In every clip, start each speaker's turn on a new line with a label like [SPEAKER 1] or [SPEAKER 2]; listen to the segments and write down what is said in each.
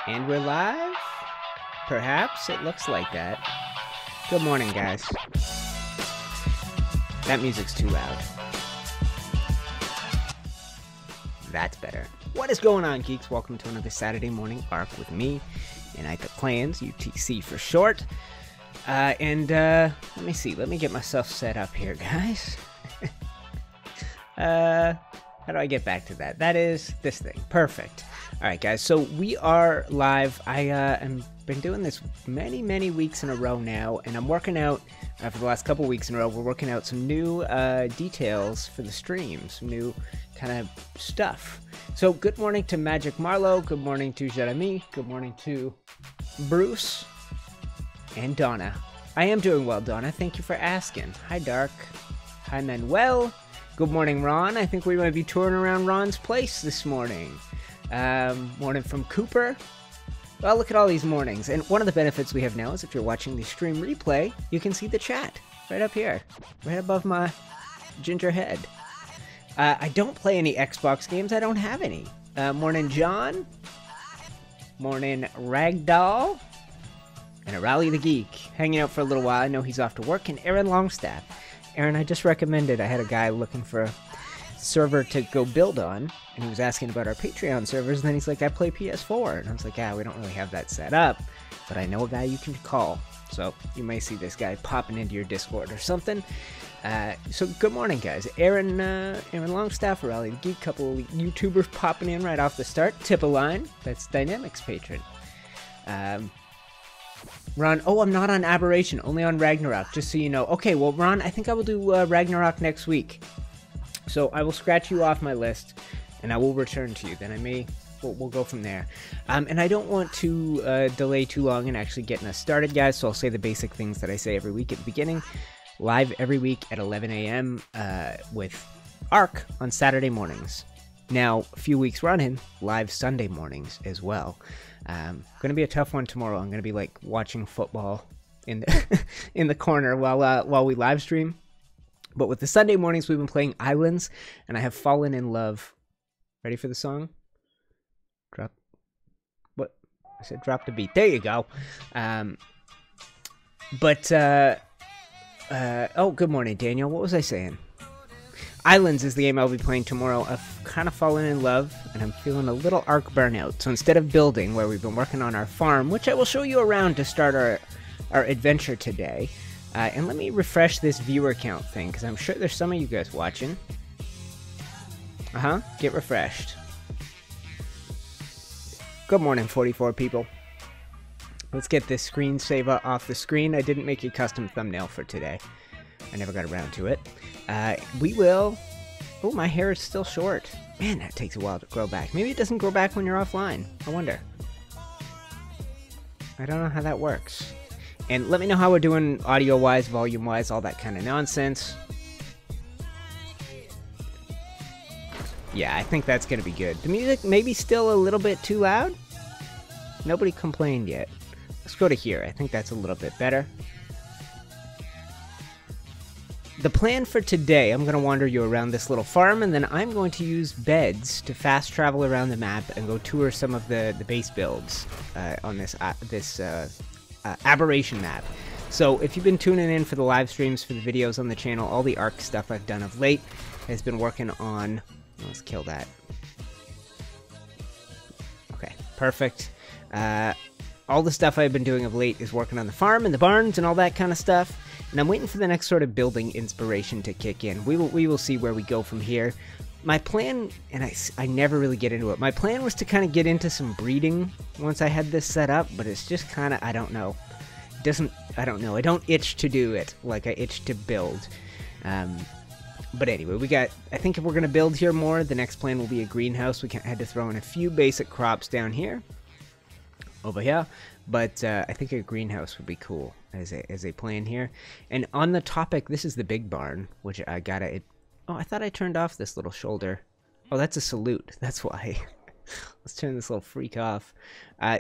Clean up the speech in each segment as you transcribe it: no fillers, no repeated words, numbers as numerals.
[SPEAKER 1] And we're live? Perhaps it looks like that. Good morning, guys. That music's too loud. That's better. What is going on, geeks? Welcome to another Saturday morning arc with me, UniteTheClans, UTC for short. Let me see. Let me get myself set up here, guys. How do I get back to that? That is this thing. Perfect. All right, guys. So we are live. I am been doing this many weeks in a row now, and I'm working out for the last couple weeks in a row. We're working out some new details for the stream, some new kind of stuff. So good morning to Magic Marlowe. Good morning to Jeremy. Good morning to Bruce and Donna. I am doing well, Donna. Thank you for asking. Hi, Dark. Hi, Manuel. Good morning, Ron. I think we might be touring around Ron's place this morning. Morning from Cooper. Well, look at all these mornings. And one of the benefits we have now is if you're watching the stream replay, you can see the chat right up here, right above my ginger head. I don't play any Xbox games. I don't have any. Morning, John. Morning, Ragdoll. And Arahli the Geek. Hanging out for a little while. I know he's off to work. And Aaron Longstaff. Aaron, I just recommended, I had a guy looking for a server to go build on, and he was asking about our Patreon servers, and then he's like, I play PS4, and I was like, yeah, we don't really have that set up, but I know a guy you can call, so you may see this guy popping into your Discord or something. So good morning, guys. Aaron Longstaff, Arahli the Geek, couple of YouTubers popping in right off the start. Tip a line, that's Dynamics patron. Ron, oh, I'm not on Aberration, only on Ragnarok, just so you know. Okay, well, Ron, I think I will do Ragnarok next week. So I will scratch you off my list, and I will return to you. Then we'll go from there. And I don't want to delay too long in actually getting us started, guys, so I'll say the basic things that I say every week at the beginning. Live every week at 11 a.m. With ARC on Saturday mornings. Now, a few weeks running, live Sunday mornings as well. Going to be a tough one tomorrow. I'm going to be like watching football in the in the corner while we live stream. But with the Sunday mornings, we've been playing Islands, and I have fallen in love. Ready for the song? Drop. What? I said drop the beat. There you go. Oh, good morning, Daniel. What was I saying? Islands is the game I'll be playing tomorrow. I've kind of fallen in love, and I'm feeling a little arc burnout. So instead of building, where we've been working on our farm, which I will show you around to start our adventure today. And let me refresh this viewer count thing, because I'm sure there's some of you guys watching. Get refreshed. Good morning, 44 people. Let's get this screensaver off the screen. I didn't make a custom thumbnail for today. I never got around to it. We will... Oh, my hair is still short. Man, that takes a while to grow back. Maybe it doesn't grow back when you're offline. I wonder. I don't know how that works. And let me know how we're doing audio-wise, volume-wise, all that kind of nonsense. Yeah, I think that's going to be good. The music maybe still a little bit too loud? Nobody complained yet. Let's go to here. I think that's a little bit better. The plan for today, I'm going to wander you around this little farm, and then I'm going to use beds to fast travel around the map and go tour some of the base builds on this Aberration map. So if you've been tuning in for the live streams, for the videos on the channel, all the ARC stuff I've done of late has been working on... Let's kill that. Okay, perfect. All the stuff I've been doing of late is working on the farm and the barns and all that kind of stuff. And I'm waiting for the next sort of building inspiration to kick in. We will see where we go from here. My plan, and I never really get into it, my plan was to kind of get into some breeding once I had this set up, but it's just kind of, I don't know. I don't know. I don't itch to do it like I itch to build. But anyway, I think if we're going to build here more, the next plan will be a greenhouse. We had to throw in a few basic crops down here. Over here, but I think a greenhouse would be cool as a plan here. And on the topic, this is the big barn, which I gotta... Oh, I thought I turned off this little shoulder. Oh, that's a salute. That's why. Let's turn this little freak off.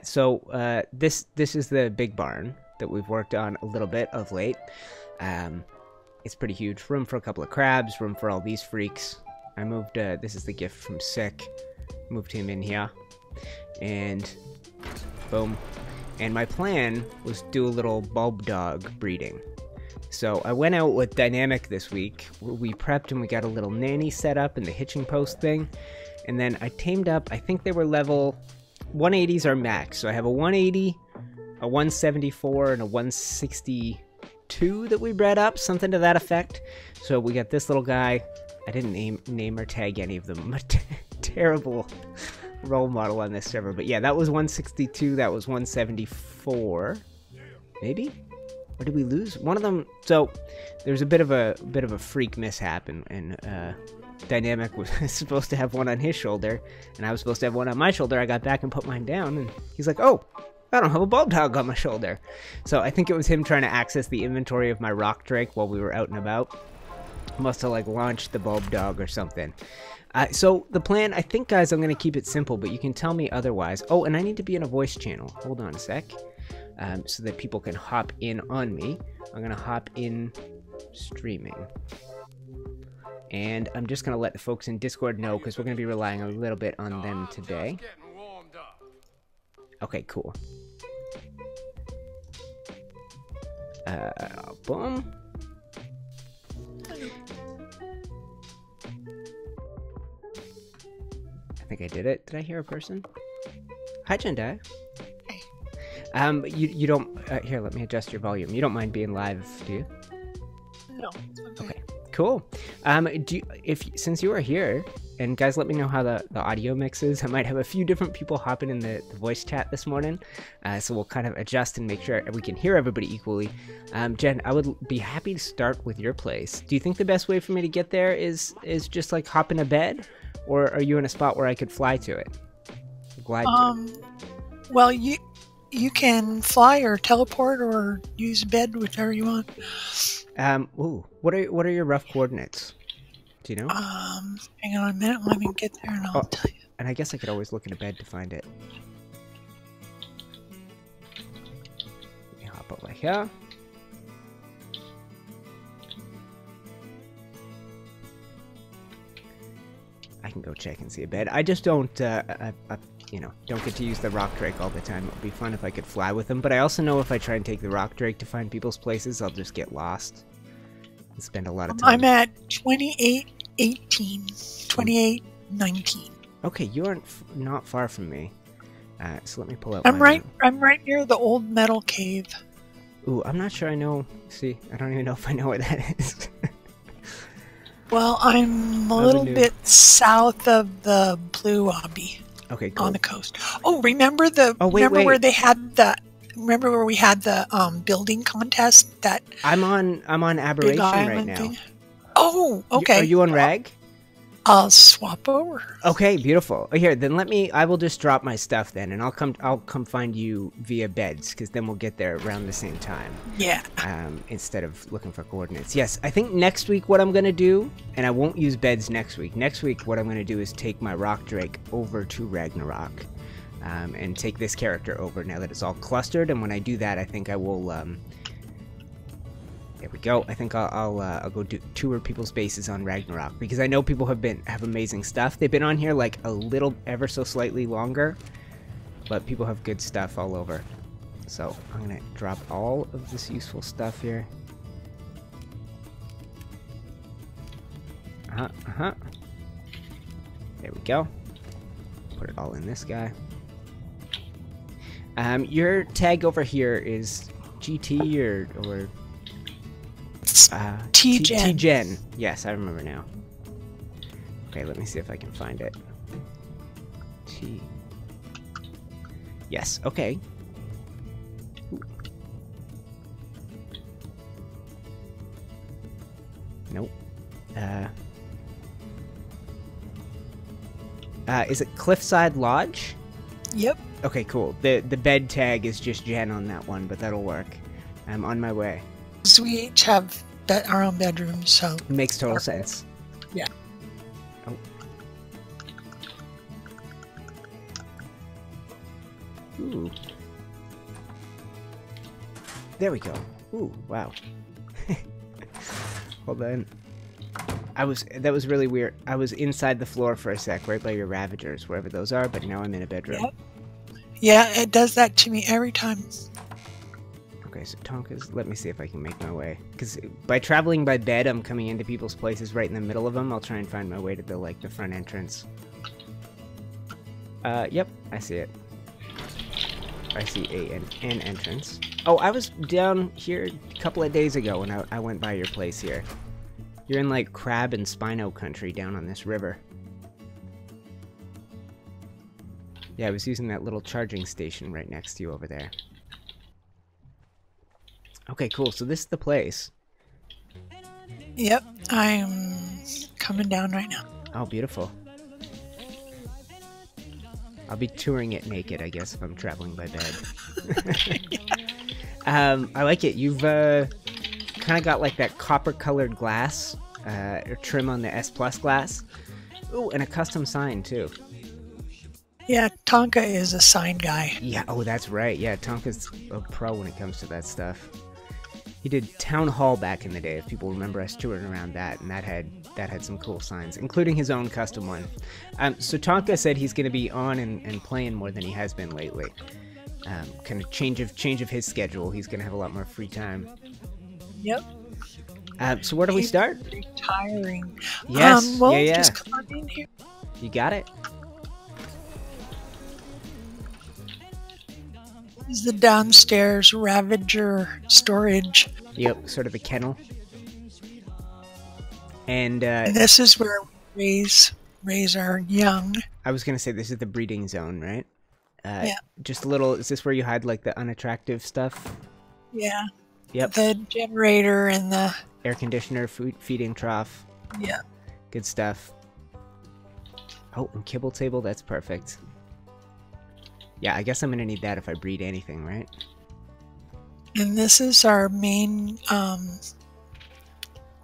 [SPEAKER 1] So this is the big barn that we've worked on a little bit of late. It's pretty huge. Room for a couple of crabs. Room for all these freaks. I moved... this is the gift from Sick. Moved him in here. And Boom. And my plan was to do a little bulb dog breeding. So I went out with Dynamic this week. We prepped and we got a little nanny set up and the hitching post thing. And then I tamed up, I think they were level 180s are max. So I have a 180, a 174, and a 162 that we bred up, something to that effect. So we got this little guy. I didn't name or tag any of them. I'm a terrible role model on this server. But yeah, that was 162, that was 174. Maybe? Or did we lose one of them? So there's a bit of a freak mishap, and Dynamic was supposed to have one on his shoulder, and I was supposed to have one on my shoulder. I got back and put mine down, and he's like, "Oh, I don't have a bulb dog on my shoulder." So I think it was him trying to access the inventory of my rock drake while we were out and about. Must have like launched the bulb dog or something. So the plan, I think, guys, I'm gonna keep it simple, but you can tell me otherwise. Oh, and I need to be in a voice channel. Hold on a sec. So that people can hop in on me. I'm going to hop in streaming. And I'm just going to let the folks in Discord know, because we're going to be relying a little bit on them today. Okay, cool. Boom. I think I did it. Did I hear a person? Hi, Jendai. You don't, here, let me adjust your volume. You don't mind being live, do you?
[SPEAKER 2] No.
[SPEAKER 1] Okay, cool. Since you are here, and guys, let me know how the audio mix is. I might have a few different people hopping in the voice chat this morning, so we'll kind of adjust and make sure we can hear everybody equally. Jen, I would be happy to start with your place. Do you think the best way for me to get there is just like hop in a bed, or are you in a spot where I could fly to it? Glide to it?
[SPEAKER 2] Well, you can fly or teleport or use a bed, whichever you want.
[SPEAKER 1] Ooh, what are your rough coordinates? Do you know?
[SPEAKER 2] Hang on a minute, let me get there and I'll tell you.
[SPEAKER 1] And I guess I could always look in a bed to find it. Let me hop over here. I can go check and see a bed. I just don't, you know, don't get to use the rock drake all the time. It would be fun if I could fly with them, but I also know if I try and take the rock drake to find people's places, I'll just get lost and spend a lot of time.
[SPEAKER 2] I'm at 2818, 2819.
[SPEAKER 1] Okay, you aren't not far from me. So let me pull out.
[SPEAKER 2] I'm right near the old metal cave.
[SPEAKER 1] Ooh, I'm not sure I know. See, I don't even know if I know where that is.
[SPEAKER 2] Well, I'm a little bit south of the Blue Obby.
[SPEAKER 1] Okay, cool.
[SPEAKER 2] On the coast. Oh, remember where they had the? Remember where we had the building contest? That
[SPEAKER 1] I'm on Aberration right now.
[SPEAKER 2] Thing? Oh, okay.
[SPEAKER 1] Are you on Rag?
[SPEAKER 2] I'll swap over.
[SPEAKER 1] Okay, beautiful. Here, then I will just drop my stuff then, and I'll come find you via beds, because then we'll get there around the same time.
[SPEAKER 2] Yeah.
[SPEAKER 1] Instead of looking for coordinates. Yes, I think next week what I'm gonna do, and I won't use beds next week. Next week what I'm gonna do is take my rock drake over to Ragnarok, and take this character over now that it's all clustered. And when I do that, I think I will. There we go. I think I'll go tour people's bases on Ragnarok, because I know people have amazing stuff. They've been on here like a little, ever so slightly longer, but people have good stuff all over. So I'm gonna drop all of this useful stuff here. There we go. Put it all in this guy. Your tag over here is GT or
[SPEAKER 2] T-Gen.
[SPEAKER 1] T-Gen. Yes, I remember now. Okay, let me see if I can find it. T. Yes, okay. Ooh. Nope. Is it Cliffside Lodge?
[SPEAKER 2] Yep.
[SPEAKER 1] Okay, cool. The bed tag is just Jen on that one, but that'll work. I'm on my way.
[SPEAKER 2] So we each have our own bedrooms, so...
[SPEAKER 1] Makes total sense.
[SPEAKER 2] Yeah.
[SPEAKER 1] Oh. Ooh. There we go. Ooh, wow. Hold on. That was really weird. I was inside the floor for a sec, right by your Ravagers, wherever those are, but now I'm in a bedroom.
[SPEAKER 2] Yep. Yeah, it does that to me every time.
[SPEAKER 1] Okay, so Tonka's, let me see if I can make my way. Because by traveling by bed, I'm coming into people's places right in the middle of them. I'll try and find my way to the front entrance. Yep, I see it. I see an entrance. Oh, I was down here a couple of days ago when I went by your place here. You're in like crab and Spino country down on this river. Yeah, I was using that little charging station right next to you over there. Okay, cool. So this is the place.
[SPEAKER 2] Yep, I'm coming down right now.
[SPEAKER 1] Oh, beautiful. I'll be touring it naked, I guess, if I'm traveling by bed. I like it. You've kind of got like that copper-colored glass, or trim on the S Plus glass. Ooh, and a custom sign, too.
[SPEAKER 2] Yeah, Tonka is a sign guy.
[SPEAKER 1] Yeah, oh, that's right. Yeah, Tonka's a pro when it comes to that stuff. He did Town Hall back in the day, if people remember us touring around that, and that had some cool signs, including his own custom one. So Tonka said he's going to be on and playing more than he has been lately. Kind of change of his schedule. He's going to have a lot more free time.
[SPEAKER 2] Yep.
[SPEAKER 1] So where do we start?
[SPEAKER 2] Retiring.
[SPEAKER 1] Yes.
[SPEAKER 2] Well,
[SPEAKER 1] yeah.
[SPEAKER 2] just come on in here.
[SPEAKER 1] You got it.
[SPEAKER 2] This is the downstairs Ravager storage.
[SPEAKER 1] Yep, sort of a kennel. And
[SPEAKER 2] this is where we raise our young.
[SPEAKER 1] I was gonna say this is the breeding zone, right?
[SPEAKER 2] Yeah.
[SPEAKER 1] Just a little. Is this where you hide like the unattractive stuff?
[SPEAKER 2] Yeah.
[SPEAKER 1] Yep.
[SPEAKER 2] The generator and the
[SPEAKER 1] air conditioner, feeding trough.
[SPEAKER 2] Yeah.
[SPEAKER 1] Good stuff. Oh, and kibble table. That's perfect. Yeah, I guess I'm gonna need that if I breed anything, right?
[SPEAKER 2] And this is our main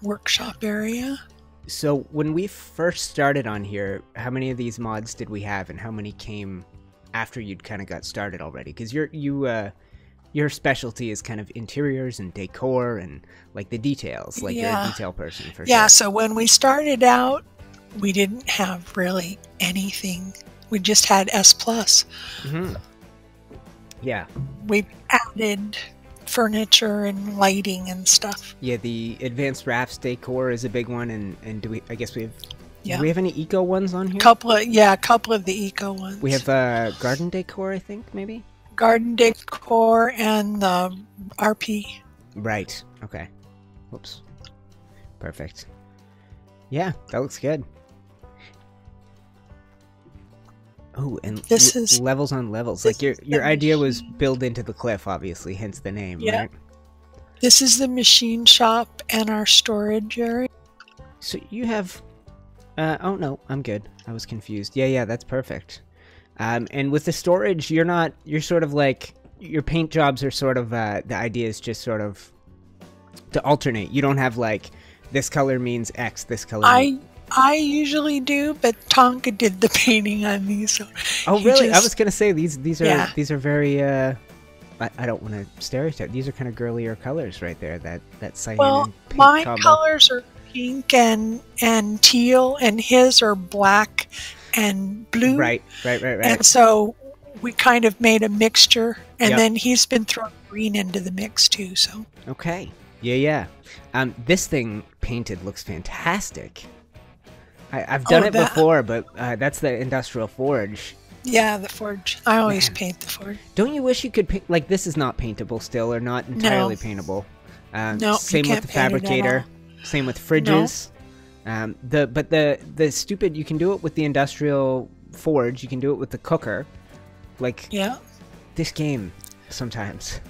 [SPEAKER 2] workshop area.
[SPEAKER 1] So when we first started on here, how many of these mods did we have, and how many came after you'd kind of got started already? Because your specialty is kind of interiors and decor and like the details. Like you're a detail person for sure.
[SPEAKER 2] Yeah. So when we started out, we didn't have really anything. We just had S Plus.
[SPEAKER 1] Mm-hmm. Yeah.
[SPEAKER 2] We added furniture and lighting and stuff.
[SPEAKER 1] Yeah, the advanced rafts decor is a big one, and do we? I guess we have.
[SPEAKER 2] Yeah.
[SPEAKER 1] Do we have any eco ones on here?
[SPEAKER 2] A couple of the eco ones.
[SPEAKER 1] We have garden decor, I think, maybe.
[SPEAKER 2] Garden decor and the RP.
[SPEAKER 1] Right. Okay. Whoops. Perfect. Yeah, that looks good. Oh, and
[SPEAKER 2] this is
[SPEAKER 1] levels on levels. Like your idea was build into the cliff, obviously, hence the name, right?
[SPEAKER 2] This is the machine shop and our storage area.
[SPEAKER 1] So you have... oh, no, I'm good. I was confused. Yeah, that's perfect. And with the storage, you're sort of like... Your paint jobs are sort of... the idea is just sort of to alternate. You don't have, like, this color means X, this color means...
[SPEAKER 2] I usually do, but Tonka did the painting on these. So
[SPEAKER 1] oh, really? I was gonna say these are very. I don't want to stereotype. These are kind of girlier colors right there. That cyan and pink
[SPEAKER 2] my
[SPEAKER 1] combo.
[SPEAKER 2] Colors are pink and teal, and his are black and blue.
[SPEAKER 1] Right.
[SPEAKER 2] And so we kind of made a mixture, and then he's been throwing green into the mix too. So
[SPEAKER 1] okay, yeah. This thing painted looks fantastic. I've done it before, but that's the industrial forge.
[SPEAKER 2] Yeah, the forge. I always paint the forge.
[SPEAKER 1] Don't you wish you could paint? Like, this is not paintable still, or not entirely paintable.
[SPEAKER 2] No,
[SPEAKER 1] same with the fabricator. Same with fridges. No. The stupid. You can do it with the industrial forge. You can do it with the cooker. Like, this game sometimes.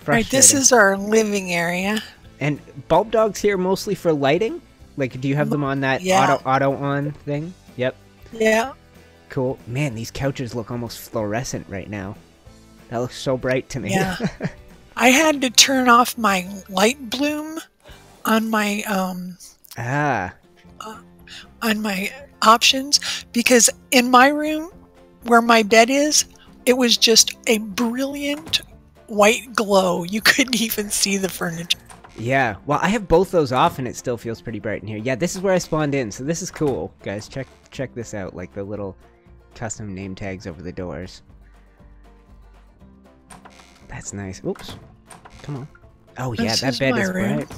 [SPEAKER 2] Right. This is our living area.
[SPEAKER 1] And bulb dogs here mostly for lighting. Like, do you have them on that auto on thing? Yep.
[SPEAKER 2] Yeah.
[SPEAKER 1] Cool. Man, these couches look almost fluorescent right now. That looks so bright to me.
[SPEAKER 2] Yeah. I had to turn off my light bloom on my on my options, because in my room where my bed is, it was just a brilliant white glow. You couldn't even see the furniture.
[SPEAKER 1] Yeah, well, I have both those off, and it still feels pretty bright in here. Yeah, this is where I spawned in, so this is cool, guys. Check this out, like the little custom name tags over the doors. That's nice. Oops. Come on. Oh yeah,
[SPEAKER 2] This
[SPEAKER 1] that
[SPEAKER 2] is
[SPEAKER 1] bed
[SPEAKER 2] my
[SPEAKER 1] is
[SPEAKER 2] room.
[SPEAKER 1] bright.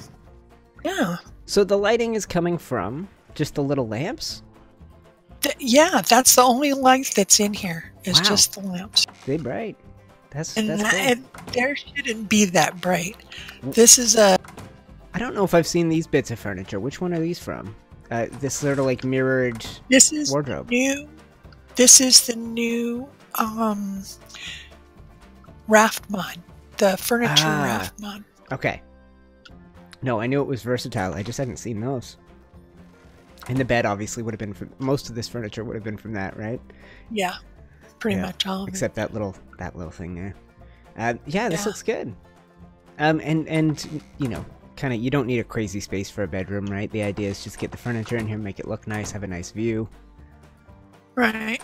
[SPEAKER 2] Yeah.
[SPEAKER 1] So the lighting is coming from just the little lamps?
[SPEAKER 2] Yeah, that's the only light that's in here. Is
[SPEAKER 1] Wow.
[SPEAKER 2] just the lamps.
[SPEAKER 1] They bright. That's
[SPEAKER 2] And,
[SPEAKER 1] cool.
[SPEAKER 2] and there shouldn't be that bright. This is a...
[SPEAKER 1] I don't know if I've seen these bits of furniture. Which one are these from? This sort of like mirrored
[SPEAKER 2] This is
[SPEAKER 1] wardrobe.
[SPEAKER 2] new. This is the new raft mod. The furniture raft mod.
[SPEAKER 1] Okay. No, I knew it was versatile. I just hadn't seen those. And the bed obviously would have been from... Most of this furniture would have been from that, right?
[SPEAKER 2] Yeah. Pretty much all of it.
[SPEAKER 1] Except that little thing there. Yeah, this looks good. And you know, kind of, you don't need a crazy space for a bedroom, right? The idea is just get the furniture in here, make it look nice, have a nice view.
[SPEAKER 2] Right.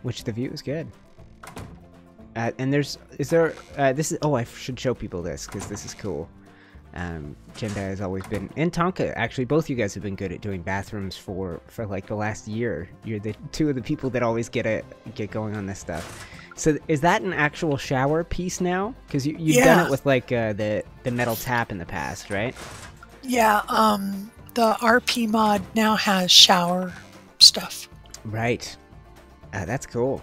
[SPEAKER 1] Which the view is good. And this is, oh, I should show people this, because this is cool. Jenda has always been, and Tonka, actually, both you guys have been good at doing bathrooms for like the last year. You're the two of the people that always get going on this stuff. So is that an actual shower piece now? Because you've done it with like the metal tap in the past, right?
[SPEAKER 2] Yeah, the RP mod now has shower stuff.
[SPEAKER 1] Right. That's cool.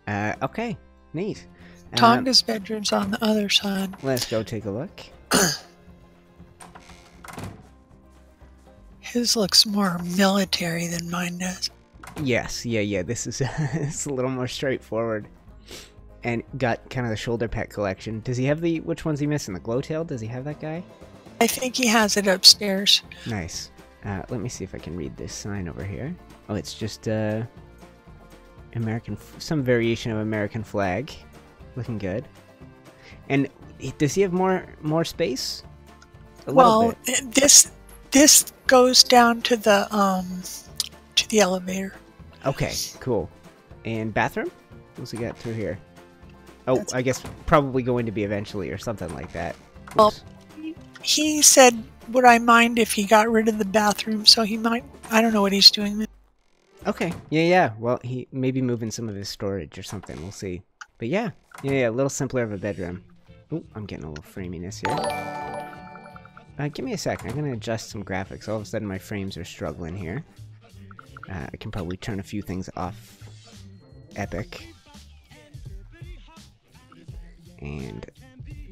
[SPEAKER 1] Okay, neat.
[SPEAKER 2] Tonga's bedroom's on the other side.
[SPEAKER 1] Let's go take a look.
[SPEAKER 2] His looks more military than mine does.
[SPEAKER 1] Yes, yeah. This is it's a little more straightforward. And got kind of the shoulder pet collection. Does he have which one's he missing? The Glowtail? Does he have that guy?
[SPEAKER 2] I think he has it upstairs.
[SPEAKER 1] Nice. Let me see if I can read this sign over here. Oh, it's just some variation of American flag. Looking good. And does he have more space?
[SPEAKER 2] Well, this goes down to the elevator.
[SPEAKER 1] Okay, cool. And bathroom? What's he got through here? Oh, I guess probably going to be eventually or something like that. Oops.
[SPEAKER 2] Well, he said, would I mind if he got rid of the bathroom? So he might, I don't know what he's doing.
[SPEAKER 1] Okay, yeah. Well, he may be moving some of his storage or something. We'll see. But yeah, a little simpler of a bedroom. Oh, I'm getting a little framiness here. Give me a sec. I'm going to adjust some graphics. All of a sudden, my frames are struggling here. I can probably turn a few things off. Epic. And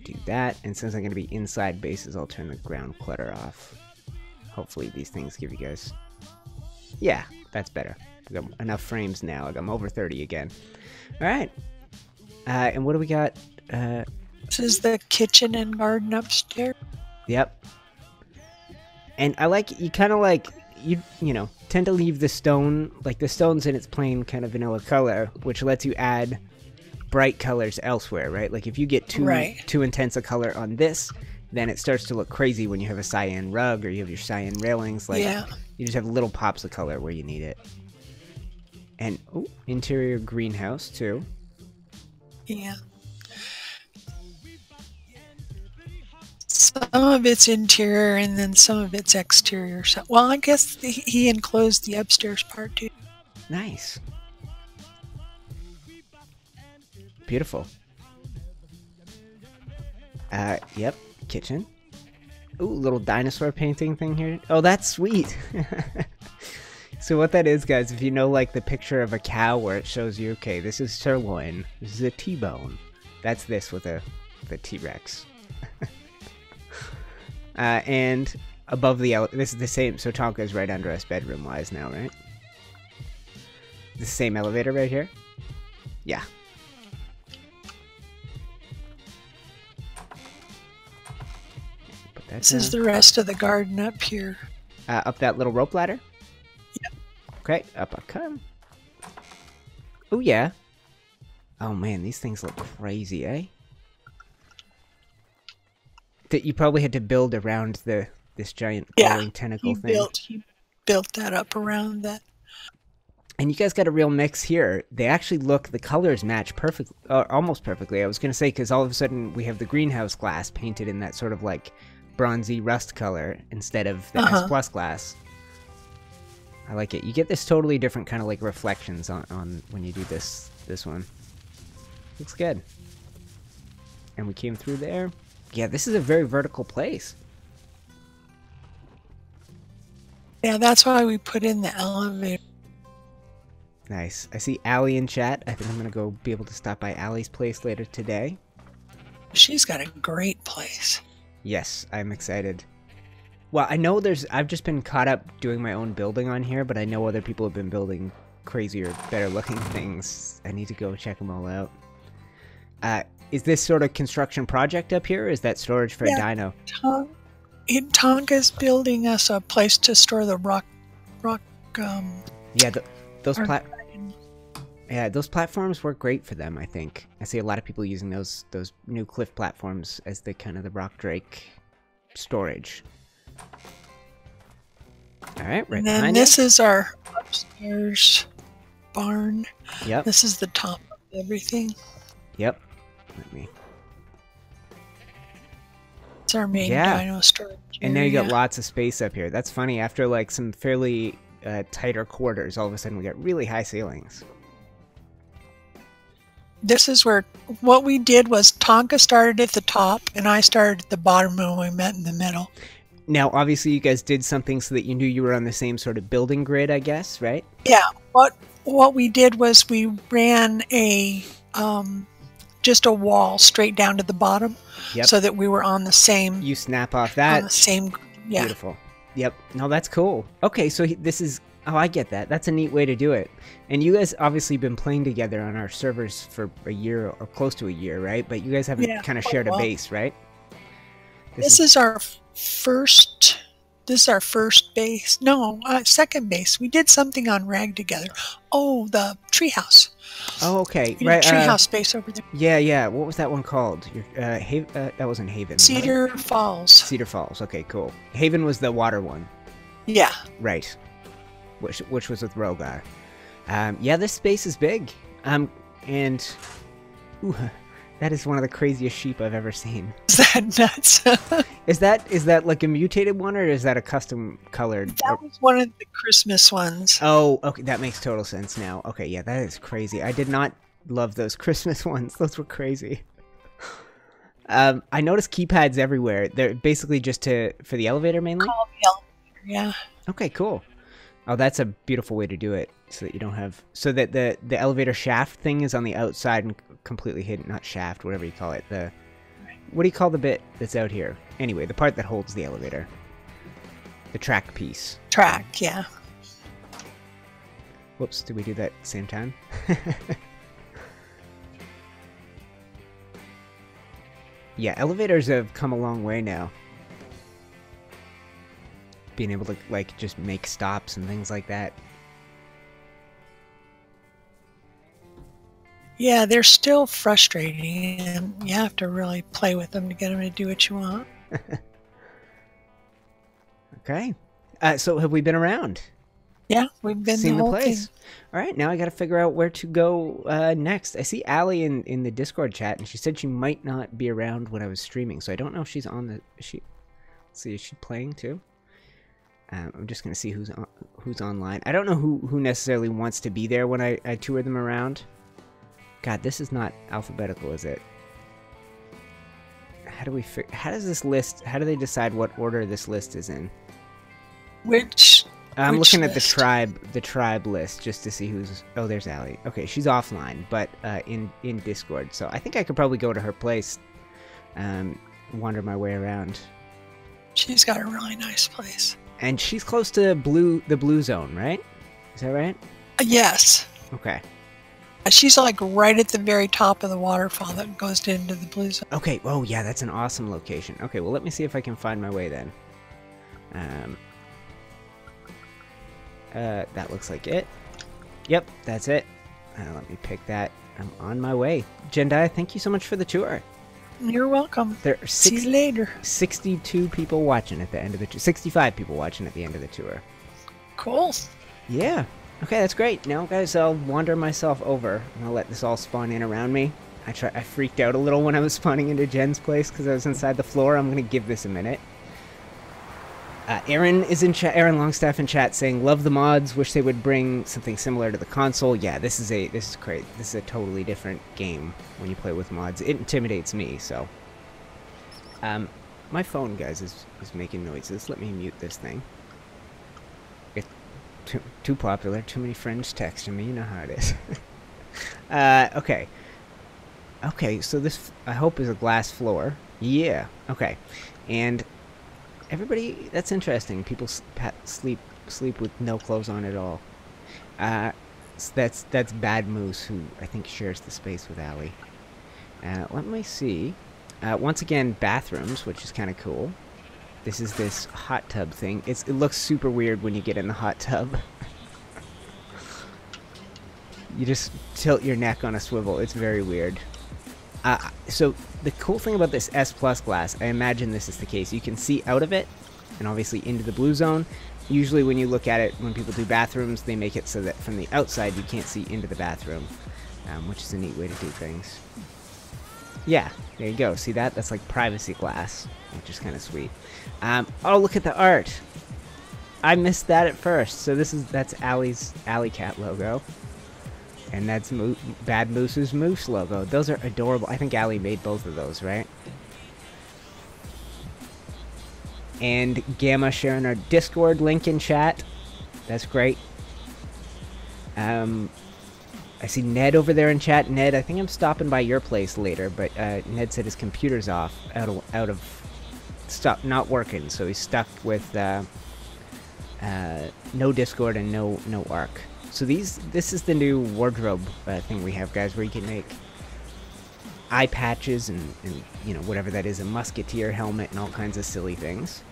[SPEAKER 1] do that. And since I'm going to be inside bases, I'll turn the ground clutter off. Hopefully, these things give you guys... Yeah, that's better. I've got enough frames now. I'm over 30 again. All right. And what do we got?
[SPEAKER 2] This is the kitchen and garden upstairs.
[SPEAKER 1] Yep. And I like, you kind of like, you know, tend to leave the stone, like the stone's in its plain kind of vanilla color, which lets you add bright colors elsewhere, right? Like if you get too intense a color on this, then it starts to look crazy when you have a cyan rug or you have your cyan railings. Like you just have little pops of color where you need it. And interior greenhouse too.
[SPEAKER 2] Yeah. Some of it's interior and then some of it's exterior. So, well, I guess he enclosed the upstairs part too.
[SPEAKER 1] Nice. Beautiful. Yep. Kitchen. Ooh, little dinosaur painting thing here. Oh, that's sweet. So what that is, guys, if you know like the picture of a cow where it shows you, okay, this is sirloin, this is a T-bone. That's this with the T-Rex. And above the this is the same, so Tonka is right under us bedroom-wise now, right? The same elevator right here? Yeah.
[SPEAKER 2] This is the rest of the garden up here.
[SPEAKER 1] Up that little rope ladder?
[SPEAKER 2] Yep.
[SPEAKER 1] Okay, up I come. Oh, yeah. Oh, man, these things look crazy, eh? That you probably had to build around this giant glowing tentacle thing.
[SPEAKER 2] He built that up around that.
[SPEAKER 1] And you guys got a real mix here. They actually look, the colors match perfectly, almost perfectly. I was going to say, because all of a sudden we have the greenhouse glass painted in that sort of like bronzy rust color instead of the S Plus glass. I like it. You get this totally different kind of like reflections on when you do this one. Looks good. and we came through there. Yeah, this is a very vertical place.
[SPEAKER 2] Yeah, that's why we put in the elevator.
[SPEAKER 1] Nice. I see Allie in chat. I think I'm going to go be able to stop by Allie's place later today.
[SPEAKER 2] She's got a great place.
[SPEAKER 1] Yes, I'm excited. Well, I know I've just been caught up doing my own building on here, but I know other people have been building crazier, better looking things. I need to go check them all out. Is this sort of construction project up here, or is that storage for a dino?
[SPEAKER 2] Tonka's building us a place to store the rock.
[SPEAKER 1] Yeah, those platforms work great for them, I think. I see a lot of people using those new cliff platforms as the kind of the rock drake storage. All right, right.
[SPEAKER 2] And then this is our upstairs barn.
[SPEAKER 1] Yep.
[SPEAKER 2] This is the top of everything.
[SPEAKER 1] Yep. Let me.
[SPEAKER 2] It's our main dino storage area.
[SPEAKER 1] And now you got lots of space up here. That's funny. After like some fairly tighter quarters, all of a sudden we got really high ceilings.
[SPEAKER 2] This is where what we did was Tonka started at the top and I started at the bottom and we met in the middle.
[SPEAKER 1] Now, obviously, you guys did something so that you knew you were on the same sort of building grid, I guess, right?
[SPEAKER 2] Yeah. What we did was we ran just a wall straight down to the bottom, so that we were on the same.
[SPEAKER 1] You snap off that.
[SPEAKER 2] On the same. Yeah.
[SPEAKER 1] Beautiful. Yep. No, that's cool. Okay, so this is. Oh, I get that. That's a neat way to do it. And you guys obviously been playing together on our servers for a year or close to a year, right? But you guys haven't kind of shared a base, right?
[SPEAKER 2] This is our first. This is our first base. No, second base. We did something on Rag together. Oh, the treehouse.
[SPEAKER 1] Oh, okay.
[SPEAKER 2] Right. Treehouse base over there.
[SPEAKER 1] Yeah, yeah. What was that one called? That wasn't Haven.
[SPEAKER 2] Cedar Falls.
[SPEAKER 1] Cedar Falls. Okay, cool. Haven was the water one.
[SPEAKER 2] Yeah.
[SPEAKER 1] Right. Which was with Rogar. Yeah, this space is big. And ooh, that is one of the craziest sheep I've ever seen.
[SPEAKER 2] Is that nuts?
[SPEAKER 1] Is that like a mutated one, or is that a custom colored?
[SPEAKER 2] That was one of the Christmas ones.
[SPEAKER 1] Oh, okay, that makes total sense now. Okay, yeah, that is crazy. I did not love those Christmas ones. Those were crazy. I noticed keypads everywhere. They're basically just for the elevator mainly?
[SPEAKER 2] Call the elevator, yeah.
[SPEAKER 1] Okay, cool. Oh, that's a beautiful way to do it, so that you don't have... So that the elevator shaft thing is on the outside and completely hidden. Not shaft, whatever you call it. What do you call the bit that's out here? Anyway, the part that holds the elevator. The track piece.
[SPEAKER 2] Track, yeah.
[SPEAKER 1] Whoops, did we do that at the same time? Yeah, elevators have come a long way now. Being able to, like, just make stops and things like that.
[SPEAKER 2] Yeah, they're still frustrating, and you have to really play with them to get them to do what you want.
[SPEAKER 1] Okay. So have we been around?
[SPEAKER 2] Yeah, we've been
[SPEAKER 1] seen
[SPEAKER 2] the whole
[SPEAKER 1] place.
[SPEAKER 2] thing.
[SPEAKER 1] All right, now I got to figure out where to go next. I see Allie in the Discord chat, and she said she might not be around when I was streaming, so I don't know if she's on the... Let's see, is she playing too? I'm just gonna see who's online. I don't know who necessarily wants to be there when I tour them around. God, this is not alphabetical, is it? How does this list? How do they decide what order this list is in? I'm looking at the tribe list just to see who's. Oh, there's Allie. Okay, she's offline, but in Discord. So I think I could probably go to her place, wander my way around.
[SPEAKER 2] She's got a really nice place.
[SPEAKER 1] And she's close to the blue zone, right? Is that right?
[SPEAKER 2] Yes.
[SPEAKER 1] Okay.
[SPEAKER 2] She's like right at the very top of the waterfall that goes into the blue zone.
[SPEAKER 1] Okay. Oh, yeah, that's an awesome location. Okay, well, let me see if I can find my way then. That looks like it. Yep, that's it. Let me pick that. I'm on my way. Jendai, thank you so much for the tour.
[SPEAKER 2] You're welcome.
[SPEAKER 1] There are
[SPEAKER 2] See you later.
[SPEAKER 1] 62 people watching at the end of the tour. 65 people watching at the end of the tour.
[SPEAKER 2] Cool.
[SPEAKER 1] Yeah. Okay, that's great. Now, guys, I'll wander myself over. And I'll let this all spawn in around me. I freaked out a little when I was spawning into Jen's place because I was inside the floor. I'm going to give this a minute. Aaron is in chat. Aaron Longstaff in chat saying, "Love the mods. Wish they would bring something similar to the console." Yeah, this is great. This is a totally different game when you play with mods. It intimidates me. So, my phone, guys, is making noises. Let me mute this thing. It's too popular. Too many friends texting me. You know how it is. Okay. Okay. So this, I hope, is a glass floor. Yeah. Okay. And everybody, that's interesting. People sleep with no clothes on at all. So that's Bad Moose, who I think shares the space with Allie. Let me see. Once again, bathrooms, which is kind of cool. This is this hot tub thing. It looks super weird when you get in the hot tub. You just tilt your neck on a swivel. It's very weird. So the cool thing about this S Plus glass, I imagine this is the case. You can see out of it, and obviously into the blue zone. Usually when you look at it, when people do bathrooms, they make it so that from the outside you can't see into the bathroom, which is a neat way to do things. Yeah, there you go. See that? That's like privacy glass, which is kind of sweet. Oh, look at the art. I missed that at first. So that's Allie's Alley Cat logo. And that's Bad Moose's Moose logo. Those are adorable. I think Allie made both of those, right? And Gamma sharing our Discord link in chat. That's great. I see Ned over there in chat. Ned, I think I'm stopping by your place later, but Ned said his computer's off, not working, so he's stuck with no Discord and no Arc. So this is the new wardrobe thing we have, guys, where you can make eye patches and you know, whatever that is, a musketeer helmet and all kinds of silly things.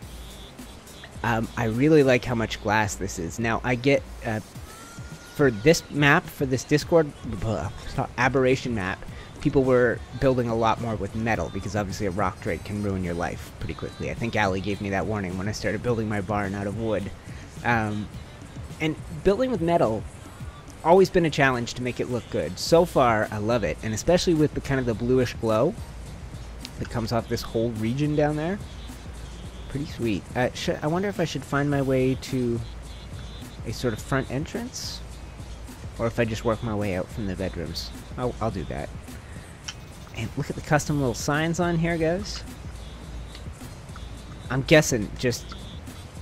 [SPEAKER 1] I really like how much glass this is. Now, I get, for this map, for this Discord aberration map, people were building a lot more with metal, because obviously a rock drake can ruin your life pretty quickly. I think Allie gave me that warning when I started building my barn out of wood. And building with metal, always been a challenge to make it look good. So far, I love it, and especially with the kind of the bluish glow that comes off this whole region down there. Pretty sweet. I wonder if I should find my way to a sort of front entrance, or if I just work my way out from the bedrooms. I'll do that. And look at the custom little signs on here, guys. I'm guessing, just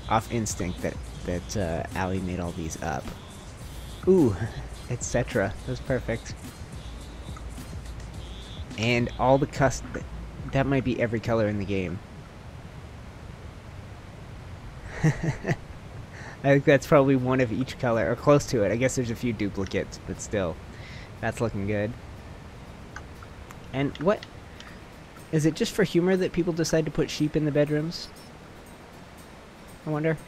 [SPEAKER 1] off instinct, that Allie made all these up. Ooh, etc. That's perfect. And all the that might be every color in the game. I think that's probably one of each color, or close to it. I guess there's a few duplicates, but still. That's looking good. And what? Is it just for humor that people decide to put sheep in the bedrooms? I wonder.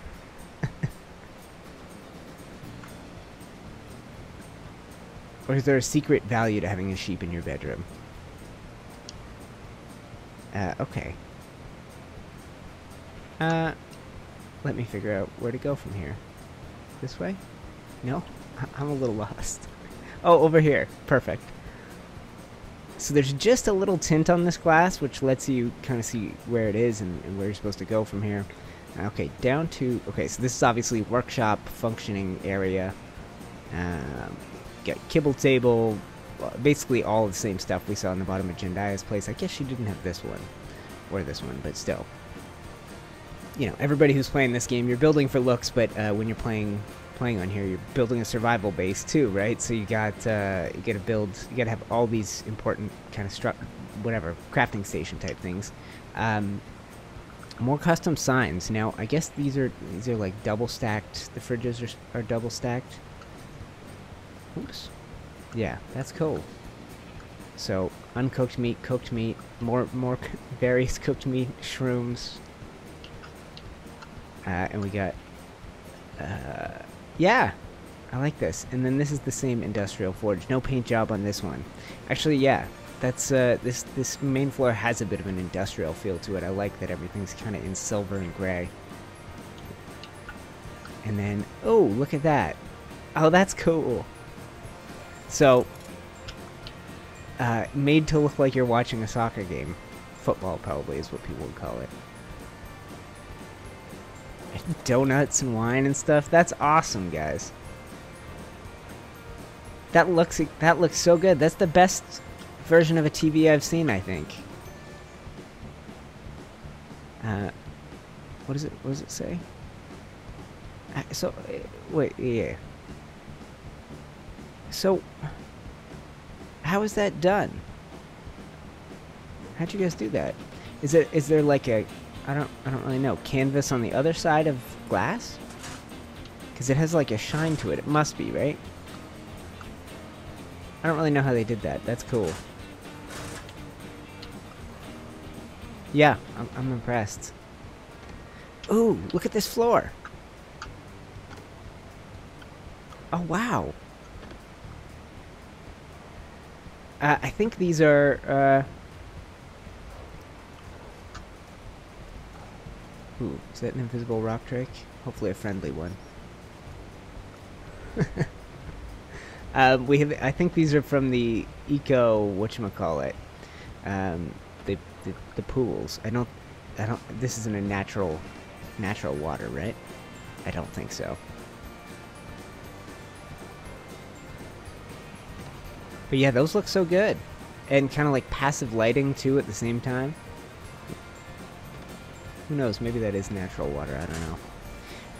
[SPEAKER 1] Or is there a secret value to having a sheep in your bedroom? Okay. Let me figure out where to go from here. This way? No? I'm a little lost. Oh, over here. Perfect. So there's just a little tint on this glass, which lets you kind of see where it is and where you're supposed to go from here. Okay, down to... Okay, so this is obviously workshop functioning area. Got kibble table, basically all the same stuff we saw in the bottom of Jendia's place. I guess she didn't have this one, or this one, but still. You know, everybody who's playing this game, you're building for looks, but when you're playing on here, you're building a survival base too, right? So you gotta have all these important kind of crafting station type things. More custom signs. Now, I guess these are like double stacked. The fridges are double stacked. Oops. Yeah, that's cool. So, uncooked meat, cooked meat, more various cooked meat, shrooms. And we got, yeah, I like this. And then this is the same industrial forge. No paint job on this one. Actually, yeah, that's, this main floor has a bit of an industrial feel to it. I like that everything's kind of in silver and gray. And then, oh, look at that. Oh, that's cool. So, made to look like you're watching a soccer game. Football, probably, is what people would call it. Donuts and wine and stuff. That's awesome, guys. That looks so good. That's the best version of a TV I've seen, I think. What is it? What does it say? So, wait, yeah. So, how is that done? How'd you guys do that? Is there like a, I don't really know, canvas on the other side of glass? Because it has like a shine to it. It must be, right? I don't really know how they did that. That's cool. Yeah, I'm impressed. Ooh, look at this floor. Oh, wow. I think these are, ooh, is that an invisible rock drake? Hopefully a friendly one. I think these are from the eco, whatchamacallit, the pools. I don't, this isn't a natural water, right? I don't think so. But yeah, those look so good. And kind of like passive lighting too at the same time. Who knows, maybe that is natural water, I don't know.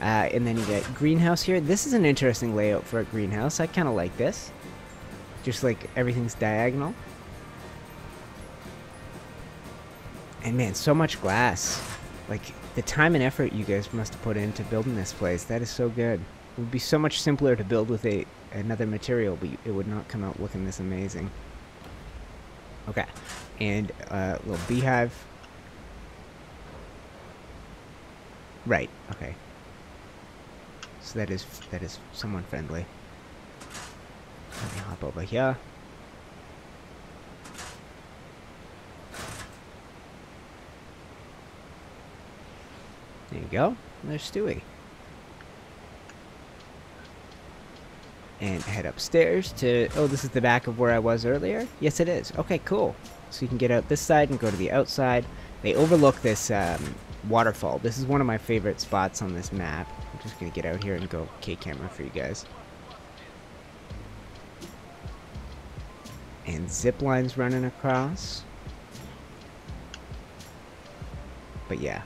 [SPEAKER 1] And then you get greenhouse here. This is an interesting layout for a greenhouse. I kind of like this. Just like everything's diagonal. And man, so much glass. Like the time and effort you guys must have put into building this place, that is so good. It would be so much simpler to build with another material, but it would not come out looking this amazing. Okay, and a little beehive. Right, okay. So that is someone friendly. Let me hop over here. There you go. There's Stewie. And head upstairs to... Oh, this is the back of where I was earlier? Yes, it is. Okay, cool. So you can get out this side and go to the outside. They overlook this waterfall. This is one of my favorite spots on this map. I'm just going to get out here and go K-camera for you guys. And zip lines running across. But yeah.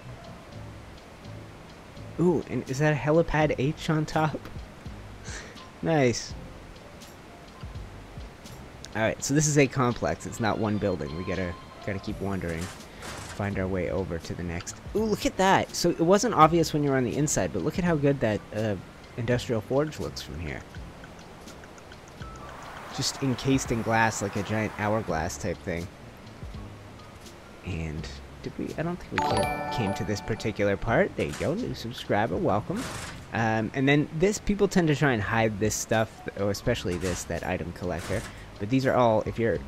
[SPEAKER 1] Ooh, and is that a helipad H on top? Nice. Alright, so this is a complex. It's not one building. We gotta keep wandering. Find our way over to the next. Ooh, look at that! So it wasn't obvious when you were on the inside, but look at how good that industrial forge looks from here. Just encased in glass like a giant hourglass type thing. And did we? I don't think we came to this particular part. There you go, new subscriber, welcome. And then people tend to try and hide this stuff, or especially that item collector. But these are all, if you're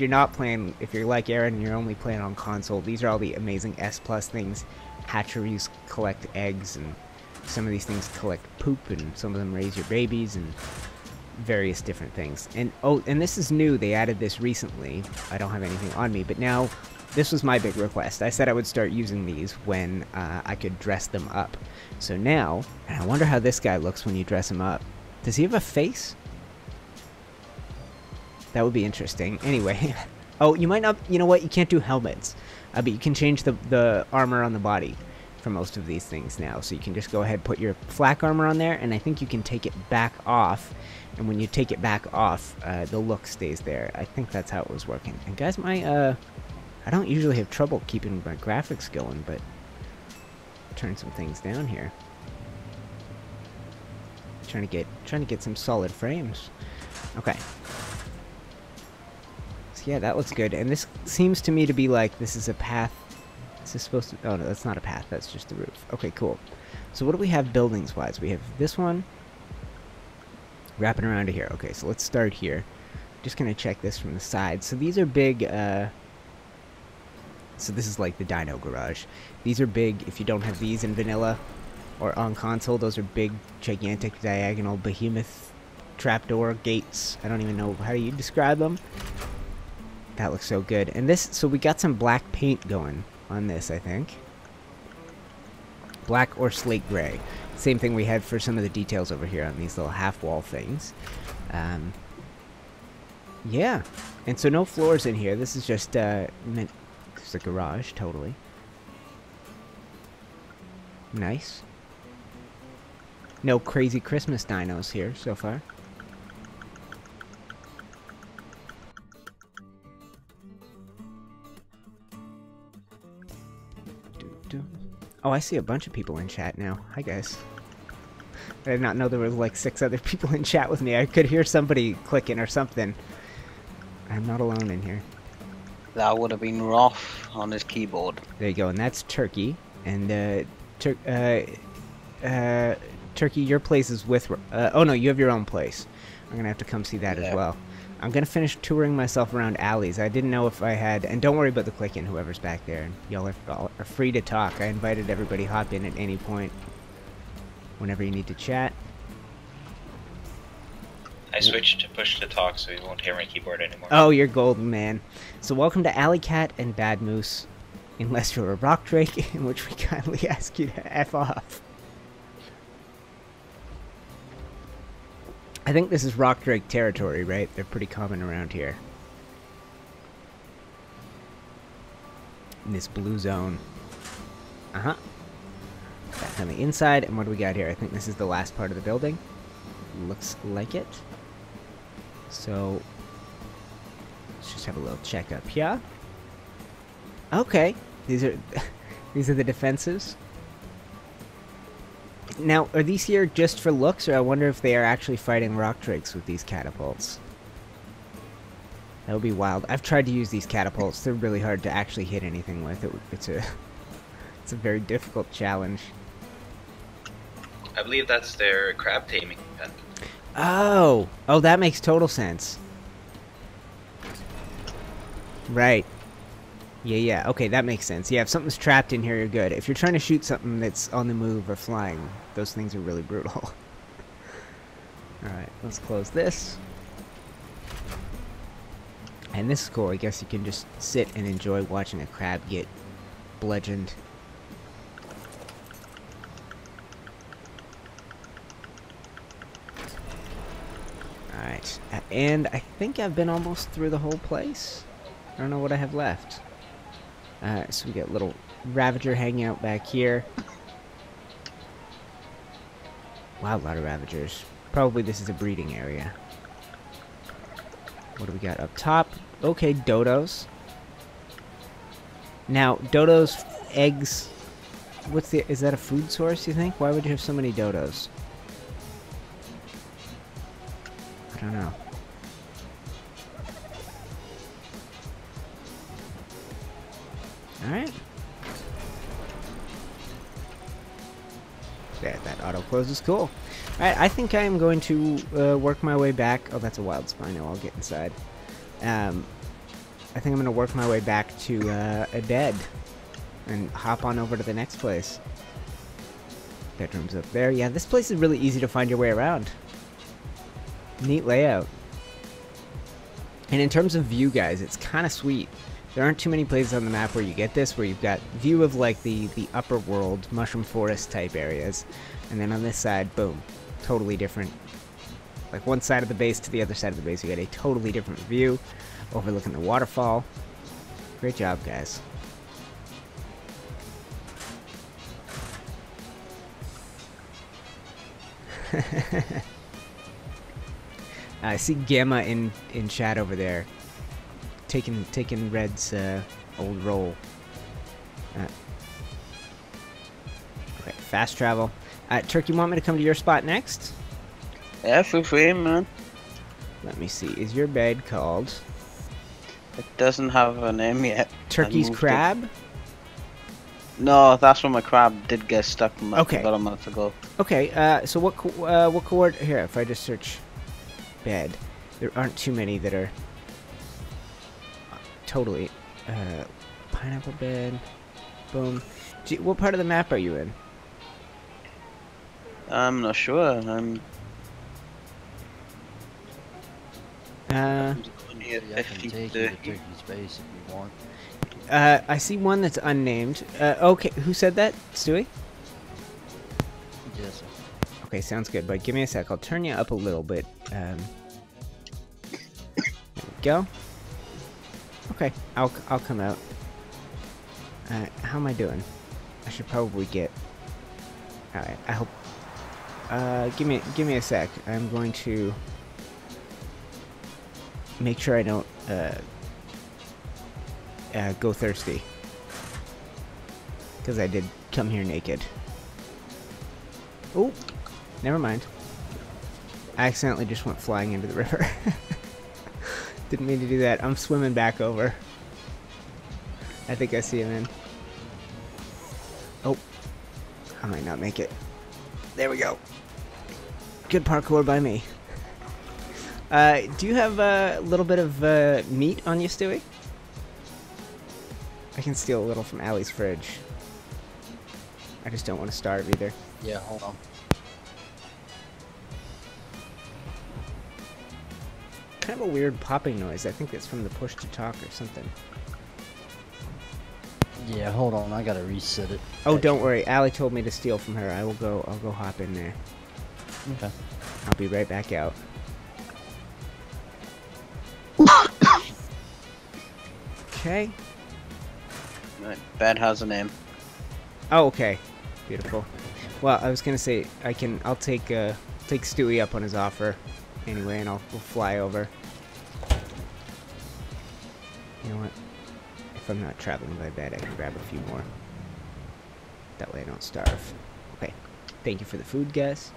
[SPEAKER 1] not playing, if you're like Aaron and you're only playing on console, these are all the amazing S+ things. Hatcheries collect eggs, and some of these things collect poop, and some of them raise your babies, and various different things. And oh, and this is new. They added this recently. I don't have anything on me, but now this was my big request. I said I would start using these when I could dress them up. So now, and I wonder how this guy looks when you dress him up. Does he have a face? That would be interesting. Anyway, oh, you might not, you know what, you can't do helmets. But you can change the armor on the body for most of these things now. So you can just go ahead, put your flak armor on there, and I think you can take it back off. And when you take it back off, the look stays there. I think that's how it was working. And guys, I don't usually have trouble keeping my graphics going, but turn some things down here. Trying to get some solid frames. Okay. So yeah, that looks good. And this seems to me to be like this is a path. This is supposed to. Oh no, that's not a path. That's just the roof. Okay, cool. So what do we have buildings wise? We have this one wrapping around to here. Okay, so let's start here. Just gonna check this from the side. So these are big. So this is like the Dino Garage. These are big. If you don't have these in vanilla or on console, those are big, gigantic, diagonal, behemoth trapdoor gates. I don't even know how you describe them. That looks so good. And this, so we got some black paint going on this, I think. Black or slate gray. Same thing we had for some of the details over here on these little half-wall things. Yeah. And so no floors in here. This is just meant... It's a garage, totally. Nice. No crazy Christmas dinos here so far. Oh, I see a bunch of people in chat now. Hi, guys. I did not know there was like 6 other people in chat with me. I could hear somebody clicking or something. I'm not alone in here.
[SPEAKER 3] That would have been Roth on his keyboard.
[SPEAKER 1] There you go, and that's Turkey. And Turkey, your place is with... oh, no, you have your own place. I'm going to have to come see that as well. I'm going to finish touring myself around alleys. I didn't know if I had... And don't worry about the clicking, whoever's back there. Y'all are free to talk. I invited everybody hop in at any point. Whenever you need to chat.
[SPEAKER 4] I switched to push to talk so you won't hear my keyboard anymore.
[SPEAKER 1] Oh, you're golden, man. So welcome to Alley Cat and Bad Moose. Unless you're a rock drake, in which we kindly ask you to F off. I think this is rock drake territory, right? They're pretty common around here. In this blue zone. Uh-huh. Back on the inside, and what do we got here? I think this is the last part of the building. Looks like it. So, let's just have a little check up here. Okay, these are these are the defensives. Now, are these here just for looks, or I wonder if they are actually fighting rock drakes with these catapults? That would be wild. I've tried to use these catapults. They're really hard to actually hit anything with. It's a very difficult challenge.
[SPEAKER 4] I believe that's their crab taming pen.
[SPEAKER 1] Oh! Oh, that makes total sense. Right. Yeah. Okay, that makes sense. Yeah, if something's trapped in here, you're good. If you're trying to shoot something that's on the move or flying, those things are really brutal. Alright, let's close this. And this is cool. I guess you can just sit and enjoy watching a crab get bludgeoned. Alright, and I think I've been almost through the whole place. I don't know what I have left. So we got little Ravager hanging out back here. Wow, a lot of Ravagers. Probably this is a breeding area. What do we got up top? Okay, dodos. Now, dodos, eggs... is that a food source, you think? Why would you have so many dodos? I don't know. Alright. Yeah, that auto close is cool. Alright, I think I am going to work my way back. Oh, that's a wild spino. I'll get inside. I think I'm going to work my way back to a bed and hop on over to the next place. Bedroom's up there. Yeah, this place is really easy to find your way around. Neat layout. And in terms of view, guys, it's kind of sweet. There aren't too many places on the map where you get this, where you've got view of like the upper world, mushroom forest type areas, and then on this side, boom, totally different. Like one side of the base to the other side of the base, you get a totally different view, overlooking the waterfall. Great job, guys. I see Gamma in chat over there. Taking Red's old role. Okay, fast travel. Turkey, want me to come to your spot next?
[SPEAKER 3] Yeah, feel free, man.
[SPEAKER 1] Let me see. Is your bed called?
[SPEAKER 3] It doesn't have a name yet.
[SPEAKER 1] Turkey's Crab?
[SPEAKER 3] No, that's when my crab did get stuck
[SPEAKER 1] Okay.
[SPEAKER 3] about a month ago.
[SPEAKER 1] Okay, so what coord... Here, if I just search bed, there aren't too many that are... Totally. Pineapple bed. Boom. Gee, what part of the map are you in?
[SPEAKER 3] I'm not sure. I'm...
[SPEAKER 5] Yeah, I can take you to Turkey's base if you want.
[SPEAKER 1] I see one that's unnamed. Okay, who said that? Stewie? Okay, sounds good. But give me a sec. I'll turn you up a little bit. There we go. Okay, I'll come out. How am I doing? I should probably get. All right. I hope. Give me a sec. I'm going to make sure I don't go thirsty, because I did come here naked. Oh, never mind. I accidentally just went flying into the river. Didn't mean to do that. I'm swimming back over. I think I see him in. Oh, I might not make it. There we go. Good parkour by me. Do you have a little bit of meat on you, Stewie? I can steal a little from Allie's fridge. I just don't want to starve either.
[SPEAKER 5] Yeah, hold on.
[SPEAKER 1] Kind of a weird popping noise. I think it's from the push to talk or something.
[SPEAKER 5] Yeah, hold on. I gotta reset it.
[SPEAKER 1] Oh, don't worry. Allie told me to steal from her. I'll go hop in there.
[SPEAKER 5] Okay.
[SPEAKER 1] I'll be right back out. Okay.
[SPEAKER 3] Right, bed has a name.
[SPEAKER 1] Oh, okay. Beautiful. Well, I was gonna say I'll take Stewie up on his offer anyway, and we'll fly over. You know what? If I'm not traveling by bed, I can grab a few more. That way I don't starve. Okay. Thank you for the food, guys.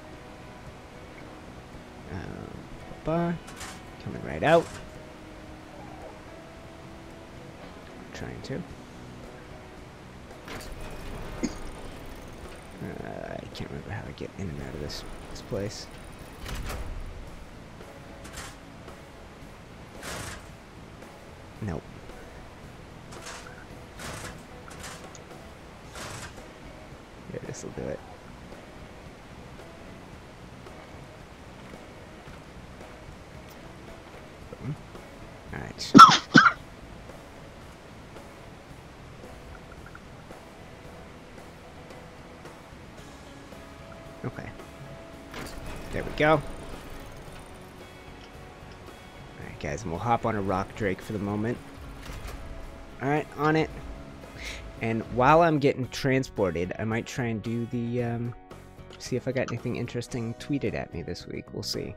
[SPEAKER 1] Coming right out. Trying to. I can't remember how I get in and out of this place. Nope. Yeah, this'll do it. Alright. Okay. There we go. Alright guys, and we'll hop on a rock drake for the moment. Alright, on it. And while I'm getting transported, I might try and do the, see if I got anything interesting tweeted at me this week. We'll see.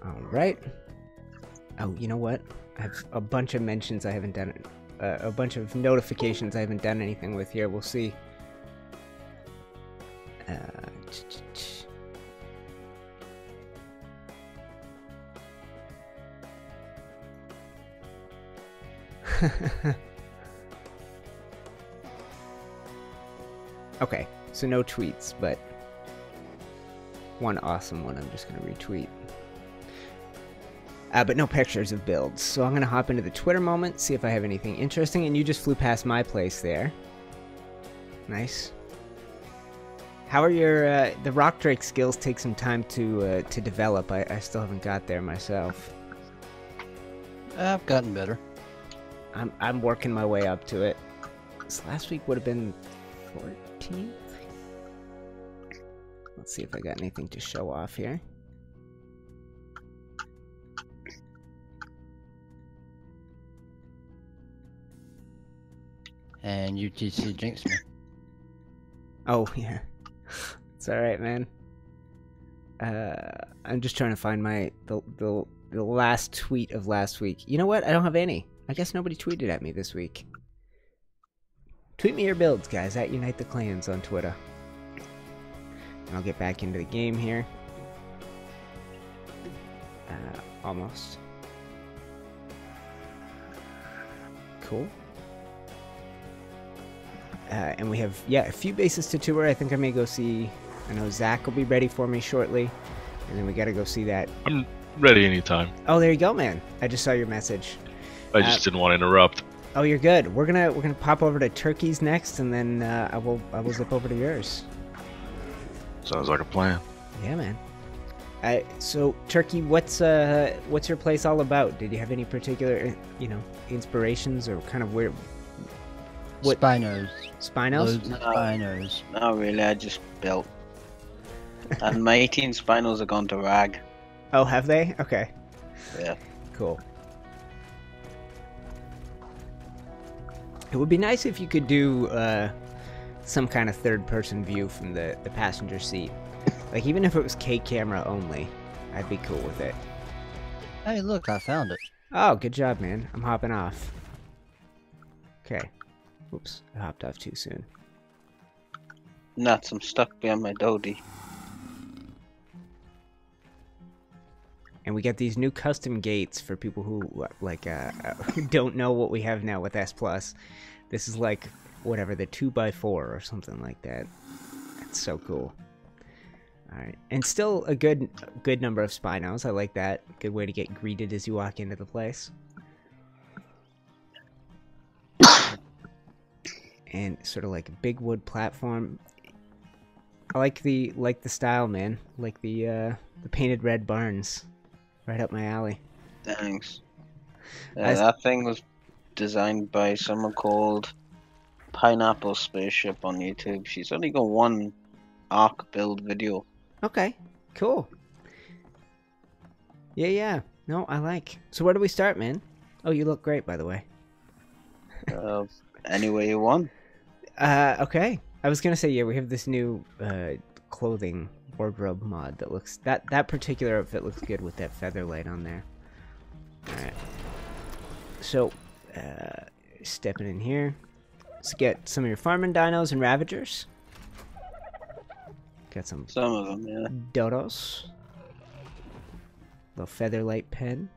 [SPEAKER 1] Alright. Oh, you know what? I have a bunch of mentions I haven't done, a bunch of notifications I haven't done anything with here. We'll see. Okay, so no tweets, but one awesome one I'm just going to retweet. But no pictures of builds. So I'm going to hop into the Twitter moment, see if I have anything interesting. And you just flew past my place there. Nice. How are your... the Rock Drake skills take some time to develop. I still haven't got there myself.
[SPEAKER 5] I've gotten better.
[SPEAKER 1] I'm working my way up to it. This last week would have been 14th? Let's see if I got anything to show off here.
[SPEAKER 5] And UTC jinxed me.
[SPEAKER 1] Oh, yeah. It's alright, man. I'm just trying to find the last tweet of last week. You know what? I don't have any. I guess nobody tweeted at me this week. Tweet me your builds, guys, at UniteTheClans on Twitter. And I'll get back into the game here. Almost. Cool. And we have, yeah, a few bases to tour. I think I may go see, I know Zach will be ready for me shortly. And then we gotta go see that.
[SPEAKER 6] I'm ready anytime.
[SPEAKER 1] Oh, there you go, man. I just saw your message.
[SPEAKER 6] I just didn't want to interrupt.
[SPEAKER 1] Oh, you're good. We're gonna pop over to Turkey's next, and then I will zip over to yours.
[SPEAKER 6] Sounds like a plan.
[SPEAKER 1] Yeah, man. So Turkey, what's your place all about? Did you have any particular, inspirations or kind of where? What
[SPEAKER 5] Spinos.
[SPEAKER 1] Spinos?
[SPEAKER 5] Loads of Spinos.
[SPEAKER 3] Not really, I just built. And my 18 spinals have gone to rag.
[SPEAKER 1] Oh, have they? Okay.
[SPEAKER 3] Yeah.
[SPEAKER 1] Cool. It would be nice if you could do some kind of third-person view from the passenger seat. Like, even if it was K-camera only, I'd be cool with it.
[SPEAKER 5] Hey, look, I found it.
[SPEAKER 1] Oh, good job, man. I'm hopping off. Okay. Oops, I hopped off too soon.
[SPEAKER 3] Nuts, I'm stuck behind my Dodie.
[SPEAKER 1] And we get these new custom gates for people who, who don't know what we have now with S+. This is like, whatever, the 2x4 or something like that. That's so cool. Alright, and still a good number of Spinos. I like that. Good way to get greeted as you walk into the place. And sort of like a big wood platform. I like the style, man. Like the painted red barns. Right up my alley.
[SPEAKER 3] Thanks. That thing was designed by someone called Pineapple Spaceship on YouTube. She's only got one arc build video.
[SPEAKER 1] Okay, cool. Yeah. No, I like. So where do we start, man? Oh, you look great, by the way.
[SPEAKER 3] Any way you want.
[SPEAKER 1] Okay. I was gonna say, yeah, we have this new clothing wardrobe mod that looks that particular outfit looks good with that feather light on there. All right. So, stepping in here. Let's get some of your farming dinos and ravagers. Got some
[SPEAKER 3] of them, yeah.
[SPEAKER 1] dodos. Little feather light pen.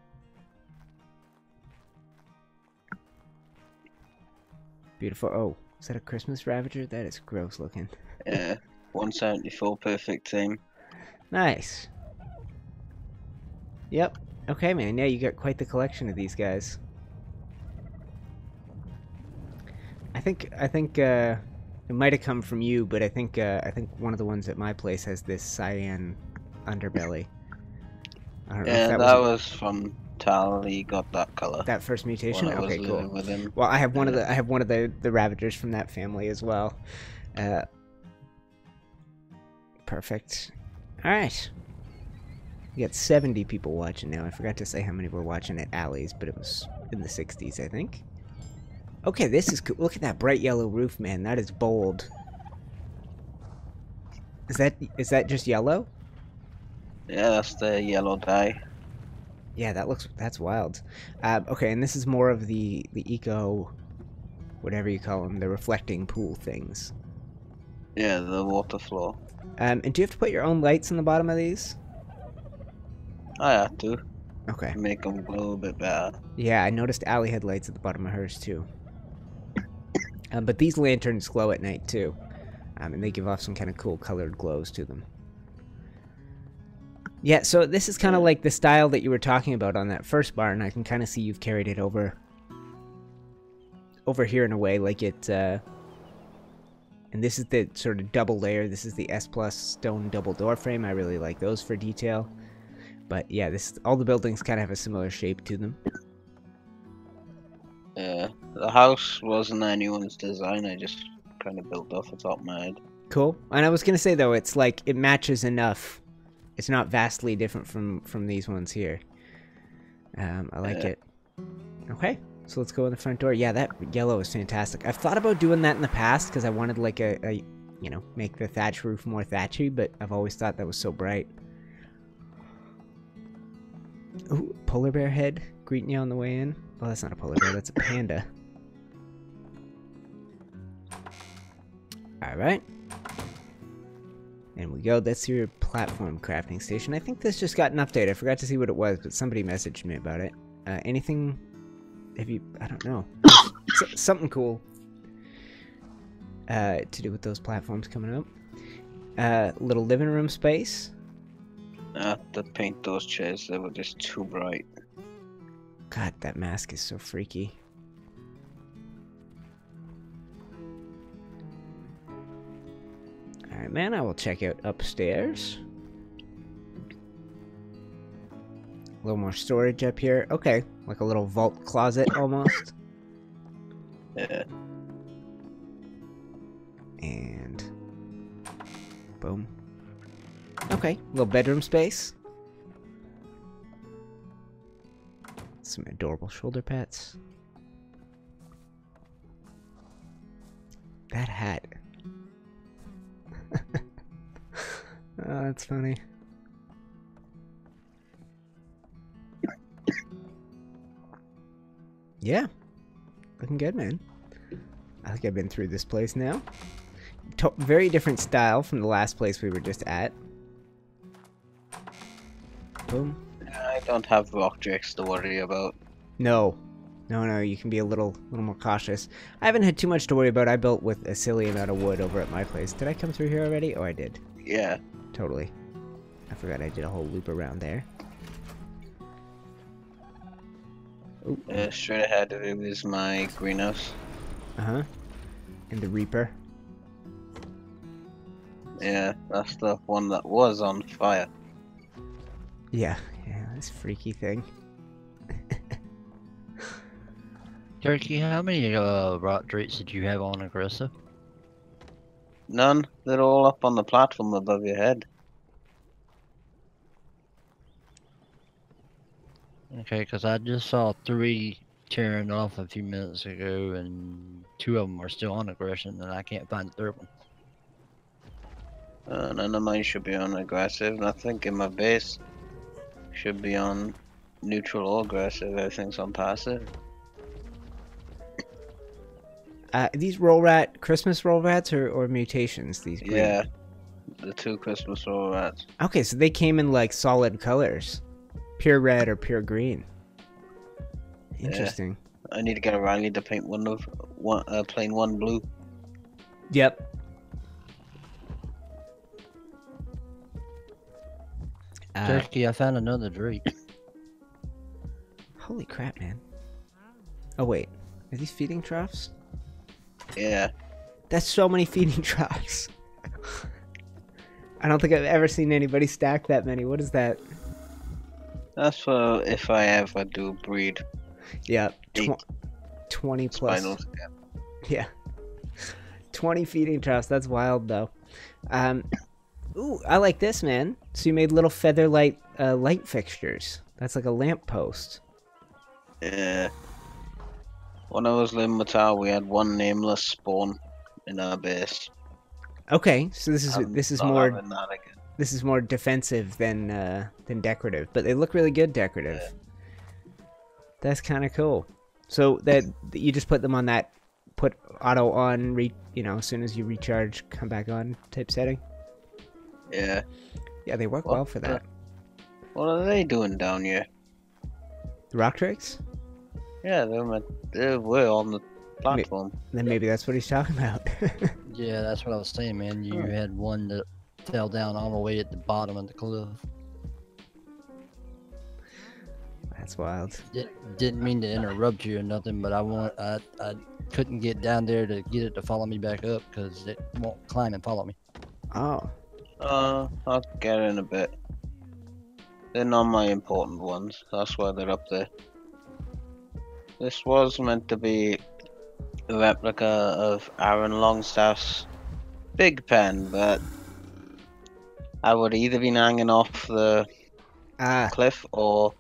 [SPEAKER 1] Beautiful. Oh, is that a Christmas ravager? That is gross looking.
[SPEAKER 3] Yeah, 174 perfect team.
[SPEAKER 1] Nice. Yep. Okay, man. Yeah, you got quite the collection of these guys. I think it might have come from you, but I think one of the ones at my place has this cyan underbelly. I don't know if
[SPEAKER 3] that was from Tal. He got that color.
[SPEAKER 1] That first mutation.
[SPEAKER 3] When I was
[SPEAKER 1] okay, cool.
[SPEAKER 3] living with him.
[SPEAKER 1] Well, I have one of the Ravagers from that family as well. Perfect. All right. We got 70 people watching now. I forgot to say how many were watching at Alley's, but it was in the 60s, I think. Okay, this is cool. Look at that bright yellow roof, man. That is bold. Is that just yellow?
[SPEAKER 3] Yeah, that's the yellow dye.
[SPEAKER 1] Yeah, that's wild. Okay, and this is more of the eco, whatever you call them, the reflecting pool things.
[SPEAKER 3] Yeah, the water flow.
[SPEAKER 1] And do you have to put your own lights in the bottom of these?
[SPEAKER 3] I have to.
[SPEAKER 1] Okay.
[SPEAKER 3] Make them glow a bit better.
[SPEAKER 1] Yeah, I noticed Allie had lights at the bottom of hers too. But these lanterns glow at night too. And they give off some kind of cool colored glows to them. Yeah, so this is kind of like the style that you were talking about on that first barn. I can kind of see you've carried it over here in a way, like it, and this is the sort of double layer. This is the S+ stone double door frame. I really like those for detail. But yeah, all the buildings kind of have a similar shape to them.
[SPEAKER 3] Yeah, the house wasn't anyone's design. I just kind of built off the top of my head.
[SPEAKER 1] Cool. And I was gonna say though, it's like it matches enough. It's not vastly different from these ones here. I like it. Okay, so let's go in the front door. Yeah, that yellow is fantastic. I've thought about doing that in the past because I wanted like a make the thatch roof more thatchy, but I've always thought that was so bright. Ooh, polar bear head greeting you on the way in. Oh, that's not a polar bear, that's a panda. Alright. And we go, that's your platform crafting station. I think this just got an update. I forgot to see what it was, but somebody messaged me about it. Anything, I don't know. Something cool to do with those platforms coming up. Little living room space.
[SPEAKER 3] I have to paint those chairs, they were just too bright.
[SPEAKER 1] God, that mask is so freaky. Alright, man, I will check out upstairs. A little more storage up here. Okay, like a little vault closet almost.
[SPEAKER 3] Yeah.
[SPEAKER 1] And boom. Okay, little bedroom space. Some adorable shoulder pads. That hat. Oh, that's funny. Yeah. Looking good, man. I think I've been through this place now. Very different style from the last place we were just at. Boom.
[SPEAKER 3] I don't have rock tricks to worry about.
[SPEAKER 1] No. No, you can be a little more cautious. I haven't had too much to worry about. I built with a silly amount of wood over at my place. Did I come through here already? Oh, I did.
[SPEAKER 3] Yeah.
[SPEAKER 1] Totally. I forgot I did a whole loop around there.
[SPEAKER 3] Straight ahead of it is my greenhouse.
[SPEAKER 1] Uh-huh. And the Reaper.
[SPEAKER 3] Yeah, that's the one that was on fire.
[SPEAKER 1] Yeah, this freaky thing.
[SPEAKER 5] Turkey, how many rock traits did you have on aggressive?
[SPEAKER 3] None. They're all up on the platform above your head.
[SPEAKER 5] Okay, because I just saw 3 tearing off a few minutes ago, and 2 of them are still on aggression, and I can't find the 3rd one.
[SPEAKER 3] None of mine should be on aggressive, and I think in my base should be on neutral or aggressive. Everything's on passive.
[SPEAKER 1] These Christmas roll rats or mutations? These green?
[SPEAKER 3] Yeah, the 2 Christmas roll rats.
[SPEAKER 1] Okay, so they came in like solid colors. Pure red or pure green. Interesting.
[SPEAKER 3] Yeah. I need to get Arahli to paint plain one blue.
[SPEAKER 1] Yep.
[SPEAKER 5] Turkey, I found another Drake.
[SPEAKER 1] Holy crap, man. Oh wait, are these feeding troughs?
[SPEAKER 3] Yeah.
[SPEAKER 1] That's so many feeding troughs. I don't think I've ever seen anybody stack that many. What is that?
[SPEAKER 3] That's for if I ever do breed.
[SPEAKER 1] Yeah, 20 plus.
[SPEAKER 3] Spinals,
[SPEAKER 1] yeah. 20 feeding troughs. That's wild, though. Ooh, I like this, man. So you made little feather light fixtures. That's like a lamp post.
[SPEAKER 3] Yeah. When I was living with Tao, we had one nameless spawn in our base.
[SPEAKER 1] Okay, so this is more this is more defensive than decorative, but they look really good decorative. Yeah. That's kind of cool. So that you just put them on that put auto on, as soon as you recharge, come back on type setting.
[SPEAKER 3] Yeah.
[SPEAKER 1] Yeah, they work well for that.
[SPEAKER 3] What are they doing down here?
[SPEAKER 1] The rock tricks?
[SPEAKER 3] Yeah, they were on the platform.
[SPEAKER 1] Then maybe that's what he's talking about.
[SPEAKER 5] Yeah, that's what I was saying, man. You had one that fell down all the way at the bottom of the cliff.
[SPEAKER 1] That's wild.
[SPEAKER 5] Didn't mean to interrupt you or nothing, but I couldn't get down there to get it to follow me back up because it won't climb and follow me.
[SPEAKER 1] Oh.
[SPEAKER 3] I'll get in a bit. They're not my important ones. That's why they're up there. This was meant to be a replica of Aaron Longstaff's big pen, but I would either been hanging off the cliff or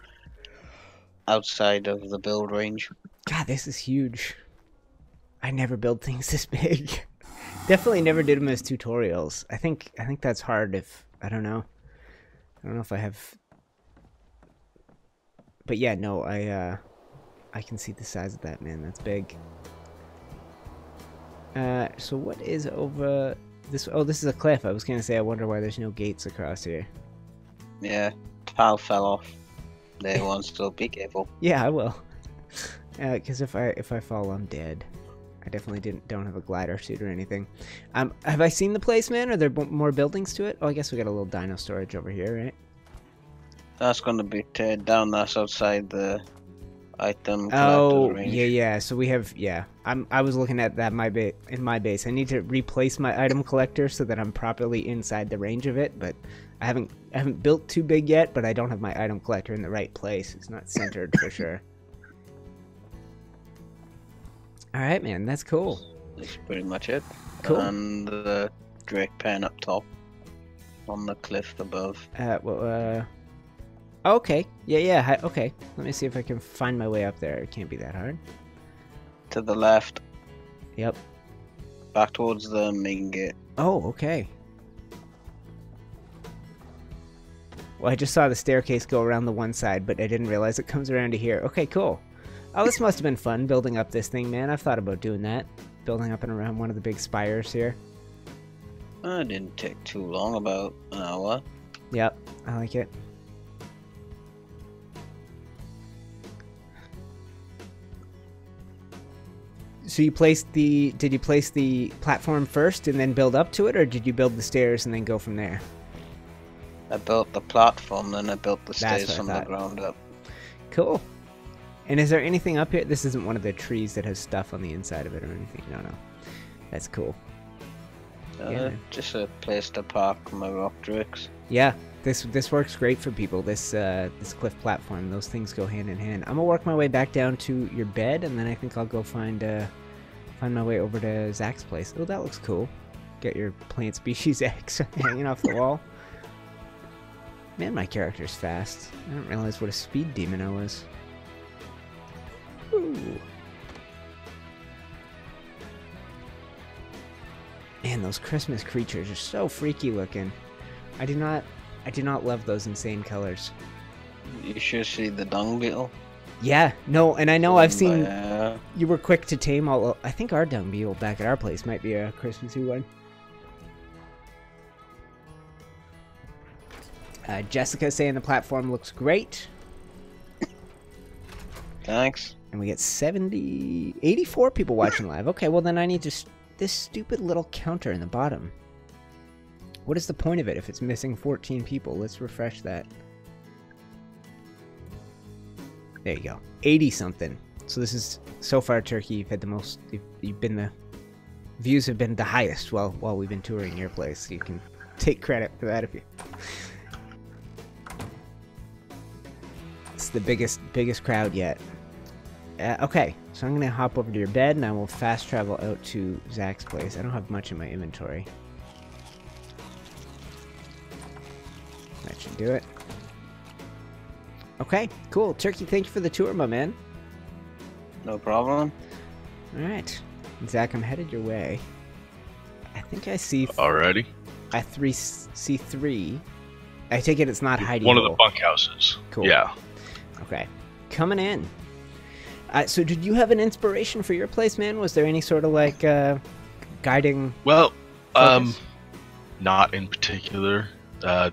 [SPEAKER 3] outside of the build range.
[SPEAKER 1] God, this is huge. I never build things this big. Definitely never did them as tutorials. I think that's hard if I don't know if I have. But yeah, no, I can see the size of that, man. That's big. So what is over this? Oh, this is a cliff. I was gonna say, I wonder why there's no gates across here.
[SPEAKER 3] Yeah, tile fell off. There once, so be careful.
[SPEAKER 1] Yeah, I will. Because if I fall, I'm dead. I definitely don't have a glider suit or anything. Have I seen the place, man? Are there more buildings to it? Oh, I guess we got a little dino storage over here, right?
[SPEAKER 3] That's gonna be teared down. That's outside the item
[SPEAKER 1] Oh,
[SPEAKER 3] collector's range.
[SPEAKER 1] yeah. So we have, I was looking at that in my base. I need to replace my item collector so that I'm properly inside the range of it. But I haven't built too big yet. But I don't have my item collector in the right place. It's not centered for sure. All right, man. That's cool.
[SPEAKER 3] That's pretty much it.
[SPEAKER 1] Cool.
[SPEAKER 3] And the Drake pen up top, on the cliff above.
[SPEAKER 1] Okay. Yeah. Okay. Let me see if I can find my way up there. It can't be that hard.
[SPEAKER 3] To the left,
[SPEAKER 1] Yep.
[SPEAKER 3] back towards the main gate.
[SPEAKER 1] Oh, okay. Well, I just saw the staircase go around the one side, but I didn't realize it comes around to here. Okay, cool. Oh, this must have been fun building up this thing, man. I've thought about doing that. Building up and around one of the big spires here.
[SPEAKER 3] It didn't take too long, about an hour.
[SPEAKER 1] Yep, I like it. So did you place the platform first and then build up to it, or did you build the stairs and then go from there?
[SPEAKER 3] I built the platform, then I built the
[SPEAKER 1] That's
[SPEAKER 3] stairs
[SPEAKER 1] what I
[SPEAKER 3] from the
[SPEAKER 1] thought.
[SPEAKER 3] ground up.
[SPEAKER 1] Cool. And is there anything up here? This isn't one of the trees that has stuff on the inside of it or anything. No. That's cool. Yeah.
[SPEAKER 3] Just a place to park my rock drakes.
[SPEAKER 1] Yeah, this works great for people. This cliff platform, those things go hand in hand. I'm gonna work my way back down to your bed, and then I think I'll go find my way over to Zach's place. Oh, that looks cool. Get your plant species eggs hanging off the wall. Man, my character's fast. I didn't realize what a speed demon I was. Ooh. Man, those Christmas creatures are so freaky looking. I do not love those insane colors.
[SPEAKER 3] You should see the dung beetle.
[SPEAKER 1] Yeah, no, and I know I've seen
[SPEAKER 3] Yeah.
[SPEAKER 1] you were quick to tame all. I think our dung beetle back at our place might be a Christmassy one. Jessica saying the platform looks great.
[SPEAKER 3] Thanks.
[SPEAKER 1] And we get 84 people watching live. Okay, well then I need this stupid little counter in the bottom. What is the point of it if it's missing 14 people? Let's refresh that. There you go. 80 something. So this is, so far, Turkey, you've had the most, you've been the, views have been the highest while we've been touring your place. You can take credit for that if you. It's the biggest crowd yet. Okay, so I'm gonna hop over to your bed and I will fast travel out to Zach's place. I don't have much in my inventory. That should do it. Okay, cool. Turkey, thank you for the tour, my man.
[SPEAKER 3] No problem.
[SPEAKER 1] Alright. Zach, I'm headed your way. I think I see...
[SPEAKER 6] Alrighty.
[SPEAKER 1] I see 3. I take it it's not hiding.
[SPEAKER 6] One of the bunkhouses.
[SPEAKER 1] Cool.
[SPEAKER 6] Yeah.
[SPEAKER 1] Okay. Coming in. So did you have an inspiration for your place, man? Was there any sort of like guiding...
[SPEAKER 6] Well,
[SPEAKER 1] focus?
[SPEAKER 6] not in particular.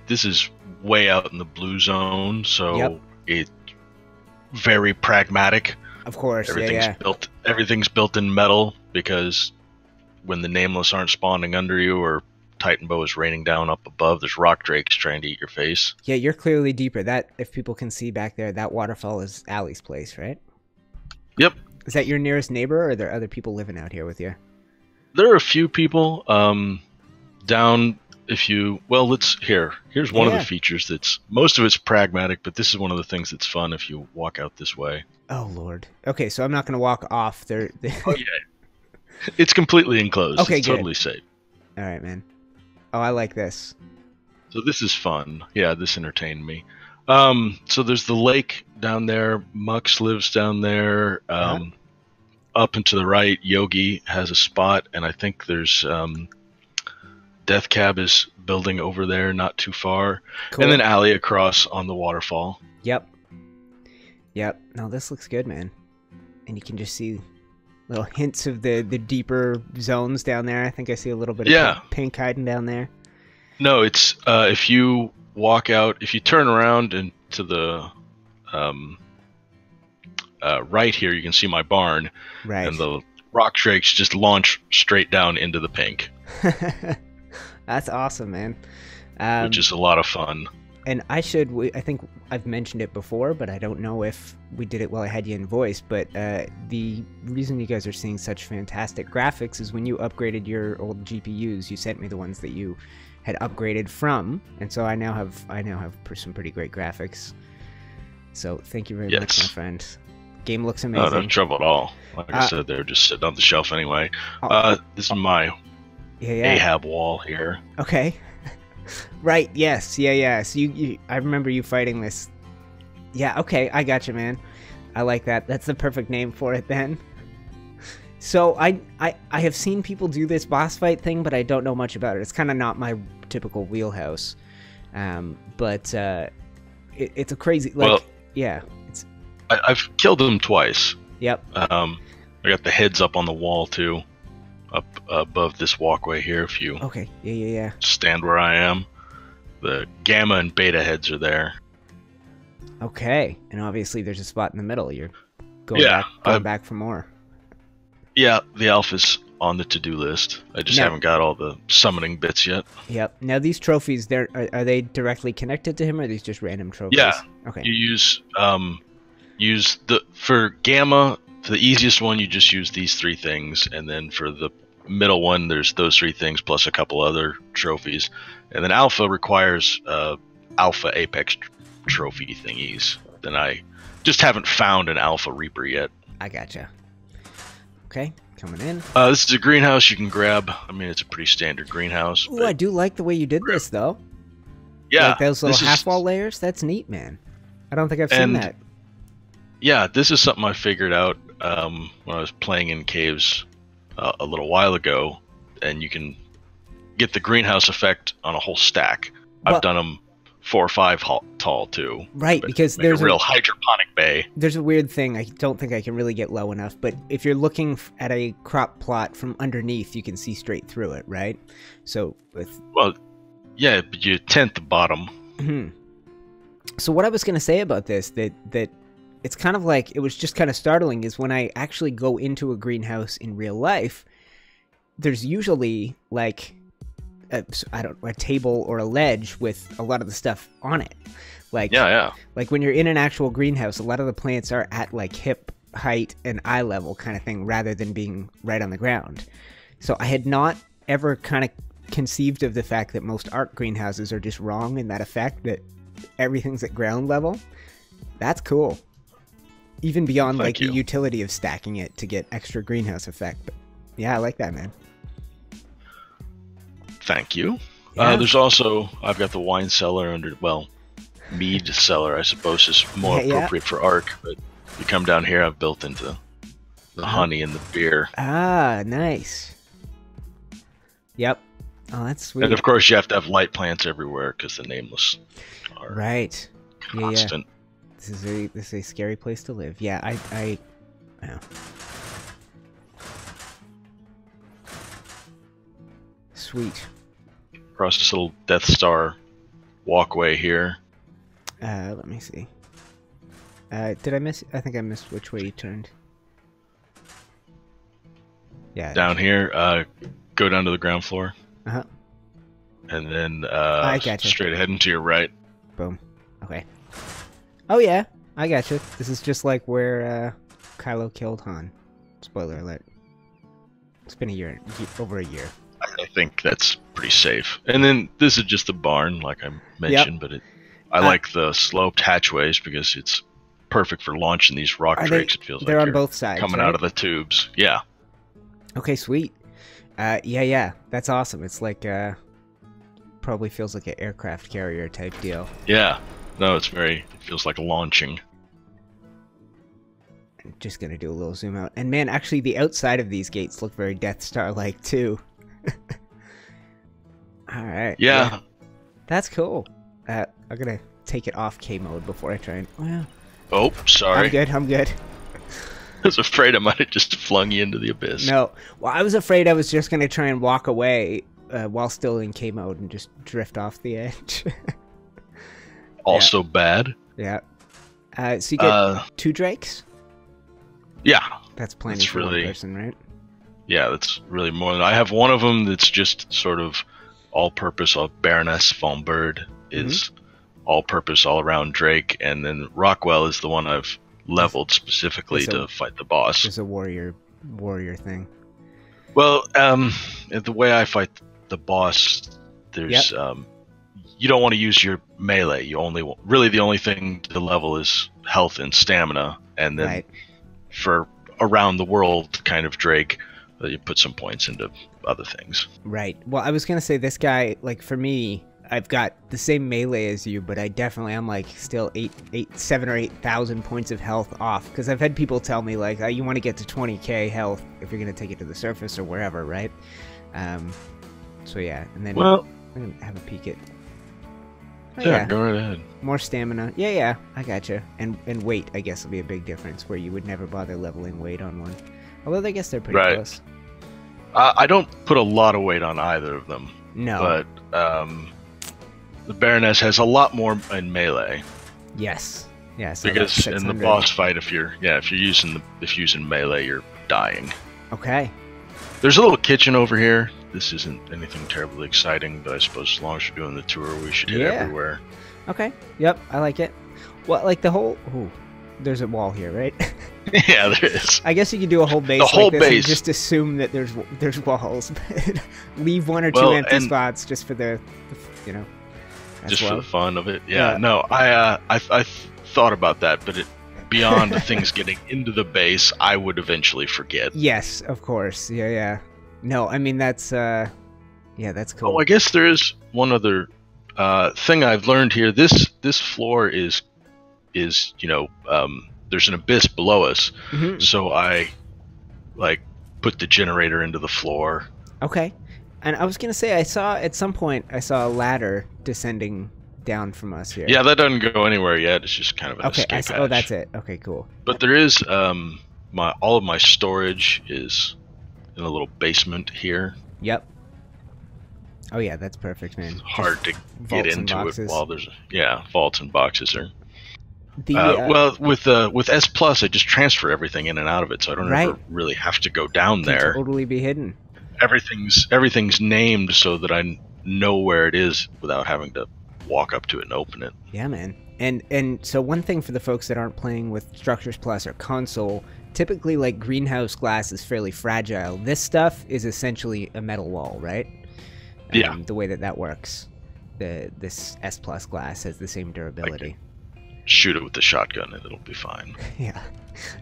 [SPEAKER 6] This is way out in the blue zone, so
[SPEAKER 1] Yep.
[SPEAKER 6] it's very pragmatic.
[SPEAKER 1] Of course,
[SPEAKER 6] Everything's built in metal, because when the nameless aren't spawning under you or Titan Bow is raining down up above, there's rock drakes trying to eat your face.
[SPEAKER 1] Yeah, you're clearly deeper. That, if people can see back there, that waterfall is Allie's place, right?
[SPEAKER 6] Yep.
[SPEAKER 1] Is that your nearest neighbor, or are there other people living out here with you?
[SPEAKER 6] There are a few people down. Here's one of the features that's, most of it's pragmatic, but this is one of the things that's fun if you walk out this way.
[SPEAKER 1] Oh Lord. Okay, so I'm not gonna walk off there.
[SPEAKER 6] Oh yeah. It's completely enclosed.
[SPEAKER 1] Okay,
[SPEAKER 6] it's
[SPEAKER 1] good.
[SPEAKER 6] totally safe.
[SPEAKER 1] All right, man. Oh, I like this.
[SPEAKER 6] So this is fun. Yeah, this entertained me. So there's the lake down there. Mux lives down there. Up and to the right, Yogi has a spot, and I think there's Death Cab is building over there, not too far.
[SPEAKER 1] Cool.
[SPEAKER 6] And then Alley across on the waterfall.
[SPEAKER 1] Yep. No, this looks good, man. And you can just see little hints of the deeper zones down there. I think I see a little bit of pink hiding down there.
[SPEAKER 6] No, it's if you walk out, if you turn around and to the right here, you can see my barn.
[SPEAKER 1] Right.
[SPEAKER 6] And the rock drakes just launch straight down into the pink.
[SPEAKER 1] That's awesome, man.
[SPEAKER 6] Which is a lot of fun.
[SPEAKER 1] and I think I've mentioned it before, but I don't know if we did it while I had you in voice, but the reason you guys are seeing such fantastic graphics is when you upgraded your old GPUs, you sent me the ones that you had upgraded from, and so I now have some pretty great graphics. So thank you very much, my friend. Game looks amazing.
[SPEAKER 6] No trouble at all. Like I said, they're just sitting on the shelf anyway. This is my Ahab wall here.
[SPEAKER 1] Okay. Right, yes, yeah. So I remember you fighting this. Yeah, okay, I got you, man. I like that. That's the perfect name for it then. So I have seen people do this boss fight thing, but I don't know much about it. It's kind of not my typical wheelhouse. But it's a crazy, yeah.
[SPEAKER 6] I've killed them twice.
[SPEAKER 1] Yep.
[SPEAKER 6] I got the heads up on the wall too. Up above this walkway here, if you stand where I am. The gamma and beta heads are there.
[SPEAKER 1] Okay, and obviously there's a spot in the middle. You're going back for more.
[SPEAKER 6] Yeah, the alpha's on the to-do list. I just haven't got all the summoning bits yet.
[SPEAKER 1] Yep. Now these trophies, are they directly connected to him, or are these just random trophies?
[SPEAKER 6] Yeah.
[SPEAKER 1] Okay.
[SPEAKER 6] You use for gamma. For the easiest one, you just use these 3 things, and then for the middle one, there's those 3 things plus a couple other trophies, and then alpha requires alpha apex trophy thingies. Then I just haven't found an alpha reaper yet.
[SPEAKER 1] I gotcha. Okay, coming in.
[SPEAKER 6] This is a greenhouse you can grab. I mean, it's a pretty standard greenhouse.
[SPEAKER 1] Ooh, I do like the way you did this, though.
[SPEAKER 6] Yeah,
[SPEAKER 1] like those little half wall layers. That's neat, man. I don't think I've seen that.
[SPEAKER 6] Yeah, this is something I figured out when I was playing in caves a little while ago, and you can get the greenhouse effect on a whole stack. I've done them 4 or 5 tall too.
[SPEAKER 1] Right, because there's
[SPEAKER 6] a real hydroponic bay.
[SPEAKER 1] There's a weird thing. I don't think I can really get low enough, but if you're looking at a crop plot from underneath, you can see straight through it, right? So
[SPEAKER 6] yeah, but you tint the bottom.
[SPEAKER 1] Mm-hmm. So what I was going to say about this, that it's kind of like, it was just kind of startling, is when I actually go into a greenhouse in real life, there's usually like a table or a ledge with a lot of the stuff on it. Like, like when you're in an actual greenhouse, a lot of the plants are at like hip height and eye level kind of thing, rather than being right on the ground. So I had not ever kind of conceived of the fact that most art greenhouses are just wrong in that effect, that everything's at ground level. That's cool. Even beyond the utility of stacking it to get extra greenhouse effect. But yeah, I like that, man.
[SPEAKER 6] Thank you. Yeah. There's also, I've got the wine cellar mead cellar, I suppose, is more appropriate for arc. But you come down here, I've built into the honey and the beer. Ah,
[SPEAKER 1] nice. Yep. Oh, that's sweet.
[SPEAKER 6] And of course, you have to have light plants everywhere because the nameless are constant.
[SPEAKER 1] Yeah. This is a scary place to live. Yeah, I Sweet.
[SPEAKER 6] Across this little Death Star walkway here.
[SPEAKER 1] Let me see. Did I miss? I think I missed which way you turned. Yeah.
[SPEAKER 6] Down here, go down to the ground floor.
[SPEAKER 1] Uh-huh.
[SPEAKER 6] And then
[SPEAKER 1] I gotcha.
[SPEAKER 6] Straight ahead and to your right.
[SPEAKER 1] Boom. Okay. Oh yeah, I gotcha. This is just like where Kylo killed Han. Spoiler alert. It's been over a year.
[SPEAKER 6] I think that's pretty safe. And then this is just a barn, like I mentioned, but I like the sloped hatchways because it's perfect for launching these rock drakes. It feels like
[SPEAKER 1] they're on both sides,
[SPEAKER 6] coming out of the tubes. Yeah.
[SPEAKER 1] Okay, sweet. Yeah, that's awesome. It's like probably feels like an aircraft carrier type deal.
[SPEAKER 6] Yeah. No, it feels like launching.
[SPEAKER 1] I'm just gonna do a little zoom out. And man, actually the outside of these gates look very Death Star-like too. Alright.
[SPEAKER 6] Yeah.
[SPEAKER 1] That's cool. I'm gonna take it off K mode before I try and... Well,
[SPEAKER 6] oh, sorry.
[SPEAKER 1] I'm good.
[SPEAKER 6] I was afraid I might have just flung you into the abyss.
[SPEAKER 1] No. Well, I was afraid I was just gonna try and walk away while still in K mode and just drift off the edge.
[SPEAKER 6] Also bad.
[SPEAKER 1] Yeah. So you get 2 drakes?
[SPEAKER 6] Yeah.
[SPEAKER 1] That's plenty for one person, right?
[SPEAKER 6] Yeah, that's really more than... I have one of them that's just sort of all-purpose. Baroness von Bird is all-purpose, all-around Drake, and then Rockwell is the one I've leveled specifically to fight the boss.
[SPEAKER 1] Just a warrior thing.
[SPEAKER 6] Well, the way I fight the boss, there's you don't want to use your melee. You really the only thing to level is health and stamina, and then for around the world kind of Drake, you put some points into other things.
[SPEAKER 1] Right. Well, I was gonna say this guy, like for me, I've got the same melee as you, but I'm like still 7,000 or 8,000 points of health off, because I've had people tell me like, you want to get to 20k health if you're gonna take it to the surface or wherever, right? So yeah, and then I'm gonna have a peek at. Oh,
[SPEAKER 6] yeah, go right ahead.
[SPEAKER 1] More stamina. Yeah, I gotcha. And weight, I guess, will be a big difference, where you would never bother leveling weight on one. Although I guess they're pretty close.
[SPEAKER 6] I don't put a lot of weight on either of them.
[SPEAKER 1] No.
[SPEAKER 6] But the Baroness has a lot more in melee.
[SPEAKER 1] Yes. Yeah. So
[SPEAKER 6] because in the boss fight, if you're using melee, you're dying.
[SPEAKER 1] Okay.
[SPEAKER 6] There's a little kitchen over here. This isn't anything terribly exciting, but I suppose as long as you're doing the tour, we should hit everywhere.
[SPEAKER 1] Okay. Yep. I like it. Well, like the whole. Ooh, there's a wall here, right?
[SPEAKER 6] Yeah, there is.
[SPEAKER 1] I guess you could do a whole base.
[SPEAKER 6] The whole
[SPEAKER 1] like this
[SPEAKER 6] base.
[SPEAKER 1] And just assume that there's walls. Leave one or two empty spots just for the
[SPEAKER 6] just for the fun of it. Yeah. No, I thought about that, but beyond things getting into the base, I would eventually forget.
[SPEAKER 1] Yes, of course. Yeah. No, I mean that's that's cool.
[SPEAKER 6] Oh, I guess there is one other thing I've learned here. This floor is there's an abyss below us, so I put the generator into the floor.
[SPEAKER 1] Okay, and I was gonna say at some point I saw a ladder descending down from us here.
[SPEAKER 6] Yeah, that doesn't go anywhere yet. It's just kind of an escape hatch.
[SPEAKER 1] Oh, that's it. Okay, cool.
[SPEAKER 6] But there is all of my storage is in a little basement here.
[SPEAKER 1] Yep. Oh yeah, that's perfect, man.
[SPEAKER 6] It's hard to get into it while there's vaults and boxes are. With S Plus, I just transfer everything in and out of it, so I don't ever really have to go down there.
[SPEAKER 1] Totally be hidden.
[SPEAKER 6] Everything's named so that I know where it is without having to walk up to it and open it.
[SPEAKER 1] Yeah, man. And so one thing for the folks that aren't playing with Structures Plus or console, typically like greenhouse glass is fairly fragile. This stuff is essentially a metal wall, right?
[SPEAKER 6] Yeah.
[SPEAKER 1] The way that works. This S Plus glass has the same durability.
[SPEAKER 6] Shoot it with the shotgun and it'll be fine.
[SPEAKER 1] Yeah.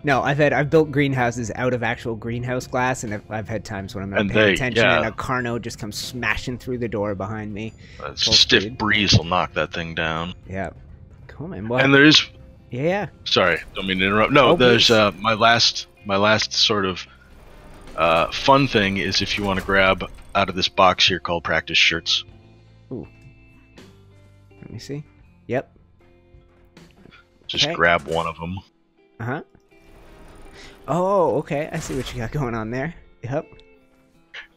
[SPEAKER 1] No, I've built greenhouses out of actual greenhouse glass, and I've had times when I'm not paying attention and a Carno just comes smashing through the door behind me.
[SPEAKER 6] A stiff breeze will knock that thing down.
[SPEAKER 1] Yeah. Cool, man. Well,
[SPEAKER 6] and there is.
[SPEAKER 1] Yeah.
[SPEAKER 6] Sorry, don't mean to interrupt. No, there's my last sort of fun thing is if you want to grab out of this box here called practice shirts.
[SPEAKER 1] Ooh. Let me see. Yep.
[SPEAKER 6] Just grab one of them.
[SPEAKER 1] Uh-huh. Oh, okay. I see what you got going on there. Yep.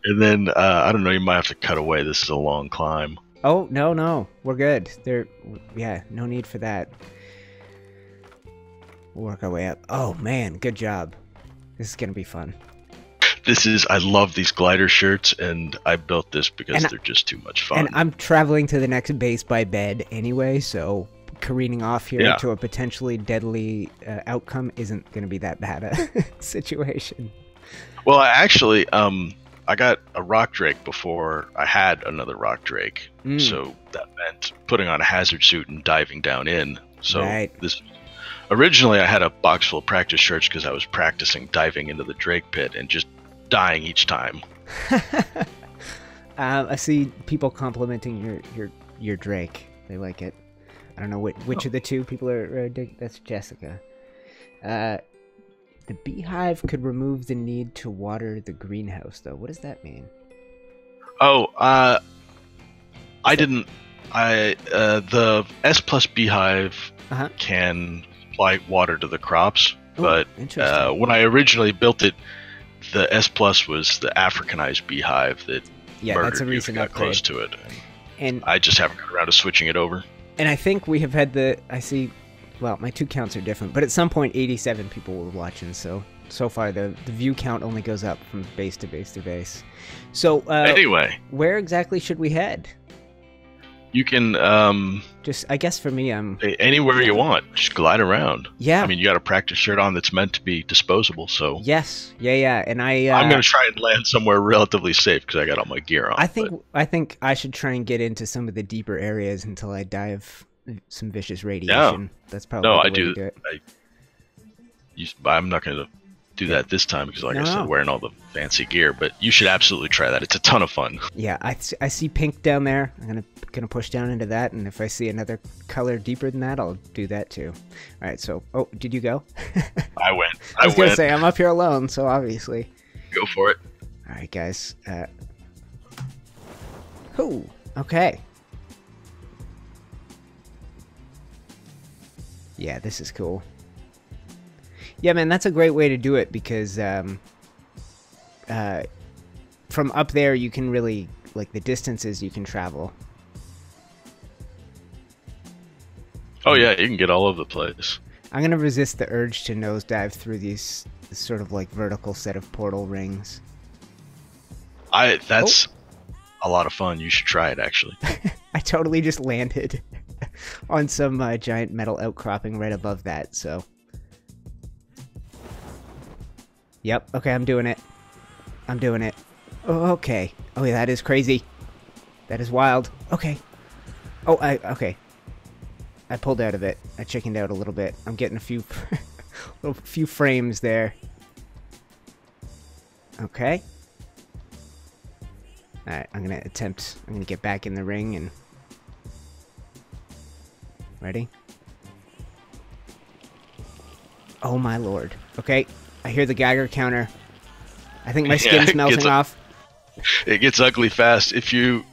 [SPEAKER 6] And then, I don't know, you might have to cut away. This is a long climb.
[SPEAKER 1] Oh, no. We're good. No need for that. We'll work our way up. Oh, man. Good job. This is going to be fun.
[SPEAKER 6] I love these glider shirts, and I built this because they're just too much fun.
[SPEAKER 1] And I'm traveling to the next base by bed anyway, so careening off here to a potentially deadly outcome isn't going to be that bad a situation.
[SPEAKER 6] Well, I got a rock drake before I had another rock drake, so that meant putting on a hazard suit and diving down in. So originally I had a box full of practice shirts because I was practicing diving into the drake pit and just dying each time.
[SPEAKER 1] I see people complimenting your drake. They like it. I don't know which of the two people are. That's Jessica. The beehive could remove the need to water the greenhouse, though. What does that mean?
[SPEAKER 6] Oh, I didn't. The S Plus beehive can supply water to the crops, but when I originally built it, the S Plus was the Africanized beehive that
[SPEAKER 1] that's a recent
[SPEAKER 6] got
[SPEAKER 1] upgrade.
[SPEAKER 6] Close to it,
[SPEAKER 1] and
[SPEAKER 6] I just haven't got around to switching it over.
[SPEAKER 1] And I think we have had my 2 counts are different, but at some point 87 people were watching, so far the view count only goes up from base to base to base. So
[SPEAKER 6] anyway,
[SPEAKER 1] where exactly should we head?
[SPEAKER 6] You can
[SPEAKER 1] Just, I guess for me, I'm...
[SPEAKER 6] anywhere you want. Just glide around.
[SPEAKER 1] Yeah.
[SPEAKER 6] I mean, you got a practice shirt on that's meant to be disposable, so...
[SPEAKER 1] Yes. Yeah. And
[SPEAKER 6] I'm going to try and land somewhere relatively safe because I got all my gear on.
[SPEAKER 1] I think I should try and get into some of the deeper areas until I die of some vicious radiation.
[SPEAKER 6] Yeah.
[SPEAKER 1] That's probably the way to do it.
[SPEAKER 6] I'm not going to do that this time because, like I said,
[SPEAKER 1] No.
[SPEAKER 6] wearing all the fancy gear. But you should absolutely try that. It's a ton of fun.
[SPEAKER 1] Yeah, I see pink down there. I'm gonna push down into that, and if I see another color deeper than that, I'll do that too. All right. So, oh, did you go?
[SPEAKER 6] I went.
[SPEAKER 1] I was gonna say I'm up here alone, so obviously.
[SPEAKER 6] Go for it.
[SPEAKER 1] All right, guys. Okay. Yeah, this is cool. Yeah, man, that's a great way to do it because from up there you can really, like, the distances you can travel.
[SPEAKER 6] Oh yeah, you can get all over the place.
[SPEAKER 1] I'm gonna resist the urge to nosedive through these sort of like vertical set of portal rings.
[SPEAKER 6] That's a lot of fun. You should try it actually.
[SPEAKER 1] I totally just landed on some giant metal outcropping right above that, so... Yep, okay, I'm doing it. Oh, okay. Oh, yeah, that is crazy. That is wild. Okay. Oh, okay. I pulled out of it. I chickened out a little bit. I'm getting a few few frames there. Okay. Alright, I'm gonna get back in the ring and... Ready? Oh my lord. Okay, I hear the Geiger counter. I think my skin's melting off.
[SPEAKER 6] It gets ugly fast. If you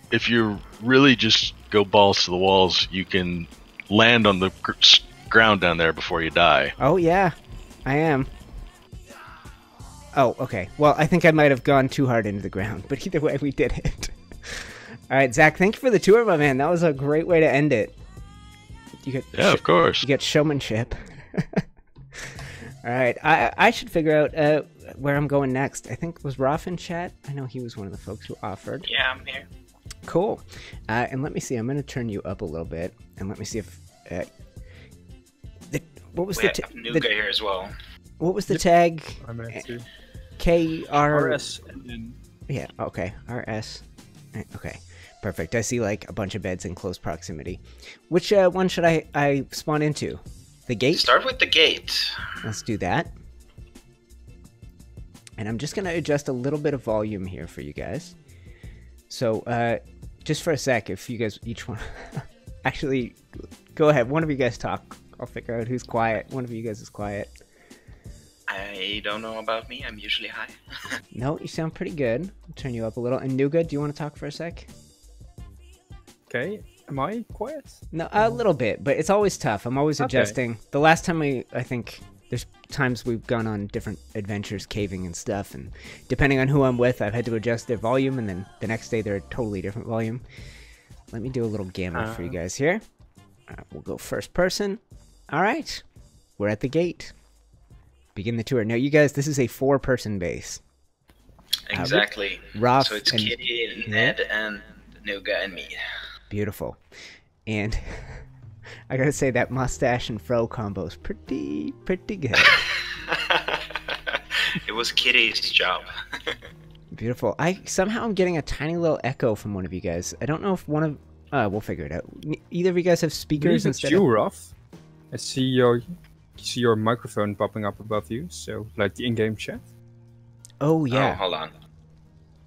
[SPEAKER 6] really just go balls to the walls, you can land on the ground down there before you die.
[SPEAKER 1] Oh yeah, I am. Oh, okay. Well, I think I might have gone too hard into the ground, but either way, we did it. All right, Zach, thank you for the tour, my man. That was a great way to end it.
[SPEAKER 6] Yeah, of course.
[SPEAKER 1] You get showmanship. All right, I should figure out where I'm going next. I think, was Roth in chat? I know he was one of the folks who offered.
[SPEAKER 4] Yeah, I'm here.
[SPEAKER 1] Cool. And let me see. I'm going to turn you up a little bit, and let me see if... what was
[SPEAKER 4] We
[SPEAKER 1] the...
[SPEAKER 4] have Nuga here as well.
[SPEAKER 1] What was the tag?
[SPEAKER 7] I'm at too.
[SPEAKER 1] KR...
[SPEAKER 7] RS and then
[SPEAKER 1] Yeah, okay. RS. Okay, perfect. I see like a bunch of beds in close proximity. Which one should I spawn into? The gate?
[SPEAKER 4] Start with the gate.
[SPEAKER 1] Let's do that. And I'm just going to adjust a little bit of volume here for you guys. So, just for a sec, if you guys each want... Actually, go ahead. One of you guys talk. I'll figure out who's quiet. One of you guys is quiet.
[SPEAKER 4] I don't know about me. I'm usually high.
[SPEAKER 1] No, you sound pretty good. I'll turn you up a little. And Nuga, do you want to talk for a sec?
[SPEAKER 7] okay. Am I quiet?
[SPEAKER 1] No, a little bit, but it's always tough. I'm always
[SPEAKER 7] Okay.
[SPEAKER 1] adjusting. The last time I think there's times we've gone on different adventures, caving and stuff, and depending on who I'm with, I've had to adjust their volume, and then the next day they're a totally different volume. Let me do a little gamut for you guys here. We'll go first person. All right, we're at the gate. Begin the tour. Now, you guys, this is a 4-person base.
[SPEAKER 4] Exactly.
[SPEAKER 1] Roth
[SPEAKER 4] So it's
[SPEAKER 1] and-
[SPEAKER 4] Kitty, and Ned, and Nuga, and me.
[SPEAKER 1] Beautiful. And I gotta say that mustache and fro combo is pretty good.
[SPEAKER 4] It was Kitty's job.
[SPEAKER 1] Beautiful. Somehow I'm getting a tiny little echo from one of you guys. I don't know if one of... we'll figure it out. Either of you guys have
[SPEAKER 7] I
[SPEAKER 1] speakers
[SPEAKER 7] believe it's
[SPEAKER 1] instead
[SPEAKER 7] you,
[SPEAKER 1] of...
[SPEAKER 7] Roth. I see your microphone popping up above you, so like the in-game chat.
[SPEAKER 1] Oh,
[SPEAKER 4] Oh,
[SPEAKER 1] yeah.
[SPEAKER 4] hold on.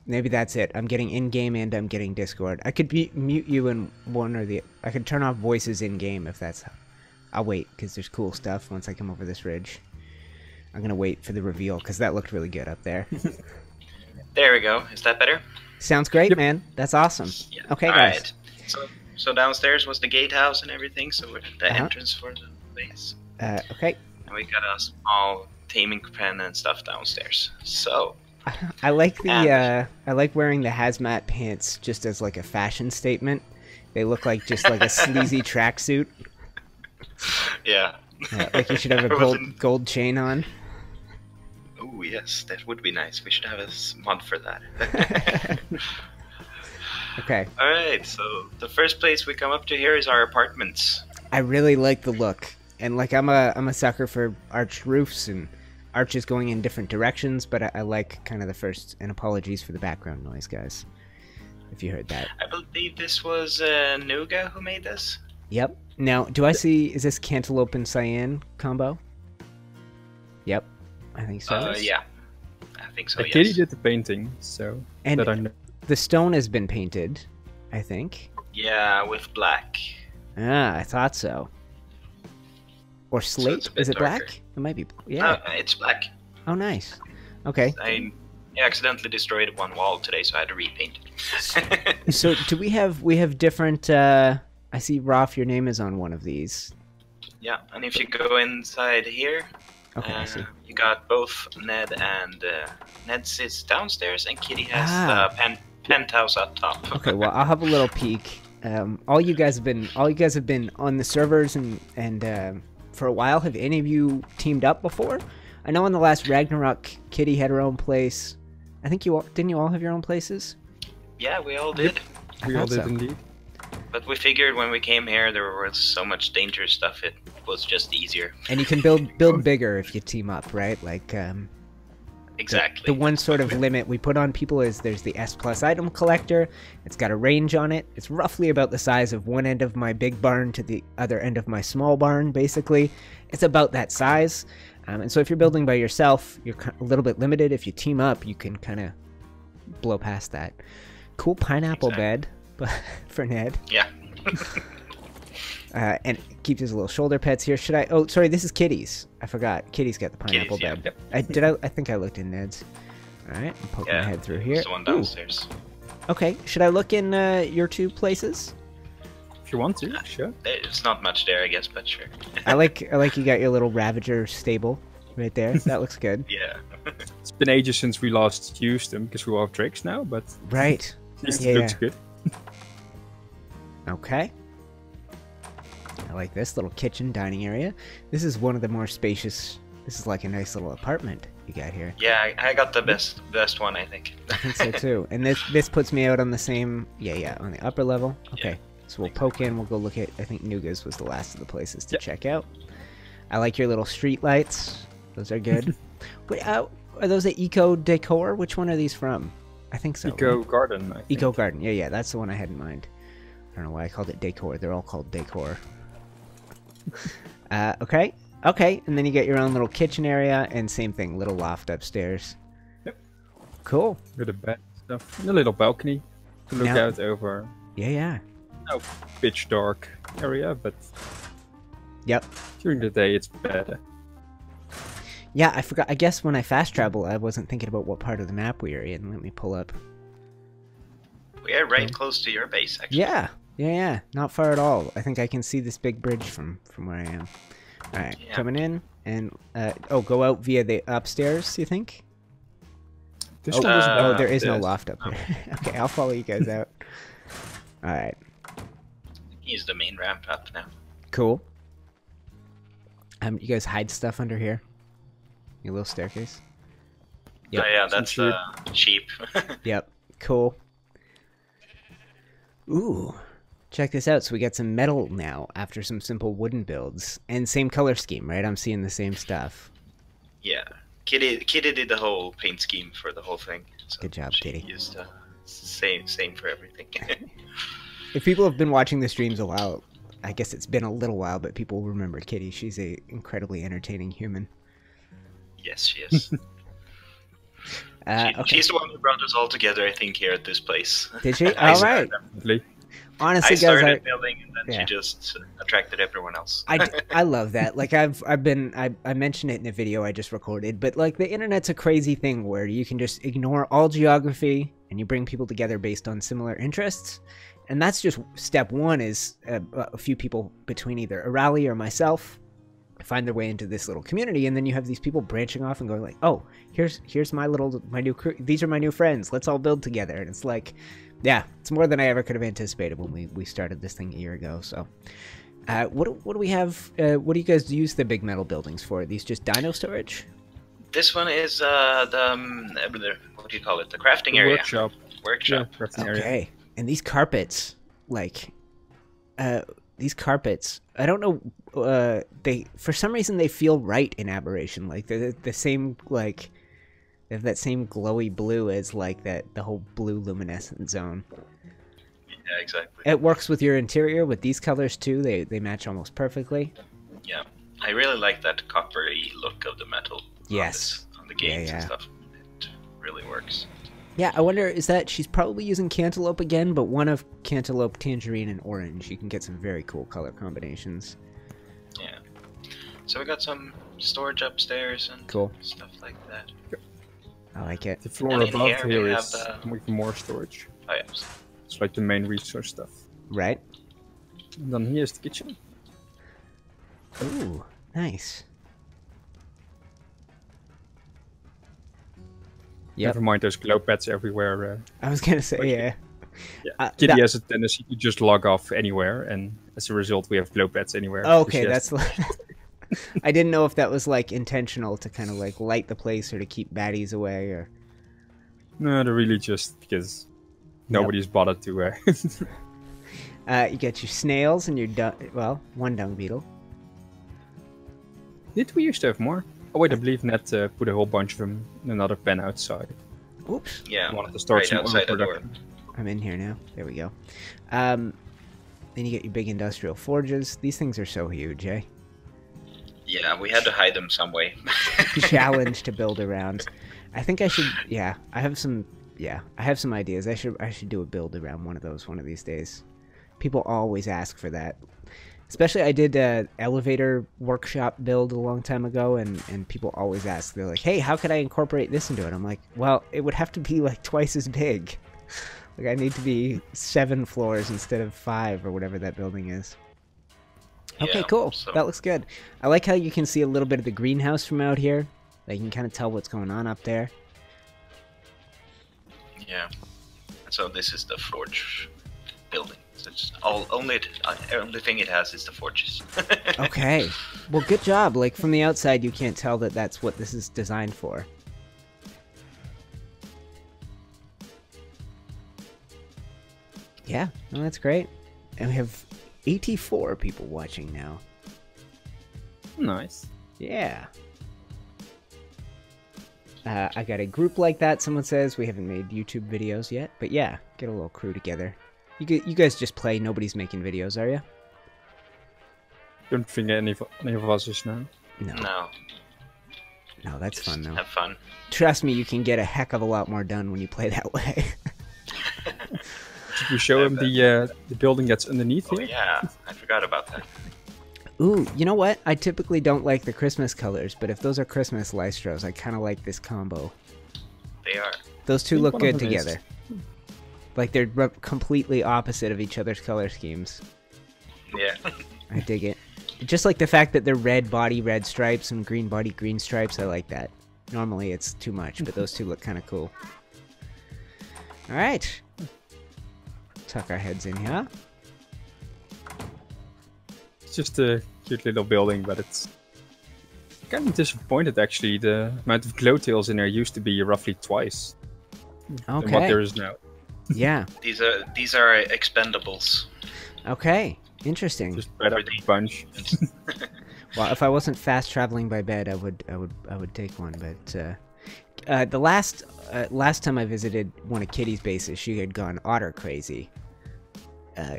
[SPEAKER 1] Maybe that's it. I'm getting in-game and I'm getting Discord. I could mute you in one or the... I could turn off voices in-game if that's... I'll wait, because there's cool stuff once I come over this ridge. I'm going to wait for the reveal, because that looked really good up there.
[SPEAKER 4] There we go. Is that better?
[SPEAKER 1] Sounds great,
[SPEAKER 7] Yep.
[SPEAKER 1] man. That's awesome.
[SPEAKER 4] Yeah.
[SPEAKER 1] Okay,
[SPEAKER 4] All
[SPEAKER 1] guys.
[SPEAKER 4] right. So downstairs was the gatehouse and everything, so we're the
[SPEAKER 1] Uh-huh.
[SPEAKER 4] entrance for the base.
[SPEAKER 1] Okay.
[SPEAKER 4] And we got a small taming pen and stuff downstairs. So,
[SPEAKER 1] I like the I like wearing the hazmat pants just as like a fashion statement. They look like just like a sleazy tracksuit.
[SPEAKER 4] yeah.
[SPEAKER 1] Like you should have a gold chain on.
[SPEAKER 4] Oh, yes, that would be nice. We should have a mod for that.
[SPEAKER 1] Okay.
[SPEAKER 4] All right. So the first place we come up to here is our apartments.
[SPEAKER 1] I really like the look, and like I'm a sucker for arched roofs and arches going in different directions, but I like kind of the first. And apologies for the background noise, guys, if you heard that.
[SPEAKER 4] I believe this was Nuga who made this.
[SPEAKER 1] Yep. Now, do I see? Is this cantaloupe and cyan combo? Yep, I think so.
[SPEAKER 4] Yeah, I think so.
[SPEAKER 7] Katie
[SPEAKER 4] Yes.
[SPEAKER 7] did the painting, so
[SPEAKER 1] And
[SPEAKER 7] that I know.
[SPEAKER 1] the stone has been painted, I think.
[SPEAKER 4] Yeah, with black.
[SPEAKER 1] Ah, I thought so. Or slate?
[SPEAKER 4] a bit
[SPEAKER 1] Is it
[SPEAKER 4] darker.
[SPEAKER 1] black? It might be. Yeah.
[SPEAKER 4] It's black.
[SPEAKER 1] Oh, I Okay.
[SPEAKER 4] I accidentally destroyed one wall today, so I had to repaint it.
[SPEAKER 1] So do we have different? I see, Rolf, your name is on one of these.
[SPEAKER 4] Yeah, and if you go inside here,
[SPEAKER 1] Okay, I see.
[SPEAKER 4] you got both Ned and Ned sits downstairs, and Kitty has
[SPEAKER 1] Ah.
[SPEAKER 4] the penthouse up top.
[SPEAKER 1] Okay, well, I'll have a little peek. All you guys have been on the servers and for a while. Have any of you teamed up before? I know in the last Ragnarok, Kitty had her own place. I think didn't you all have your own places?
[SPEAKER 4] Yeah, we all did.
[SPEAKER 1] I
[SPEAKER 7] We all
[SPEAKER 1] thought
[SPEAKER 7] did
[SPEAKER 1] so.
[SPEAKER 7] indeed.
[SPEAKER 4] But we figured when we came here, there was so much dangerous stuff. It was just easier.
[SPEAKER 1] And you can build bigger if you team up, right? Like
[SPEAKER 4] Exactly.
[SPEAKER 1] the one sort of limit we put on people is there's the S+ item collector. It's got a range on it. It's roughly about the size of one end of my big barn to the other end of my small barn, basically. It's about that size. And so if you're building by yourself, you're a little bit limited. If you team up, you can kind of blow past that. Cool pineapple bed for Ned.
[SPEAKER 4] Yeah.
[SPEAKER 1] And it keeps his little shoulder pads here. Should I? Oh, sorry, this is Kitty's. I forgot. Kitty's got the pineapple
[SPEAKER 4] Kitty's,
[SPEAKER 1] bed.
[SPEAKER 4] yeah.
[SPEAKER 1] I think I looked in Ned's. All right, I'm poking my head through here.
[SPEAKER 4] There's the one
[SPEAKER 1] Ooh,
[SPEAKER 4] downstairs.
[SPEAKER 1] okay, should I look in your two places?
[SPEAKER 7] If you want to, sure.
[SPEAKER 4] There's not much there, I guess, but sure.
[SPEAKER 1] I like you got your little Ravager stable right there. That looks good.
[SPEAKER 4] Yeah.
[SPEAKER 7] It's been ages since we last used them because we all have drakes now, but
[SPEAKER 1] Right.
[SPEAKER 7] at least
[SPEAKER 1] Yeah,
[SPEAKER 7] it looks
[SPEAKER 1] yeah.
[SPEAKER 7] good.
[SPEAKER 1] Okay. I like this little kitchen dining area. This is one of the more spacious. This is like a nice little apartment you got here.
[SPEAKER 4] Yeah, I got the best one, I think.
[SPEAKER 1] I think so too. And this puts me out on the same. Yeah, on the upper level. Okay.
[SPEAKER 4] Yeah.
[SPEAKER 1] So we'll poke in. We'll go look at. I think Nuga's was the last of the places to
[SPEAKER 7] Yep.
[SPEAKER 1] check out. I like your little street lights. Those are good. Wait, are those a Eco Decor? Which one are these from? I think so.
[SPEAKER 7] Eco
[SPEAKER 1] right?
[SPEAKER 7] Garden, I think.
[SPEAKER 1] Eco Garden. Yeah, that's the one I had in mind. I don't know why I called it Decor. They're all called Decor. Okay. And then you get your own little kitchen area, and same thing, little loft upstairs.
[SPEAKER 7] Yep.
[SPEAKER 1] Cool.
[SPEAKER 7] With a bed and stuff. And a little balcony to look
[SPEAKER 1] Now-
[SPEAKER 7] out over
[SPEAKER 1] Yeah.
[SPEAKER 7] no pitch dark area, but
[SPEAKER 1] Yep.
[SPEAKER 7] during the day it's better.
[SPEAKER 1] Yeah, I forgot. I guess when I fast travel, I wasn't thinking about what part of the map we were in. Let me pull up.
[SPEAKER 4] We are right close to your base, actually.
[SPEAKER 1] Yeah. Not far at all. I think I can see this big bridge from where I am. All right,
[SPEAKER 4] Yeah.
[SPEAKER 1] coming in, and go out via the upstairs. You think?
[SPEAKER 7] This
[SPEAKER 1] Oh,
[SPEAKER 7] one doesn't have
[SPEAKER 1] there is no
[SPEAKER 7] upstairs.
[SPEAKER 1] loft up here. Okay, I'll follow you guys out. All right,
[SPEAKER 4] He's the main ramp up now.
[SPEAKER 1] cool. You guys hide stuff under here. Your little staircase. Yep.
[SPEAKER 4] Oh, yeah, that's
[SPEAKER 7] sheep.
[SPEAKER 4] sheep.
[SPEAKER 1] Yep. Cool. Ooh. Check this out. So we got some metal now after some simple wooden builds. And same color scheme, right? I'm seeing the same stuff.
[SPEAKER 4] Yeah. Kitty did the whole paint scheme for the whole thing. So
[SPEAKER 1] Good job,
[SPEAKER 4] she
[SPEAKER 1] Kitty.
[SPEAKER 4] used same for everything.
[SPEAKER 1] If people have been watching the streams a while, I guess it's been a little while, but people remember Kitty. She's a incredibly entertaining human.
[SPEAKER 4] Yes, she is.
[SPEAKER 1] Okay.
[SPEAKER 4] She's the one who brought us all together, I think, here at this place.
[SPEAKER 1] Did she?
[SPEAKER 4] I
[SPEAKER 1] All right.
[SPEAKER 7] Definitely.
[SPEAKER 1] Honestly,
[SPEAKER 4] I
[SPEAKER 1] guys,
[SPEAKER 4] started building, and then
[SPEAKER 1] yeah.
[SPEAKER 4] she just attracted everyone else.
[SPEAKER 1] I love that. Like I mentioned it in a video I just recorded, but like the internet's a crazy thing where you can just ignore all geography and you bring people together based on similar interests. And that's just step one, is a few people between either Arahli or myself find their way into this little community, and then you have these people branching off and going like, oh, here's my new crew. These are my new friends. Let's all build together. And it's like, yeah, it's more than I ever could have anticipated when we started this thing a year ago. So what do we have? What do you guys use the big metal buildings for? Are these just dino storage?
[SPEAKER 4] This one is the what do you call it? The crafting area.
[SPEAKER 7] Workshop.
[SPEAKER 4] Workshop.
[SPEAKER 7] Yeah, crafting area.
[SPEAKER 1] Okay. And these carpets, like, these carpets, I don't know, they, for some reason they feel right in Aberration. Like, they're the same, like, they have that same glowy blue as, like, the whole blue luminescent zone.
[SPEAKER 4] Yeah, exactly.
[SPEAKER 1] It works with your interior with these colors too. They match almost perfectly.
[SPEAKER 4] Yeah, I really like that coppery look of the metal.
[SPEAKER 1] Yes.
[SPEAKER 4] On the games
[SPEAKER 1] Yeah.
[SPEAKER 4] and stuff. It really works.
[SPEAKER 1] Yeah, I wonder, is that she's probably using Cantaloupe again, but one of Cantaloupe, Tangerine, and Orange. You can get some very cool color combinations.
[SPEAKER 4] Yeah. So we got some storage upstairs and
[SPEAKER 1] Cool.
[SPEAKER 4] stuff like that.
[SPEAKER 1] I like it.
[SPEAKER 7] The floor
[SPEAKER 4] And in
[SPEAKER 7] above
[SPEAKER 4] here we
[SPEAKER 7] here
[SPEAKER 4] have
[SPEAKER 7] is with more storage.
[SPEAKER 4] Oh yeah.
[SPEAKER 7] It's like the main resource stuff.
[SPEAKER 1] Right?
[SPEAKER 7] And then here's the kitchen.
[SPEAKER 1] Ooh, nice. Yep.
[SPEAKER 7] Never mind, there's glow pads everywhere.
[SPEAKER 1] I was gonna say, yeah.
[SPEAKER 7] Yeah. Kitty has a tendency to just log off anywhere, and as a result, we have glow pads anywhere.
[SPEAKER 1] Oh, okay, that's. I didn't know if that was like intentional to kind of like light the place or to keep baddies away, or.
[SPEAKER 7] No, they're really just because nobody's bothered to.
[SPEAKER 1] You get your snails and your one dung beetle.
[SPEAKER 7] Did we used to have more? Oh wait, I believe Ned put a whole bunch of them in another pen outside.
[SPEAKER 1] Oops.
[SPEAKER 4] Yeah.
[SPEAKER 7] Wanted to start
[SPEAKER 4] right
[SPEAKER 7] some
[SPEAKER 4] outside the door.
[SPEAKER 7] production.
[SPEAKER 1] I'm in here now. There we go. Then you get your big industrial forges. These things are so huge, eh?
[SPEAKER 4] Yeah, we had to hide them some way.
[SPEAKER 1] Challenge to build around. I think I should. Yeah, I have some. Yeah, I have some ideas. I should do a build around one of those one of these days. People always ask for that. Especially, I did an elevator workshop build a long time ago, and people always ask. They're like, "Hey, how could I incorporate this into it?" I'm like, "Well, it would have to be like twice as big. Like, I need to be 7 floors instead of 5 or whatever that building is." Okay,
[SPEAKER 4] Yeah,
[SPEAKER 1] cool.
[SPEAKER 4] so-
[SPEAKER 1] That looks good. I like how you can see a little bit of the greenhouse from out here. Like, you can kind of tell what's going on up there.
[SPEAKER 4] Yeah. So this is the forge building. So it's only thing it has is the forges.
[SPEAKER 1] Okay. Well, good job. Like, from the outside, you can't tell that that's what this is designed for. Yeah, no, that's great. And we have 84 people watching now.
[SPEAKER 7] Nice.
[SPEAKER 1] Yeah. I got a group like that. Someone says we haven't made YouTube videos yet, but yeah, get a little crew together. You guys just play. Nobody's making videos, are you?
[SPEAKER 7] Don't think any of us is now.
[SPEAKER 4] No.
[SPEAKER 1] No, that's
[SPEAKER 4] Just
[SPEAKER 1] fun though.
[SPEAKER 4] have fun.
[SPEAKER 1] Trust me, you can get a heck of a lot more done when you play that way.
[SPEAKER 7] Should we show him the building that's underneath
[SPEAKER 4] Oh
[SPEAKER 7] here?
[SPEAKER 4] yeah, I forgot about that.
[SPEAKER 1] Ooh, you know what? I typically don't like the Christmas colors, but if those are Christmas Lystros, I kind of like this combo.
[SPEAKER 4] They are.
[SPEAKER 1] Those two
[SPEAKER 7] think
[SPEAKER 1] look
[SPEAKER 7] one of
[SPEAKER 1] good
[SPEAKER 7] them is.
[SPEAKER 1] together. Like they're completely opposite of each other's color schemes.
[SPEAKER 4] Yeah.
[SPEAKER 1] I dig it. Just like the fact that they're red body, red stripes, and green body, green stripes, I like that. Normally it's too much, but those two look kind of cool. Alright. Tuck our heads in here.
[SPEAKER 7] It's just a cute little building, but it's kind of disappointed actually. The amount of glow tails in there used to be roughly twice than what
[SPEAKER 1] Okay.
[SPEAKER 7] there is now.
[SPEAKER 1] Yeah.
[SPEAKER 4] These are expendables.
[SPEAKER 1] Okay. Interesting.
[SPEAKER 7] Just spread out a bunch.
[SPEAKER 1] Well, if I wasn't fast traveling by bed, I would take one. But the last time I visited one of Kitty's bases, she had gone otter crazy. I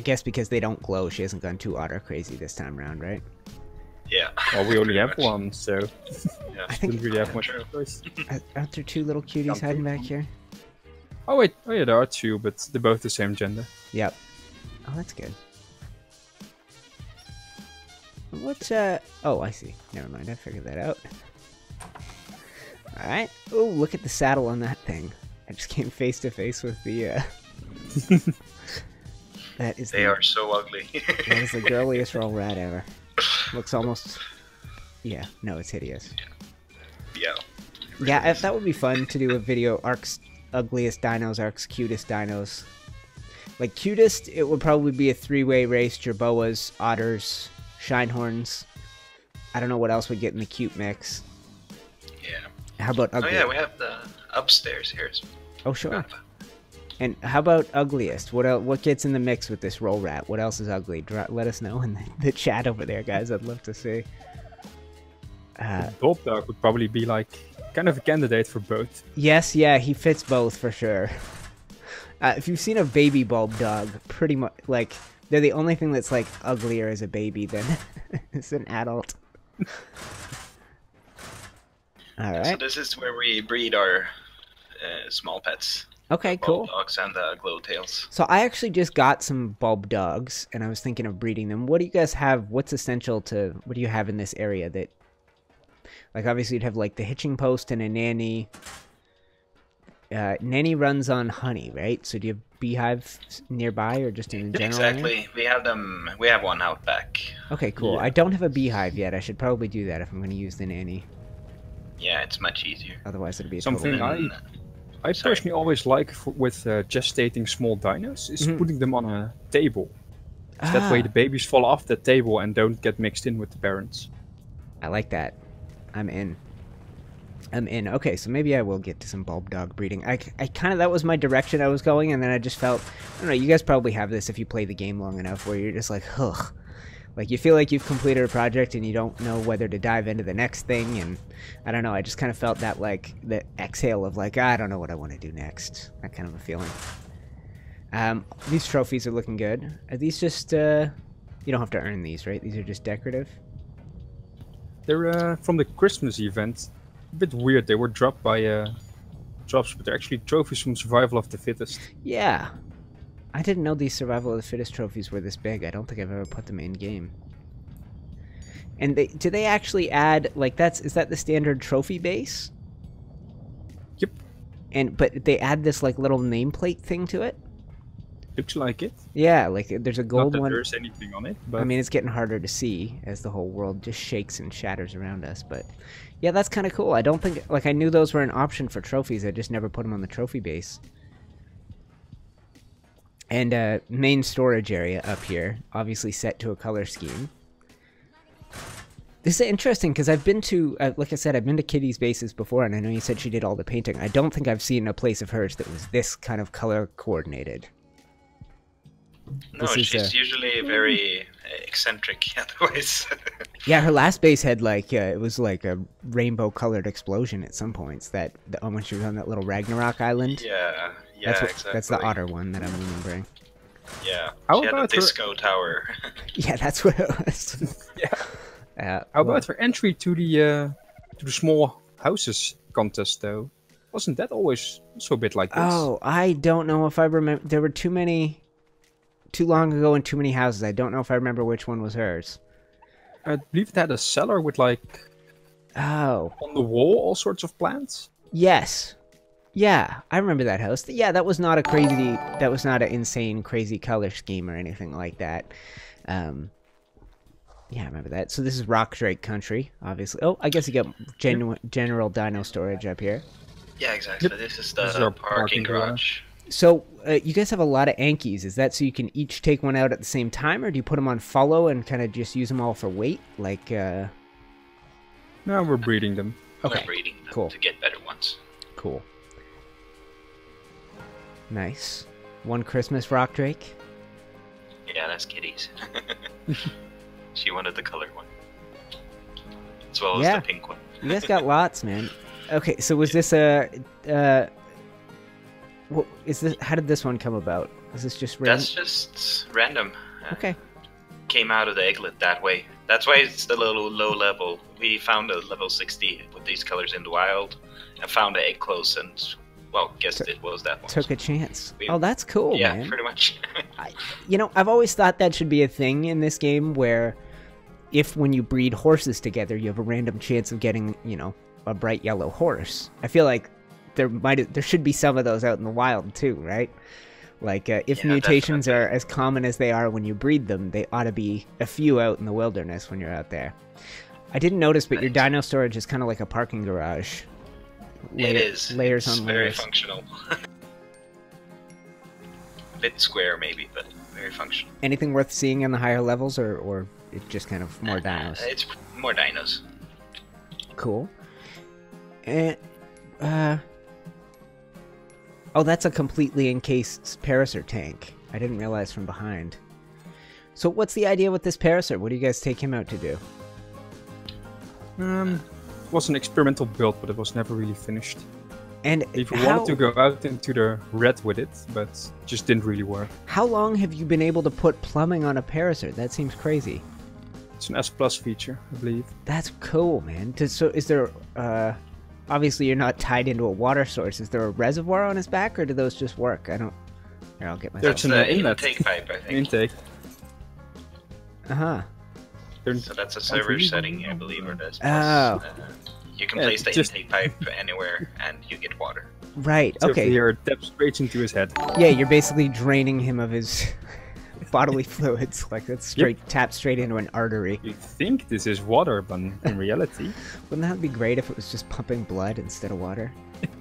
[SPEAKER 1] guess because they don't glow, she hasn't gone too otter crazy this time around, right?
[SPEAKER 4] Yeah.
[SPEAKER 7] Well, we only
[SPEAKER 4] Pretty
[SPEAKER 7] have
[SPEAKER 4] much.
[SPEAKER 7] one, so
[SPEAKER 4] Yeah.
[SPEAKER 1] I think
[SPEAKER 7] didn't really have
[SPEAKER 4] Yeah,
[SPEAKER 7] much
[SPEAKER 4] true.
[SPEAKER 7] choice.
[SPEAKER 1] aren't there 2 little cuties
[SPEAKER 7] Something.
[SPEAKER 1] hiding back here?
[SPEAKER 7] Oh wait, oh yeah, there are 2, but they're both the same gender.
[SPEAKER 1] Yep. Oh, that's good. What, oh, I see. Never mind, I figured that out. Alright. Oh, look at the saddle on that thing. I just came face to face with the, That is
[SPEAKER 4] They are so ugly.
[SPEAKER 1] That is the girliest roll rat ever. Looks almost... Yeah, no, it's hideous.
[SPEAKER 4] Yeah.
[SPEAKER 1] Yeah, that would be fun to do a video, Ark's ugliest dinos, Ark's cutest dinos. Like, cutest, it would probably be a 3-way race, jerboas, otters, shinehorns. I don't know what else would get in the cute mix.
[SPEAKER 4] Yeah.
[SPEAKER 1] How about
[SPEAKER 4] Oh
[SPEAKER 1] ugly?
[SPEAKER 4] yeah, we have the upstairs here.
[SPEAKER 1] Oh, sure. And how about ugliest? What gets in the mix with this roll rat? What else is ugly? Let us know in the chat over there, guys. I'd love to see.
[SPEAKER 7] Bulb Dog would probably be like kind of a candidate for both.
[SPEAKER 1] Yes, yeah, he fits both for sure. If you've seen a baby bulb dog, pretty much like they're the only thing that's like uglier as a baby than as an adult. All right.
[SPEAKER 4] So this is where we breed our small pets.
[SPEAKER 1] Okay, cool.
[SPEAKER 4] Bulb dogs and the glow tails.
[SPEAKER 1] So I actually just got some bulb dogs, and I was thinking of breeding them. What do you guys have? What's essential to? What do you have in this area that? Like, obviously, you'd have, like, the hitching post and a nanny. Nanny runs on honey, right? So do you have beehives nearby or just in the general
[SPEAKER 4] Exactly.
[SPEAKER 1] area?
[SPEAKER 4] We have them. We have one out back.
[SPEAKER 1] Okay, cool.
[SPEAKER 7] Yeah.
[SPEAKER 1] I don't have a beehive yet. I should probably do that if I'm going to use the nanny.
[SPEAKER 4] Yeah, it's much easier.
[SPEAKER 1] Otherwise, it'll be a
[SPEAKER 7] Something
[SPEAKER 1] total...
[SPEAKER 7] I personally always like with gestating small dinos is putting them on a table. So that way the babies fall off the table and don't get mixed in with the parents.
[SPEAKER 1] I like that. I'm in. Okay, so maybe I will get to some bulb dog breeding. I kind of, that was my direction I was going, and then I just felt, I don't know, you guys probably have this if you play the game long enough, where you're just like, ugh. Like, you feel like you've completed a project and you don't know whether to dive into the next thing, and I don't know, I just kind of felt that, like, the exhale of, like, I don't know what I want to do next. That kind of a feeling. These trophies are looking good. Are these just, you don't have to earn these, right? These are just decorative?
[SPEAKER 7] They're from the Christmas event. A bit weird. They were dropped by drops, but they're actually trophies from Survival of the Fittest.
[SPEAKER 1] Yeah. I didn't know these Survival of the Fittest trophies were this big. I don't think I've ever put them in game. And do they actually add, like, is that the standard trophy base?
[SPEAKER 7] Yep.
[SPEAKER 1] But they add this, like, little nameplate thing to it?
[SPEAKER 7] Looks like it.
[SPEAKER 1] Yeah, like, there's a gold
[SPEAKER 7] Not that
[SPEAKER 1] one.
[SPEAKER 7] there's anything on it, but...
[SPEAKER 1] I mean, it's getting harder to see as the whole world just shakes and shatters around us, but... Yeah, that's kind of cool. I don't think... Like, I knew those were an option for trophies. I just never put them on the trophy base. And, main storage area up here. Obviously set to a color scheme. This is interesting, because I've been to... like I said, I've been to Kitty's bases before, and I know you said she did all the painting. I don't think I've seen a place of hers that was this kind of color coordinated.
[SPEAKER 4] No, she's usually very eccentric otherwise.
[SPEAKER 1] Yeah, her last base had like it was like a rainbow-colored explosion at some points. When she was on that little Ragnarok island.
[SPEAKER 4] Yeah, exactly.
[SPEAKER 1] That's the otter one that I'm remembering.
[SPEAKER 4] Yeah,
[SPEAKER 7] How
[SPEAKER 4] she had a
[SPEAKER 7] about her-
[SPEAKER 4] disco tower.
[SPEAKER 1] Yeah, that's what it was.
[SPEAKER 7] Yeah. How about her entry to the small houses contest though? Wasn't that always also a bit like this?
[SPEAKER 1] Oh, I don't know if I remember. There were too long ago and too many houses. I don't know if I remember which one was hers.
[SPEAKER 7] I believe it had a cellar with like
[SPEAKER 1] on
[SPEAKER 7] the wall all sorts of plants.
[SPEAKER 1] Yes. Yeah, I remember that house. Yeah, that was not an insane crazy color scheme or anything like that. Yeah, I remember that. So this is Rock Drake country, obviously. Oh, I guess you got general dino storage up here.
[SPEAKER 4] Yeah, exactly.
[SPEAKER 7] Yep.
[SPEAKER 4] This is
[SPEAKER 7] This is
[SPEAKER 4] the
[SPEAKER 7] our
[SPEAKER 4] parking garage.
[SPEAKER 1] So, you guys have a lot of Ankies. Is that so you can each take one out at the same time, or do you put them on follow and kind of just use them all for weight? Like,
[SPEAKER 7] No, we're breeding them.
[SPEAKER 1] Okay,
[SPEAKER 4] We're breeding them
[SPEAKER 1] cool.
[SPEAKER 4] to get better ones.
[SPEAKER 1] Cool. Nice. One Christmas Rock Drake.
[SPEAKER 4] Yeah, that's Kitty's. She wanted the colored one. As well as the pink one.
[SPEAKER 1] You guys got lots, man. Okay, so was this what is this? How did this one come about? Is this just random?
[SPEAKER 4] That's just random.
[SPEAKER 1] Okay.
[SPEAKER 4] Came out of the egglet that way. That's why it's the little low level. We found a level 60 with these colors in the wild, and found the egg close, and well, guessed it was that one.
[SPEAKER 1] Took a chance. Oh, that's cool,
[SPEAKER 4] yeah,
[SPEAKER 1] man.
[SPEAKER 4] pretty much.
[SPEAKER 1] I've always thought that should be a thing in this game where, when you breed horses together, you have a random chance of getting, a bright yellow horse. I feel like there should be some of those out in the wild too, right? Like, if mutations are as common as they are when you breed them, they ought to be a few out in the wilderness when you're out there. I didn't notice, but your dino storage is kind of like a parking garage.
[SPEAKER 4] It is.
[SPEAKER 1] Layers
[SPEAKER 4] it's
[SPEAKER 1] on
[SPEAKER 4] very
[SPEAKER 1] layers.
[SPEAKER 4] functional. A bit square maybe, but very functional.
[SPEAKER 1] Anything worth seeing in the higher levels, or it's just kind of more dinos?
[SPEAKER 4] It's more dinos.
[SPEAKER 1] Cool. And Oh, that's a completely encased Parasaur tank. I didn't realize from behind. So what's the idea with this Parasaur? What do you guys take him out to do?
[SPEAKER 7] It was an experimental build, but it was never really finished.
[SPEAKER 1] And
[SPEAKER 7] If you wanted to go out into the red with it, but it just didn't really work.
[SPEAKER 1] How long have you been able to put plumbing on a Parasaur? That seems crazy.
[SPEAKER 7] It's an S plus feature, I believe.
[SPEAKER 1] That's cool, man. So is there, obviously you're not tied into a water source. Is there a reservoir on his back, or do those just work? I don't, here, I'll get myself.
[SPEAKER 7] There's an inlet.
[SPEAKER 4] intake pipe, I think.
[SPEAKER 7] Intake.
[SPEAKER 1] Uh-huh.
[SPEAKER 4] So that's a server setting, I believe, or this.
[SPEAKER 1] Oh.
[SPEAKER 4] You can
[SPEAKER 7] Yeah,
[SPEAKER 4] place the
[SPEAKER 7] just-
[SPEAKER 4] intake pipe anywhere, and you get water.
[SPEAKER 1] Right,
[SPEAKER 7] So
[SPEAKER 1] okay.
[SPEAKER 7] here, it taps straight into his head.
[SPEAKER 1] Yeah, you're basically draining him of his bodily fluids. Like, that's straight, tap straight into an artery.
[SPEAKER 7] You think this is water, but in reality...
[SPEAKER 1] Wouldn't that be great if it was just pumping blood instead of water?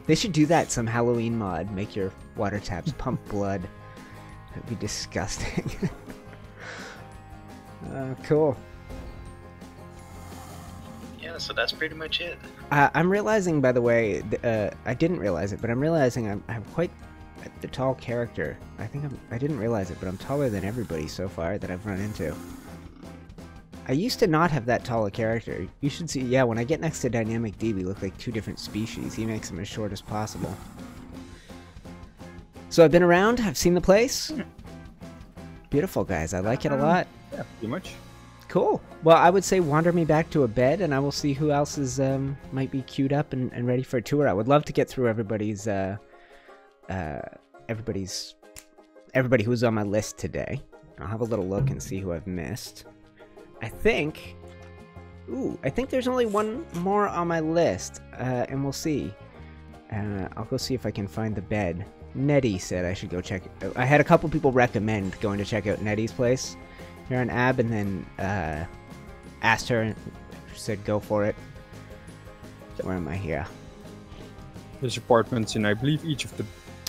[SPEAKER 1] They should do that, some Halloween mod. Make your water taps pump blood. That'd be disgusting. Cool.
[SPEAKER 4] Yeah, so that's pretty much it.
[SPEAKER 1] I'm realizing, by the way, I didn't realize it, but I'm realizing I'm quite the tall character. I didn't realize it, but I'm taller than everybody so far that I've run into. I used to not have that tall a character. You should see, yeah, when I get next to DinamicD, we look like two different species. He makes them as short as possible. So I've been around, I've seen the place. Beautiful, guys. I like it a lot.
[SPEAKER 7] Yeah, pretty much.
[SPEAKER 1] Cool. Well, I would say wander me back to a bed, and I will see who else is might be queued up and ready for a tour. I would love to get through everybody who's on my list today. I'll have a little look and see who I've missed. I think there's only one more on my list, and we'll see. I'll go see if I can find the bed. Nettie said I should go check it. I had a couple people recommend going to check out Nettie's place here on Ab, and then asked her, and she said go for it. Where am I here?
[SPEAKER 7] There's apartments in, I believe, each of the...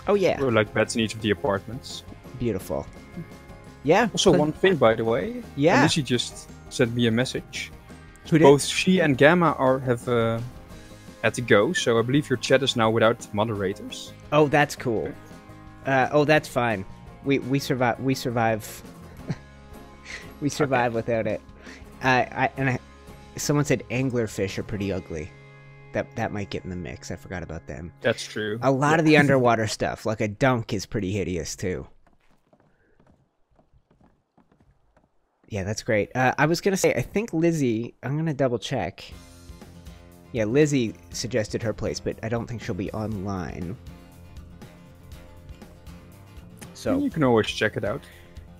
[SPEAKER 1] Oh yeah,
[SPEAKER 7] Or like beds in each of the apartments.
[SPEAKER 1] beautiful. Yeah.
[SPEAKER 7] Also, one thing, by the way.
[SPEAKER 1] Yeah.
[SPEAKER 7] Lizzie just sent me a message.
[SPEAKER 1] Who did?
[SPEAKER 7] Both she and Gamma have had to go, so I believe your chat is now without moderators.
[SPEAKER 1] Oh, that's cool. Oh, that's fine. We survive. We survive. We survive without it. Someone said anglerfish are pretty ugly. That might get in the mix. I forgot about them.
[SPEAKER 7] That's true.
[SPEAKER 1] A lot of the underwater stuff, like a dunk, is pretty hideous too. Yeah, that's great. I was gonna say, I think Lizzie. I'm gonna double check. Yeah, Lizzie suggested her place, but I don't think she'll be online. So
[SPEAKER 7] You can always check it out.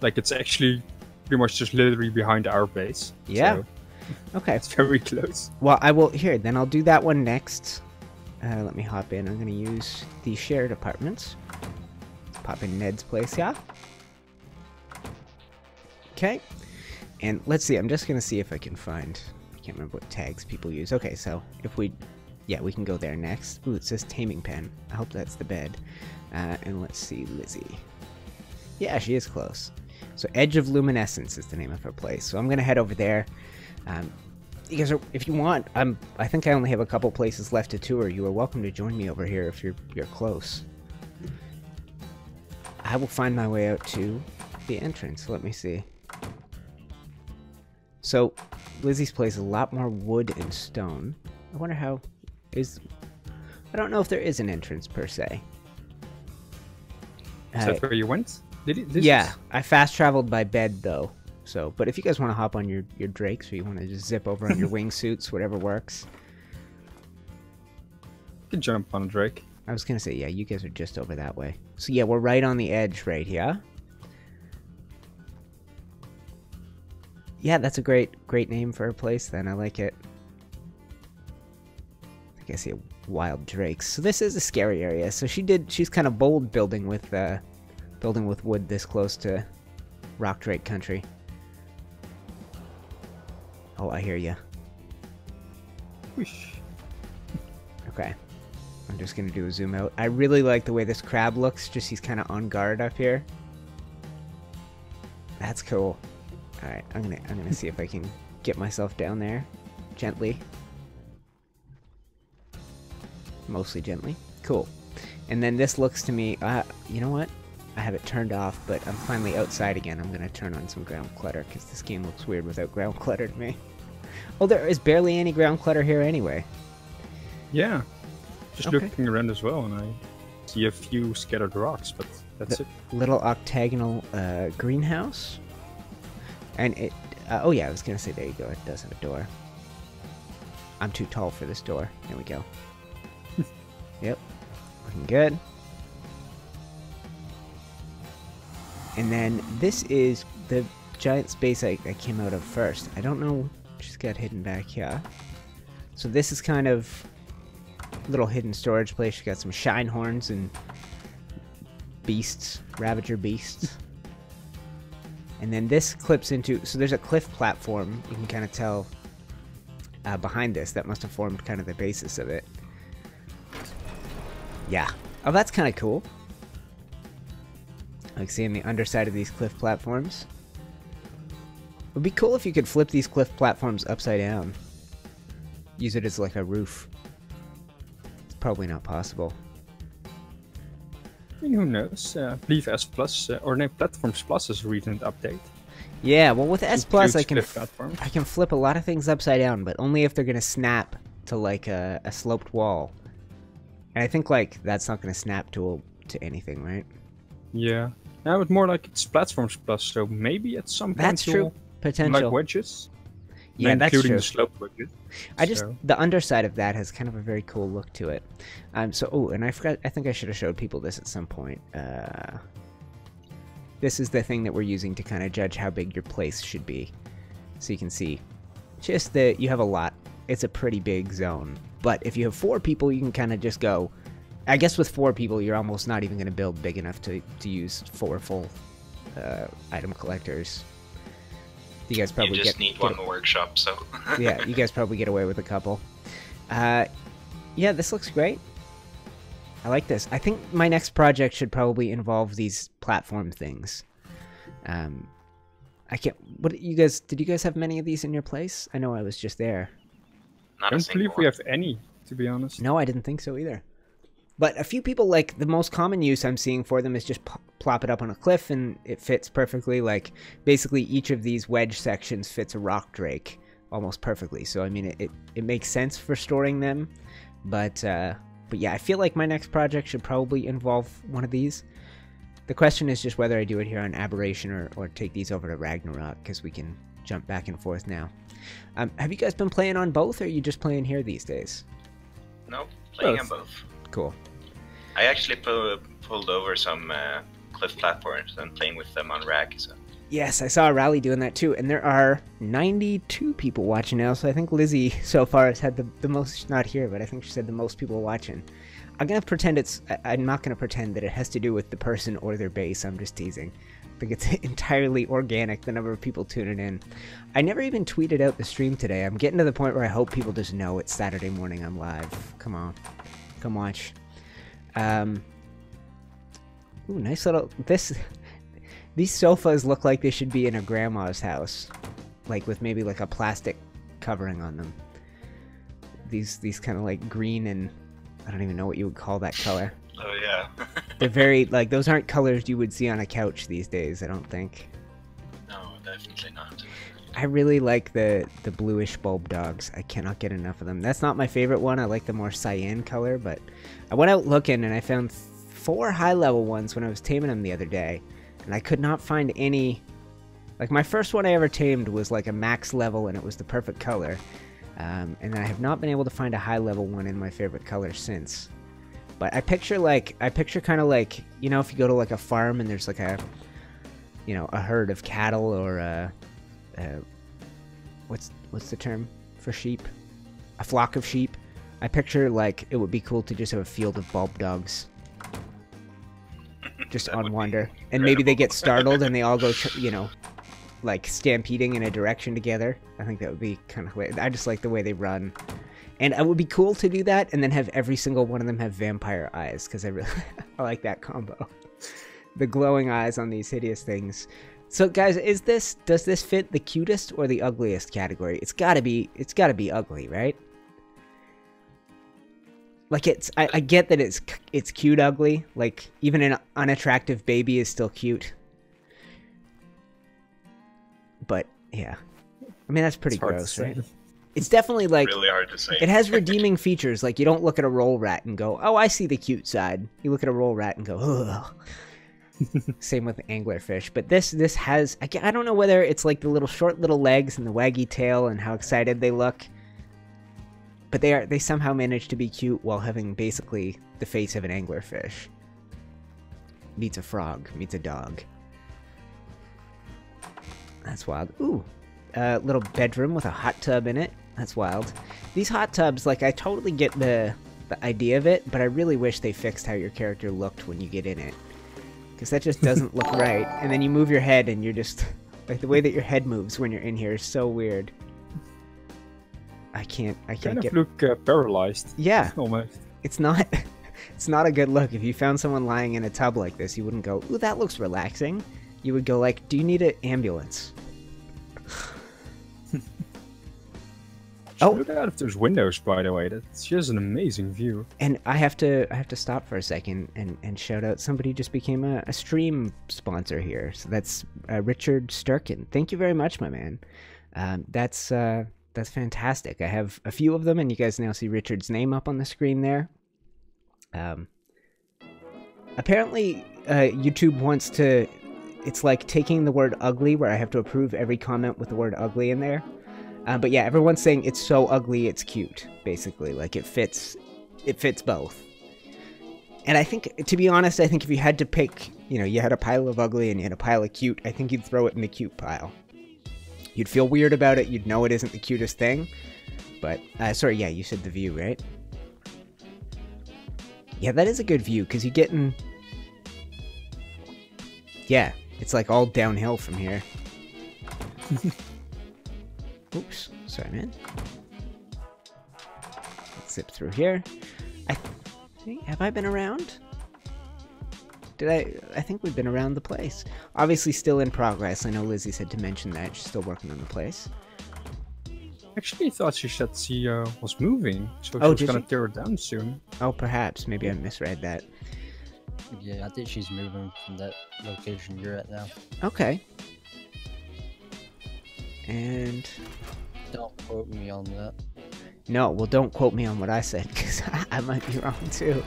[SPEAKER 7] Like, it's actually pretty much just literally behind our base.
[SPEAKER 1] yeah,
[SPEAKER 7] So
[SPEAKER 1] okay.
[SPEAKER 7] it's very close.
[SPEAKER 1] Well, I will here. Then I'll do that one next. Let me hop in. I'm gonna use the shared apartments. Pop in Ned's place, yeah. Okay. And let's see. I'm just gonna see if I can find. I can't remember what tags people use. Okay, so if we, yeah, we can go there next. Ooh, it says taming pen. I hope that's the bed. And let's see, Lizzie. Yeah, she is close. So Edge of Luminescence is the name of her place. So I'm gonna head over there. You guys are, if you want, I think I only have a couple places left to tour. You are welcome to join me over here if you're close. I will find my way out to the entrance. Let me see. So Lizzie's place is a lot more wood and stone. I wonder how is. I don't know if there is an entrance per se.
[SPEAKER 7] Is that where you went?
[SPEAKER 1] Yeah, I fast traveled by bed though. So, but if you guys want to hop on your drakes, or you want to just zip over on your wingsuits, whatever works.
[SPEAKER 7] You can jump on a Drake.
[SPEAKER 1] I was gonna say, yeah, you guys are just over that way. So yeah, we're right on the edge right here. Yeah, that's a great name for a place then. I like it. I think I see a wild drakes. So this is a scary area. So she's kind of bold building with wood this close to rock drake country. Oh, I hear you.
[SPEAKER 7] Whoosh.
[SPEAKER 1] Okay. I'm just gonna do a zoom out. I really like the way this crab looks, just he's kind of on guard up here. That's cool. Alright, I'm gonna see if I can get myself down there. Gently. Mostly gently. Cool. And then this looks to me, you know what? I have it turned off, but I'm finally outside again. I'm going to turn on some ground clutter, because this game looks weird without ground clutter to me. Oh, there is barely any ground clutter here anyway.
[SPEAKER 7] Yeah. Just
[SPEAKER 1] Okay.
[SPEAKER 7] looking around as well, and I see a few scattered rocks, but that's it.
[SPEAKER 1] Little octagonal greenhouse. And it, oh yeah, I was going to say, there you go, it does have a door. I'm too tall for this door. There we go. Yep. Looking good. And then this is the giant space I came out of first. I don't know, just got hidden back here. So this is kind of a little hidden storage place. You got some shine horns and beasts, ravager beasts. And then this clips into, so there's a cliff platform, you can kind of tell behind this, that must have formed kind of the basis of it. Yeah. Oh, that's kind of cool. Like seeing the underside of these cliff platforms. It would be cool if you could flip these cliff platforms upside down. Use it as like a roof. It's probably not possible.
[SPEAKER 7] I mean, who knows? I believe S Plus, or no, Platforms Plus is a recent update.
[SPEAKER 1] Yeah, well with S Plus I
[SPEAKER 7] Includes
[SPEAKER 1] can
[SPEAKER 7] cliff platforms.
[SPEAKER 1] I can flip a lot of things upside down, but only if they're gonna snap to like a sloped wall. And I think like that's not gonna snap to anything, right?
[SPEAKER 7] Yeah. Now it's more like it's Platforms Plus, so maybe at some point
[SPEAKER 1] That's true.
[SPEAKER 7] you'll
[SPEAKER 1] Potential.
[SPEAKER 7] like wedges.
[SPEAKER 1] Yeah, that's
[SPEAKER 7] including
[SPEAKER 1] true.
[SPEAKER 7] the sloped wedges.
[SPEAKER 1] I just
[SPEAKER 7] So-
[SPEAKER 1] the underside of that has kind of a very cool look to it. So oh, and I forgot. I think I should have showed people this at some point. This is the thing that we're using to kind of judge how big your place should be, so you can see. Just that you have a lot. It's a pretty big zone, but if you have 4 people, you can kind of just go. I guess with 4 people, you're almost not even going to build big enough to use 4 full item collectors. You guys probably
[SPEAKER 4] You just need one more workshop, so.
[SPEAKER 1] yeah, you guys probably get away with a couple. Yeah, this looks great. I like this. I think my next project should probably involve these platform things. I can't. What you guys? Did you guys have many of these in your place? I know I was just there.
[SPEAKER 7] I
[SPEAKER 4] Not a
[SPEAKER 7] don't
[SPEAKER 4] single
[SPEAKER 7] believe we
[SPEAKER 4] one.
[SPEAKER 7] have any, to be honest.
[SPEAKER 1] No, I didn't think so either. But a few people, like, the most common use I'm seeing for them is just plop it up on a cliff and it fits perfectly. Like, basically each of these wedge sections fits a rock drake almost perfectly. So, I mean, it makes sense for storing them. But yeah, I feel like my next project should probably involve one of these. The question is just whether I do it here on Aberration or take these over to Ragnarok, because we can jump back and forth now. Have you guys been playing on both, or are you just playing here these days?
[SPEAKER 4] No, playing
[SPEAKER 7] Both.
[SPEAKER 4] on both.
[SPEAKER 1] Cool.
[SPEAKER 4] I actually pulled over some cliff platforms and playing with them on Rag. So.
[SPEAKER 1] Yes, I saw Arahli doing that too, and there are 92 people watching now, so I think Lizzie so far has had the most, she's not here, but I think she said the most people watching. I'm not going to pretend that it has to do with the person or their base, I'm just teasing. I think it's entirely organic, the number of people tuning in. I never even tweeted out the stream today. I'm getting to the point where I hope people just know it's Saturday morning, I'm live. Come on. Come watch. Ooh, nice little, these sofas look like they should be in a grandma's house, like with maybe like a plastic covering on them. These kind of like green and I don't even know what you would call that color.
[SPEAKER 4] Oh yeah.
[SPEAKER 1] They're very like those aren't colors you would see on a couch these days, I don't think.
[SPEAKER 4] No, definitely not.
[SPEAKER 1] I really like the bluish bulb dogs. I cannot get enough of them. That's not my favorite one. I like the more cyan color, but I went out looking and I found 4 high-level ones when I was taming them the other day, and I could not find any. Like my first one I ever tamed was like a max level and it was the perfect color, and I have not been able to find a high-level one in my favorite color since. But I picture kind of like, you know, if you go to like a farm and there's like a, you know, a herd of cattle or what's the term for sheep? A flock of sheep. I picture like it would be cool to just have a field of bulb dogs, just
[SPEAKER 4] That
[SPEAKER 1] on
[SPEAKER 4] would be
[SPEAKER 1] wonder, and maybe they get
[SPEAKER 4] incredible.
[SPEAKER 1] startled and they all go, you know, like stampeding in a direction together. I think that would be kind of weird. I just like the way they run, and it would be cool to do that, and then have every single one of them have vampire eyes, because I really I like that combo. The glowing eyes on these hideous things. So guys, does this fit the cutest or the ugliest category? It's gotta be ugly, right? Like I get that it's cute ugly. Like even an unattractive baby is still cute. But yeah, I mean that's pretty gross, right? It's definitely like
[SPEAKER 4] Really hard to say.
[SPEAKER 1] it has redeeming features. Like you don't look at a roll rat and go, "Oh, I see the cute side." You look at a roll rat and go, "Ugh." Same with anglerfish. But this has I don't know whether it's like the little short little legs and the waggy tail and how excited they look. But they somehow manage to be cute while having basically the face of an anglerfish. Meets a frog, meets a dog. That's wild. Ooh, a little bedroom with a hot tub in it. That's wild. These hot tubs, like I totally get the idea of it, but I really wish they fixed how your character looked when you get in it. Because that just doesn't look right. And then you move your head and you're just, like the way that your head moves when you're in here is so weird. I can't
[SPEAKER 7] Kind of look paralyzed.
[SPEAKER 1] Yeah.
[SPEAKER 7] Almost.
[SPEAKER 1] It's not a good look. If you found someone lying in a tub like this, you wouldn't go, "Ooh, that looks relaxing." You would go like, "Do you need an ambulance?"
[SPEAKER 7] Oh, look out of those windows, by the way. That's just an amazing view.
[SPEAKER 1] And I have to stop for a second and shout out somebody just became a stream sponsor here. So that's Richard Sturkin. Thank you very much, my man. That's fantastic. I have a few of them, and you guys now see Richard's name up on the screen there. Apparently, YouTube wants to... It's like taking the word ugly, where I have to approve every comment with the word ugly in there. But yeah, everyone's saying it's so ugly, it's cute, basically. Like, it fits both. And I think, to be honest, I think if you had to pick, you had a pile of ugly and you had a pile of cute, I think you'd throw it in the cute pile. You'd feel weird about it, you'd know it isn't the cutest thing. But, sorry, yeah, you said the view, right? Yeah, that is a good view, because you get in... Yeah, it's like all downhill from here. Oops, sorry, man. Let's zip through here. Have I been around? I think we've been around the place. Obviously still in progress. I know Lizzie said to mention that. She's still working on the place.
[SPEAKER 7] Actually, I thought she said she was moving, so she was going to tear it down soon.
[SPEAKER 1] Oh, perhaps. Maybe I misread that.
[SPEAKER 5] Yeah, I think she's moving from that location you're at now.
[SPEAKER 1] Okay. And...
[SPEAKER 5] Don't quote me on that.
[SPEAKER 1] No, well, don't quote me on what I said, because I might be wrong, too.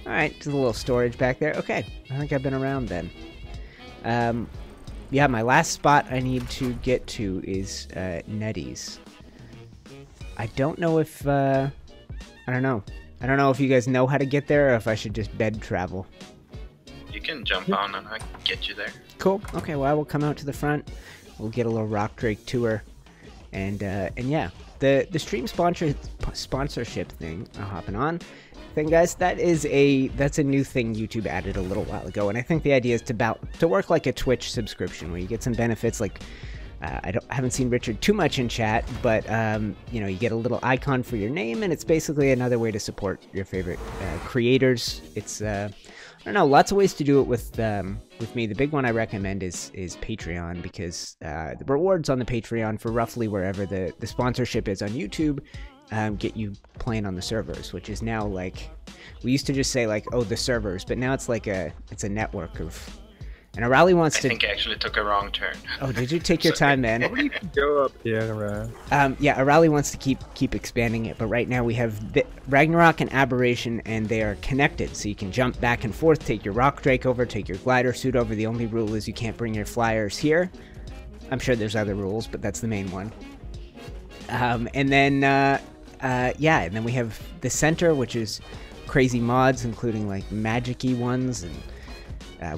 [SPEAKER 1] Alright, just a little storage back there. Okay, I think I've been around then. Yeah, my last spot I need to get to is Nettie's. I don't know if... I don't know. I don't know if you guys know how to get there, or if I should just bed travel.
[SPEAKER 4] You can jump on and I can get you there.
[SPEAKER 1] Cool. Okay, well, I will come out to the front. We'll get a little Rock Drake tour. And yeah, the stream sponsorship thing I'm hopping on. Guys, that's a new thing YouTube added a little while ago, and I think the idea is to work like a Twitch subscription, where you get some benefits like I haven't seen Richard too much in chat, but you get a little icon for your name, and it's basically another way to support your favorite creators. It's I don't know, lots of ways to do it with me. The big one I recommend is Patreon, because the rewards on the Patreon for roughly wherever the sponsorship is on YouTube get you playing on the servers, which is now like, we used to just say like, oh, the servers, but now it's like it's a network of, and Arahli wants to...
[SPEAKER 4] I think I actually took a wrong turn.
[SPEAKER 1] Oh, did you take your time, man?
[SPEAKER 7] Go up here.
[SPEAKER 1] Yeah, Arahli wants to keep expanding it, but right now we have Ragnarok and Aberration, and they are connected, so you can jump back and forth, take your Rock Drake over, take your Glider Suit over. The only rule is you can't bring your flyers here. I'm sure there's other rules, but that's the main one. And then, yeah, and then we have the center, which is crazy mods, including like magic-y ones, and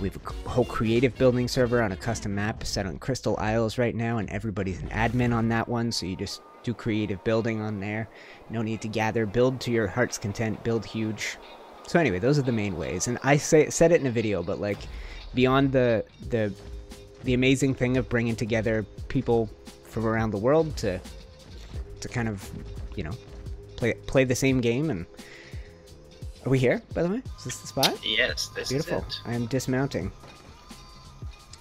[SPEAKER 1] we have a whole creative building server on a custom map set on Crystal Isles right now, and everybody's an admin on that one, so you just do creative building on there. No need to gather, build to your heart's content, build huge. So anyway, those are the main ways, and I said it in a video, but like beyond the amazing thing of bringing together people from around the world to kind of, play the same game. And are we here, by the way? Is this the spot?
[SPEAKER 4] Yes, this
[SPEAKER 1] Beautiful.
[SPEAKER 4] is it.
[SPEAKER 1] I am dismounting.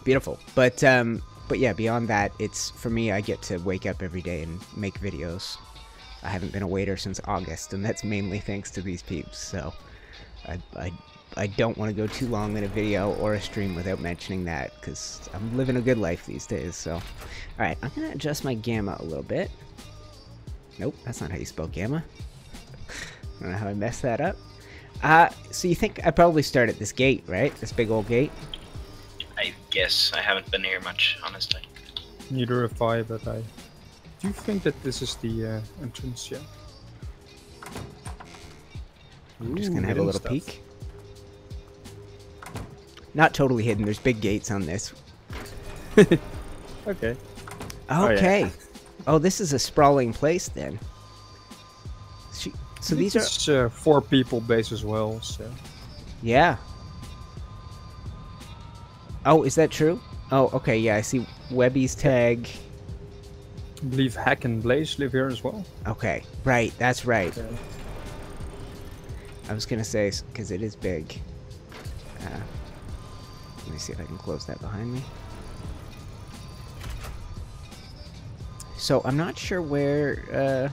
[SPEAKER 1] Beautiful. But yeah, beyond that, it's, for me, I get to wake up every day and make videos. I haven't been a waiter since August, and that's mainly thanks to these peeps. So I don't want to go too long in a video or a stream without mentioning that, because I'm living a good life these days. So, all right, I'm gonna adjust my gamma a little bit. Nope, that's not how you spell gamma. I don't know how I messed that up. So you think I probably start at this gate, right? This big old gate?
[SPEAKER 4] I guess. I haven't been here much, honestly.
[SPEAKER 7] Neither have I, but I do think that this is the entrance, yeah.
[SPEAKER 1] I'm just gonna have a
[SPEAKER 7] hidden
[SPEAKER 1] little
[SPEAKER 7] stuff.
[SPEAKER 1] peek. Not totally hidden, there's big gates on this.
[SPEAKER 7] Okay.
[SPEAKER 1] Okay. Oh, this is a sprawling place then. So these are...
[SPEAKER 7] It's 4 people base as well, so...
[SPEAKER 1] Yeah. Oh, is that true? Oh, okay, yeah, I see Webby's tag.
[SPEAKER 7] I believe Hack and Blaze live here as well.
[SPEAKER 1] Okay, right, that's right.
[SPEAKER 7] Okay.
[SPEAKER 1] I was gonna say, because it is big. Let me see if I can close that behind me. So, I'm not sure where,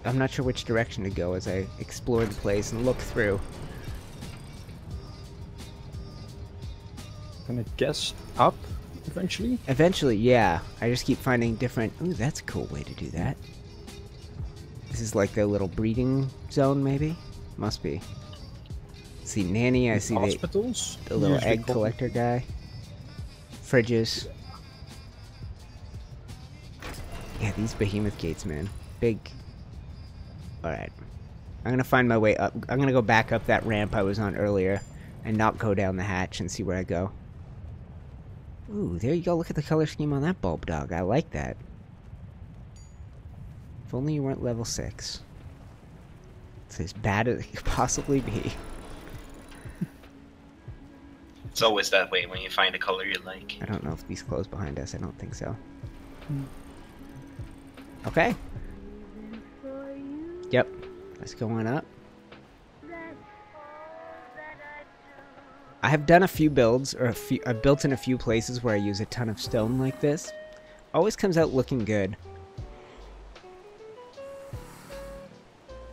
[SPEAKER 1] I'm not sure which direction to go as I explore the place and look through.
[SPEAKER 7] I'm gonna guess up, eventually.
[SPEAKER 1] Eventually, yeah. I just keep finding different... Ooh, that's a cool way to do that. This is like the little breeding zone, maybe? Must be. See Nanny, I see
[SPEAKER 7] Hospitals?
[SPEAKER 1] the little
[SPEAKER 7] Usually
[SPEAKER 1] egg
[SPEAKER 7] called-
[SPEAKER 1] collector guy. Fridges. Yeah, these behemoth gates, man. Big. Alright. I'm gonna find my way up. I'm gonna go back up that ramp I was on earlier and not go down the hatch and see where I go. Ooh, there you go. Look at the color scheme on that bulb dog. I like that. If only you weren't level 6. It's as bad as it could possibly be.
[SPEAKER 4] It's always that way when you find a color you like.
[SPEAKER 1] I don't know if these close behind us. I don't think so. Okay. Yep. Let's go on up. I have done a few builds, or I've built in a few places where I use a ton of stone like this. Always comes out looking good.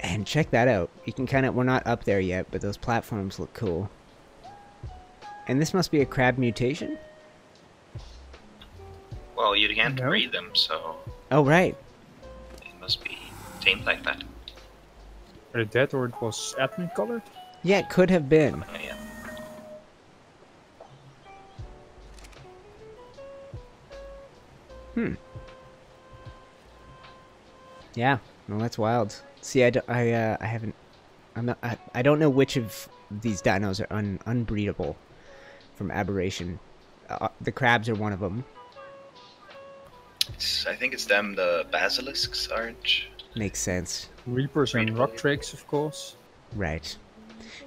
[SPEAKER 1] And check that out. You can kind of, we're not up there yet, but those platforms look cool. And this must be a crab mutation?
[SPEAKER 4] Well, you can't
[SPEAKER 7] No.
[SPEAKER 4] breed them, so
[SPEAKER 1] Oh, right.
[SPEAKER 4] it must be tamed like that.
[SPEAKER 7] Either that or it was admin colored?
[SPEAKER 1] Yeah, it could have been.
[SPEAKER 4] Yeah.
[SPEAKER 1] Yeah, no, that's wild. See, I haven't, I don't know which of these dinos are unbreedable from Aberration. The crabs are one of them.
[SPEAKER 4] I think it's them, the basilisks aren't.
[SPEAKER 1] Makes sense.
[SPEAKER 7] Reapers and rock drakes, of course.
[SPEAKER 1] Right.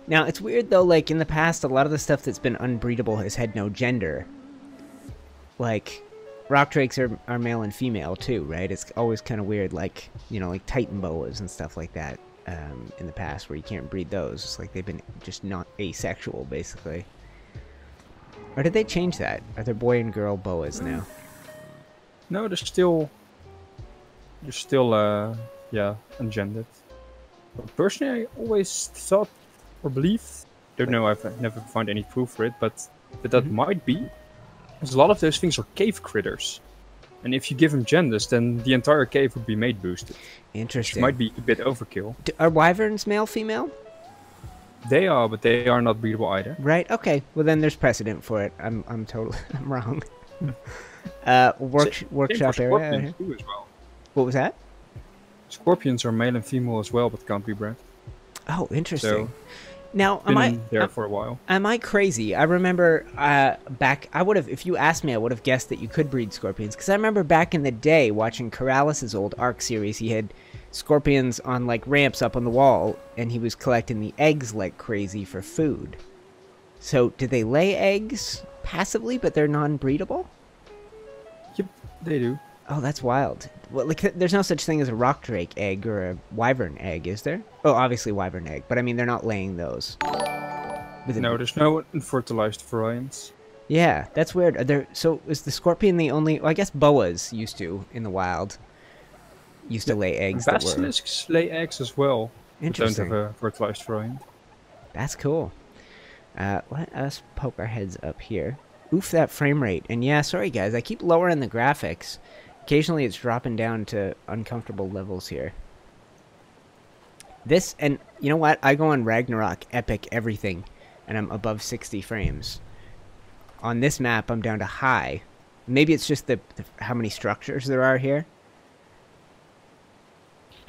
[SPEAKER 1] Now, it's weird though, like in the past, a lot of the stuff that's been unbreedable has had no gender. Like, rock drakes are male and female too, right? It's always kind of weird, like, you know, like titan boas and stuff like that in the past where you can't breed those. It's like they've been just not asexual, basically. Or did they change that? Are there boy and girl boas now?
[SPEAKER 7] No, they're still, yeah, ungendered. But personally, I always thought or believed, don't know, I've never found any proof for it, but that might be, because a lot of those things are cave critters. And if you give them genders, then the entire cave would be mate boosted. Which
[SPEAKER 1] Interesting.
[SPEAKER 7] might be a bit overkill.
[SPEAKER 1] Are wyverns male, female?
[SPEAKER 7] They are, but they are not breedable either.
[SPEAKER 1] Right. Okay. Well, then there's precedent for it. I'm totally I'm wrong. Workshop
[SPEAKER 7] Same
[SPEAKER 1] area.
[SPEAKER 7] for
[SPEAKER 1] out
[SPEAKER 7] scorpions
[SPEAKER 1] here.
[SPEAKER 7] too as well.
[SPEAKER 1] What was that?
[SPEAKER 7] Scorpions are male and female as well, but can't be bred.
[SPEAKER 1] Oh, interesting.
[SPEAKER 7] So,
[SPEAKER 1] Now,
[SPEAKER 7] been there for a while.
[SPEAKER 1] am I crazy? I remember back. I would have, if you asked me, I would have guessed that you could breed scorpions, because I remember back in the day watching Corralis's old Ark series. He had scorpions on like ramps up on the wall, and he was collecting the eggs like crazy for food. So, do they lay eggs passively, but they're non-breedable?
[SPEAKER 7] Yep, they do.
[SPEAKER 1] Oh, that's wild. Well, like, there's no such thing as a rock drake egg or a wyvern egg, is there? Oh, obviously wyvern egg, but I mean, they're not laying those.
[SPEAKER 7] No, there's no unfertilized variants.
[SPEAKER 1] Yeah, that's weird. So is the scorpion the only? Well, I guess boas used to in the wild. Used to lay eggs.
[SPEAKER 7] Basilisks lay eggs as well. But don't
[SPEAKER 1] Interesting.
[SPEAKER 7] have a fertilized frame.
[SPEAKER 1] That's cool. Let us poke our heads up here. Oof, that frame rate. And yeah, sorry guys, I keep lowering the graphics. Occasionally it's dropping down to uncomfortable levels here. This, and you know what? I go on Ragnarok, Epic, everything, and I'm above 60 frames. On this map, I'm down to high. Maybe it's just how many structures there are here.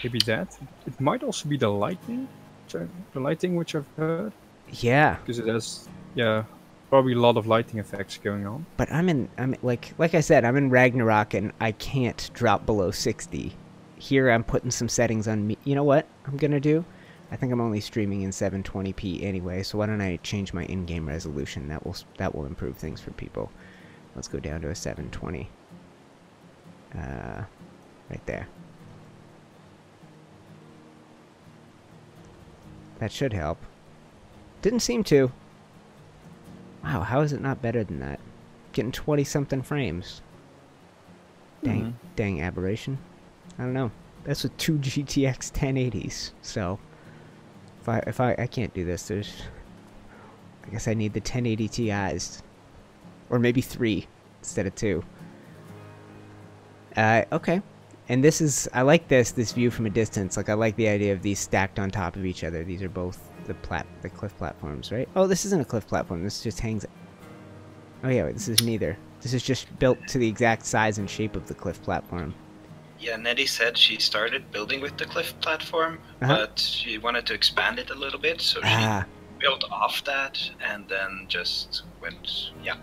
[SPEAKER 7] Maybe that. It might also be the lighting. The lighting which I've heard.
[SPEAKER 1] Yeah.
[SPEAKER 7] Because it has, yeah, probably a lot of lighting effects going on.
[SPEAKER 1] But I'm like I said, I'm in Ragnarok and I can't drop below 60. Here I'm putting some settings on me. You know what I'm gonna do? I think I'm only streaming in 720p anyway, so why don't I change my in-game resolution? That will improve things for people. Let's go down to a 720. Right there. That should help. Didn't seem to. Wow, how is it not better than that? Getting 20-something frames. Dang, dang aberration. I don't know. That's with 2 GTX 1080s. So, if I can't do this, I guess I need the 1080 Ti's, or maybe 3 instead of 2. Okay. And this is, I like this view from a distance. Like, I like the idea of these stacked on top of each other. These are both the cliff platforms, right? Oh, this isn't a cliff platform. This just hangs. Oh yeah, wait, this is neither. This is just built to the exact size and shape of the cliff platform.
[SPEAKER 4] Yeah, Nettie said she started building with the cliff platform, but she wanted to expand it a little bit, so she built off that and then just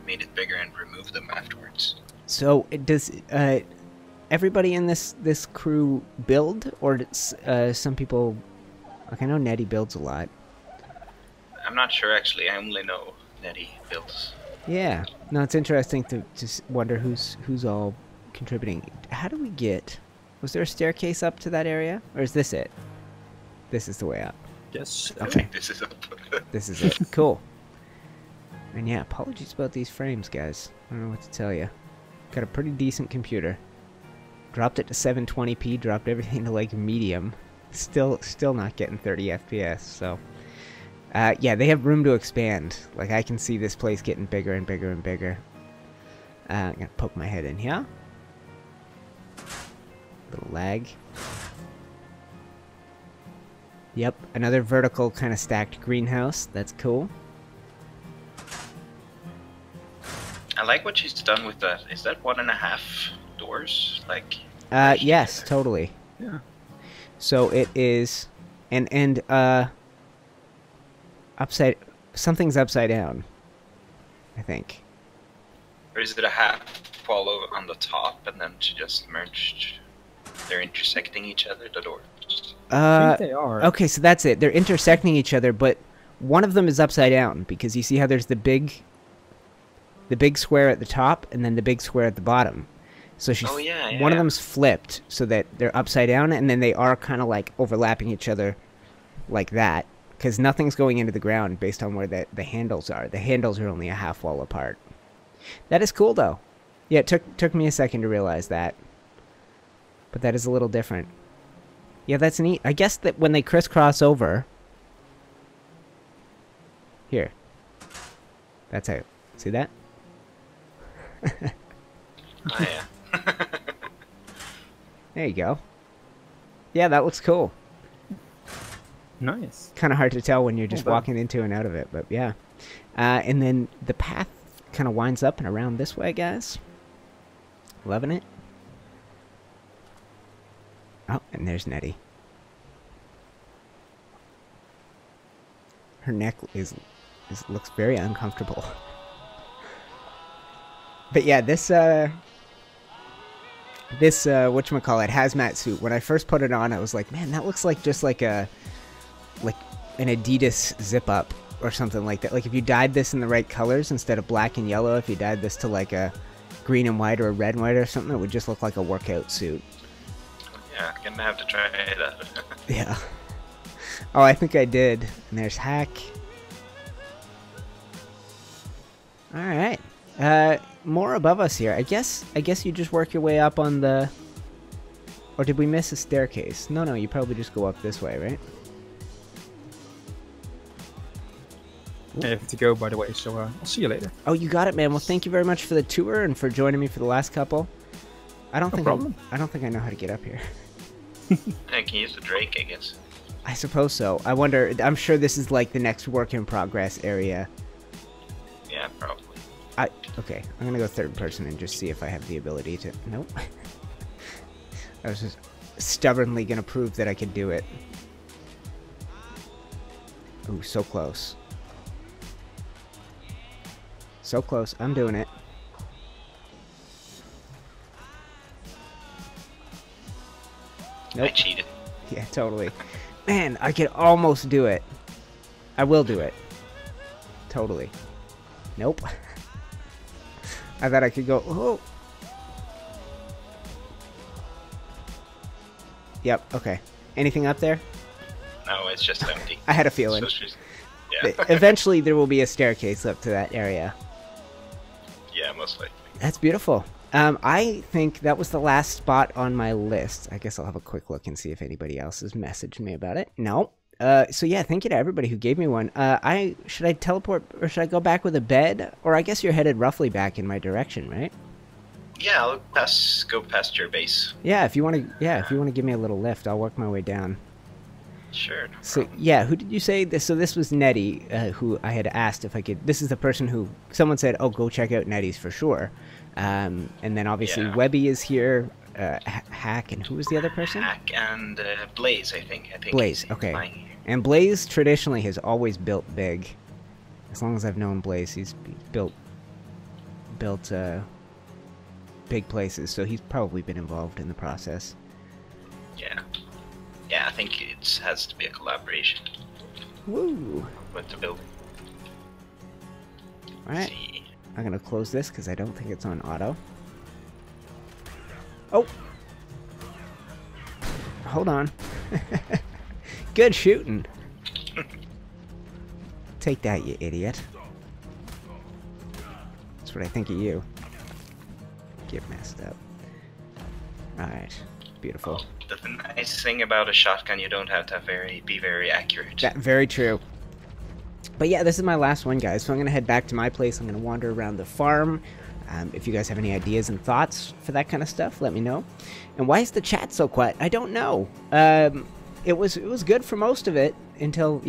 [SPEAKER 4] made it bigger and removed them afterwards.
[SPEAKER 1] So, does everybody in this crew build, or does some people? Like, I know Nettie builds a lot.
[SPEAKER 4] I'm not sure actually. I only know Nettie builds.
[SPEAKER 1] Yeah, no, it's interesting to wonder who's all contributing. How do we get? Was there a staircase up to that area, or is this it? This is the way up.
[SPEAKER 7] Yes.
[SPEAKER 1] Okay.
[SPEAKER 4] This is up.
[SPEAKER 1] This is it. Cool. And yeah, apologies about these frames, guys. I don't know what to tell you. Got a pretty decent computer. Dropped it to 720p. Dropped everything to like medium. Still not getting 30 FPS. So, yeah, they have room to expand. Like, I can see this place getting bigger and bigger and bigger. I'm gonna poke my head in here. Little lag. Yep, another vertical kind of stacked greenhouse. That's cool.
[SPEAKER 4] I like what she's done with that. Is that 1.5 doors? Like.
[SPEAKER 1] Yes, totally.
[SPEAKER 7] Yeah.
[SPEAKER 1] So it is, and upside. Something's upside down, I think.
[SPEAKER 4] Or is it a half wall on the top and then she just merged? They're intersecting each other, the doors.
[SPEAKER 7] I think they are.
[SPEAKER 1] Okay, so that's it. They're intersecting each other, but one of them is upside down because you see how there's the big square at the top and then the big square at the bottom. So she's one of them's flipped so that they're upside down, and then they are kind of like overlapping each other like that, because nothing's going into the ground based on where the handles are. The handles are only a half wall apart. That is cool though. Yeah, it took me a second to realize that, but that is a little different. Yeah, that's neat. I guess that when they crisscross over, here, that's how. See that?
[SPEAKER 4] Oh yeah.
[SPEAKER 1] There you go. Yeah, that looks cool.
[SPEAKER 7] Nice.
[SPEAKER 1] Kind of hard to tell when you're just walking into and out of it, but yeah. And then the path kind of winds up and around this way, guys. Loving it. Oh, and there's Nettie. Her neck looks very uncomfortable. But yeah, this whatchamacallit, hazmat suit, when I first put it on, I was like, man, that looks like just like an Adidas zip-up or something like that. Like, if you dyed this in the right colors instead of black and yellow, if you dyed this to like a green and white or a red and white or something, it would just look like a workout suit.
[SPEAKER 4] Yeah, gonna have to try that.
[SPEAKER 1] Yeah. Oh, I think I did. And there's Hack. Alright. More above us here. I guess you just work your way up on the... Or did we miss a staircase? No, you probably just go up this way, right?
[SPEAKER 7] I have to go, by the way, so I'll see you later.
[SPEAKER 1] Oh, you got it, man. Well, thank you very much for the tour and for joining me for the last couple. I don't think I know how to get up here.
[SPEAKER 4] I can use the Drake, I guess.
[SPEAKER 1] I suppose so. I wonder... I'm sure this is like the next work in progress area.
[SPEAKER 4] Yeah, probably.
[SPEAKER 1] Okay, I'm gonna go third person and just see if I have the ability to... Nope. I was just stubbornly gonna prove that I could do it. Ooh, so close. So close. I'm doing it. Nope.
[SPEAKER 4] I cheated.
[SPEAKER 1] Yeah, totally. Man, I could almost do it. I will do it. Totally. Nope. I thought I could go... Oh. Yep, okay. Anything up there?
[SPEAKER 4] No, it's just empty.
[SPEAKER 1] I had a feeling.
[SPEAKER 4] So yeah.
[SPEAKER 1] Eventually there will be a staircase up to that area.
[SPEAKER 4] Yeah, most likely.
[SPEAKER 1] That's beautiful. I think that was the last spot on my list. I guess I'll have a quick look and see if anybody else has messaged me about it. No. So yeah, thank you to everybody who gave me one. Should I teleport or should I go back with a bed? Or I guess you're headed roughly back in my direction, right?
[SPEAKER 4] Yeah, I'll go past your base.
[SPEAKER 1] Yeah, if you want to give me a little lift, I'll work my way down.
[SPEAKER 4] Sure. No
[SPEAKER 1] So
[SPEAKER 4] problem.
[SPEAKER 1] yeah, who did you say this? So this was Nettie, who I had asked if I could. This is the person who someone said, "Oh, go check out Nettie's for sure." And then obviously
[SPEAKER 4] Yeah.
[SPEAKER 1] Webby is here, Hack, and who was the other person?
[SPEAKER 4] Hack and Blaze, I think.
[SPEAKER 1] Blaze,
[SPEAKER 4] he's
[SPEAKER 1] okay.
[SPEAKER 4] flying here.
[SPEAKER 1] And Blaze traditionally has always built big. As long as I've known Blaze, he's built big places, so he's probably been involved in the process.
[SPEAKER 4] Yeah. Yeah, I think it has to be a collaboration
[SPEAKER 1] Woo!
[SPEAKER 4] with the building.
[SPEAKER 1] Alright,
[SPEAKER 4] See.
[SPEAKER 1] I'm gonna close this because I don't think it's on auto. Oh! Hold on. Good shooting. Take that, you idiot. That's what I think of you. Get messed up. Alright. Beautiful.
[SPEAKER 4] The nice thing about a shotgun, you don't have to be very accurate.
[SPEAKER 1] That, very true. But yeah, this is my last one, guys. So I'm going to head back to my place. I'm going to wander around the farm. If you guys have any ideas and thoughts for that kind of stuff, let me know. And why is the chat so quiet? I don't know. It was good for most of it until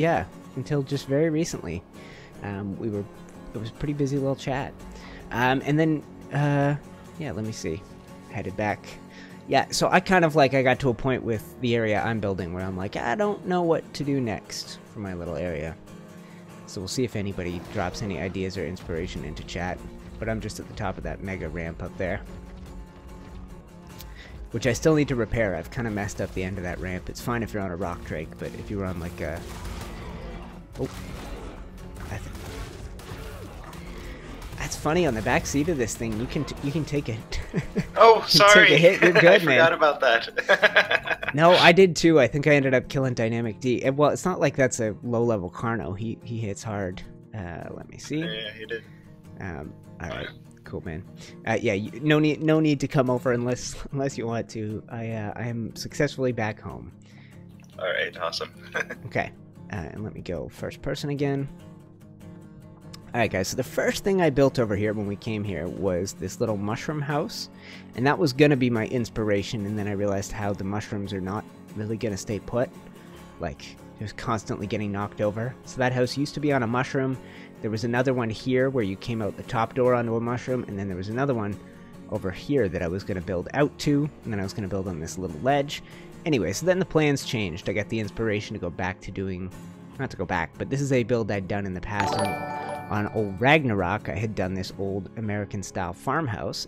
[SPEAKER 1] just very recently. It was a pretty busy little chat. And then yeah, let me see. Headed back. Yeah, so I kind of I got to a point with the area I'm building where I'm like, I don't know what to do next for my little area. So we'll see if anybody drops any ideas or inspiration into chat. But I'm just at the top of that mega ramp up there, which I still need to repair. I've kind of messed up the end of that ramp. It's fine if you're on a rock drake, but if you were on like a... Oh. That's funny, on the back seat of this thing, you can take it.
[SPEAKER 4] Oh, sorry.
[SPEAKER 1] Take a hit. You're good,
[SPEAKER 4] I
[SPEAKER 1] man.
[SPEAKER 4] forgot about that.
[SPEAKER 1] No, I did too. I think I ended up killing DinamicD. And, well, it's not like that's a low-level Carno. He hits hard. Let me see.
[SPEAKER 4] Yeah, he did.
[SPEAKER 1] All right, cool, man. Yeah, no need to come over unless you want to. I am successfully back home.
[SPEAKER 4] All right, awesome.
[SPEAKER 1] Okay, and let me go first person again. Alright guys, so the first thing I built over here when we came here was this little mushroom house, and that was gonna be my inspiration, and then I realized how the mushrooms are not really gonna stay put. Like, it was constantly getting knocked over. So that house used to be on a mushroom. There was another one here where you came out the top door onto a mushroom, and then there was another one over here that I was gonna build out to, and then I was gonna build on this little ledge. Anyway, so then the plans changed. I got the inspiration to go back to doing... Not to go back, but this is a build I'd done in the past on old Ragnarok. I had done this old American-style farmhouse.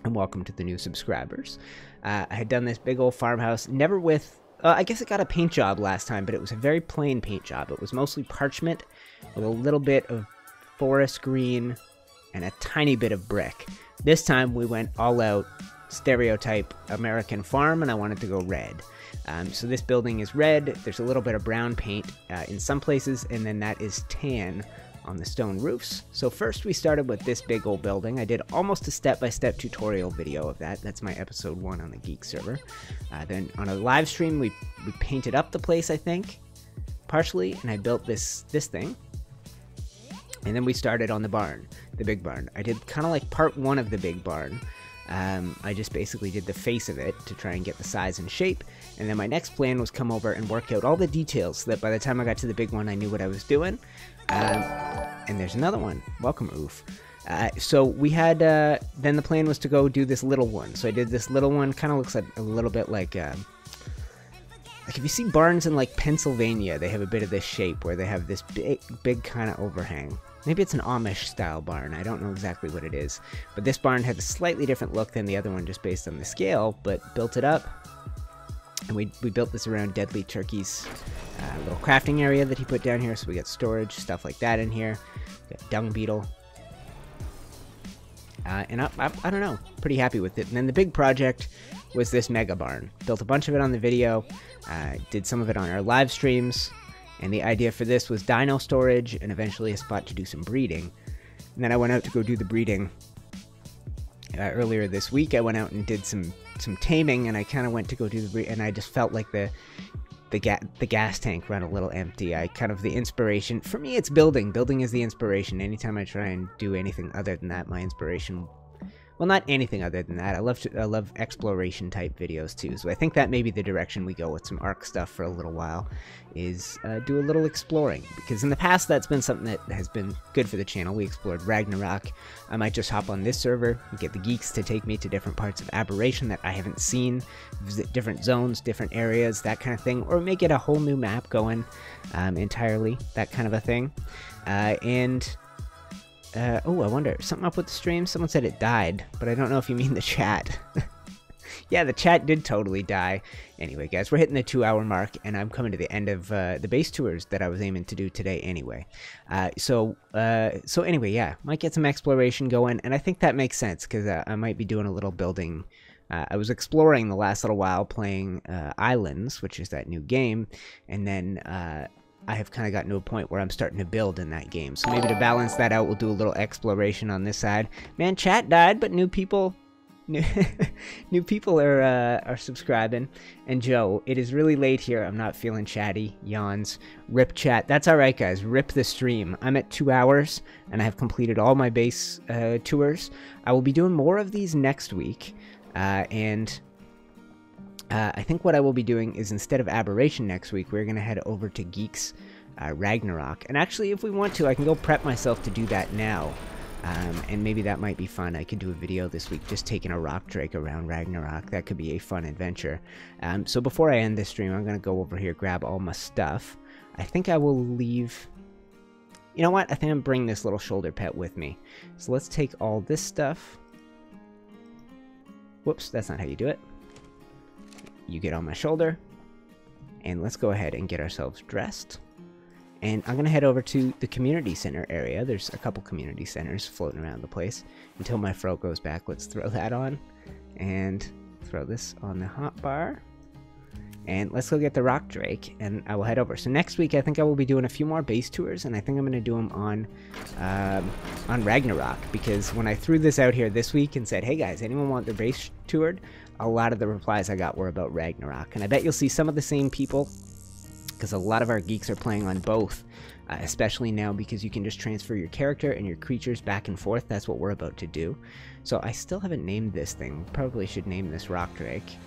[SPEAKER 1] And welcome to the new subscribers. I had done this big old farmhouse, never with... I guess it got a paint job last time, but it was a very plain paint job. It was mostly parchment with a little bit of forest green and a tiny bit of brick. This time we went all out stereotype American farm, and I wanted to go red. So this building is red. There's a little bit of brown paint in some places, and then that is tan on the stone roofs. So first we started with this big old building. I did almost a step-by-step tutorial video of that. That's my episode 1 on the Geek server. Then on a live stream, we painted up the place, I think, partially, and I built this thing. And then we started on the barn, the big barn. I did kind of like part 1 of the big barn. I just basically did the face of it to try and get the size and shape, and then my next plan was come over and work out all the details so that by the time I got to the big one I knew what I was doing. And there's another one. Welcome, Oof. So we had, then the plan was to go do this little one. So I did this little one, kind of looks like a little bit like if you see barns in like Pennsylvania, they have a bit of this shape where they have this big kind of overhang. Maybe it's an Amish style barn, I don't know exactly what it is. But this barn had a slightly different look than the other one just based on the scale, but built it up. And we built this around Deadly Turkey's little crafting area that he put down here, so we got storage, stuff like that in here. We got dung beetle. And I don't know, pretty happy with it. And then the big project was this mega barn. Built a bunch of it on the video, did some of it on our live streams. And the idea for this was dino storage and eventually a spot to do some breeding. And then I went out to go do the breeding. Earlier this week, I went out and did some taming, and I kind of went to go do the breeding, and I just felt like the gas tank ran a little empty. The inspiration, for me it's building. Building is the inspiration. Anytime I try and do anything other than that, my inspiration... Well, not anything other than that. I love exploration type videos too. So I think that may be the direction we go with some Ark stuff for a little while, is do a little exploring. Because in the past, that's been something that has been good for the channel. We explored Ragnarok. I might just hop on this server and get the geeks to take me to different parts of Aberration that I haven't seen, visit different zones, different areas, that kind of thing, or make it a whole new map going entirely, that kind of a thing. Oh, I wonder, something up with the stream? Someone said it died, but I don't know if you mean the chat. Yeah, the chat did totally die. Anyway, guys, we're hitting the 2-hour mark, and I'm coming to the end of the base tours that I was aiming to do today anyway. So anyway, yeah, might get some exploration going, and I think that makes sense, because I might be doing a little building. I was exploring the last little while, playing Islands, which is that new game, and then... I have kind of gotten to a point where I'm starting to build in that game. So maybe to balance that out, we'll do a little exploration on this side. Man, chat died, but new people are subscribing. And Joe, it is really late here. I'm not feeling chatty. Yawns. Rip chat. That's all right, guys. Rip the stream. I'm at 2 hours, and I have completed all my base tours. I will be doing more of these next week, I think what I will be doing is, instead of Aberration next week, we're going to head over to Geeks Ragnarok. And actually, if we want to, I can go prep myself to do that now. And maybe that might be fun. I could do a video this week just taking a rock drake around Ragnarok. That could be a fun adventure. So before I end this stream, I'm going to go over here, grab all my stuff. I think I will leave... You know what? I think I'm bringing this little shoulder pet with me. So let's take all this stuff. Whoops, that's not how you do it. You get on my shoulder, and let's go ahead and get ourselves dressed. And I'm going to head over to the community center area. There's a couple community centers floating around the place. Until my fro goes back, let's throw that on. And throw this on the hotbar. And let's go get the rock drake, and I will head over. So next week, I think I will be doing a few more base tours, and I think I'm going to do them on Ragnarok. Because when I threw this out here this week and said, hey guys, anyone want their base toured? A lot of the replies I got were about Ragnarok. And I bet you'll see some of the same people, because a lot of our geeks are playing on both, especially now because you can just transfer your character and your creatures back and forth. That's what we're about to do. So I still haven't named this thing. Probably should name this rock drake.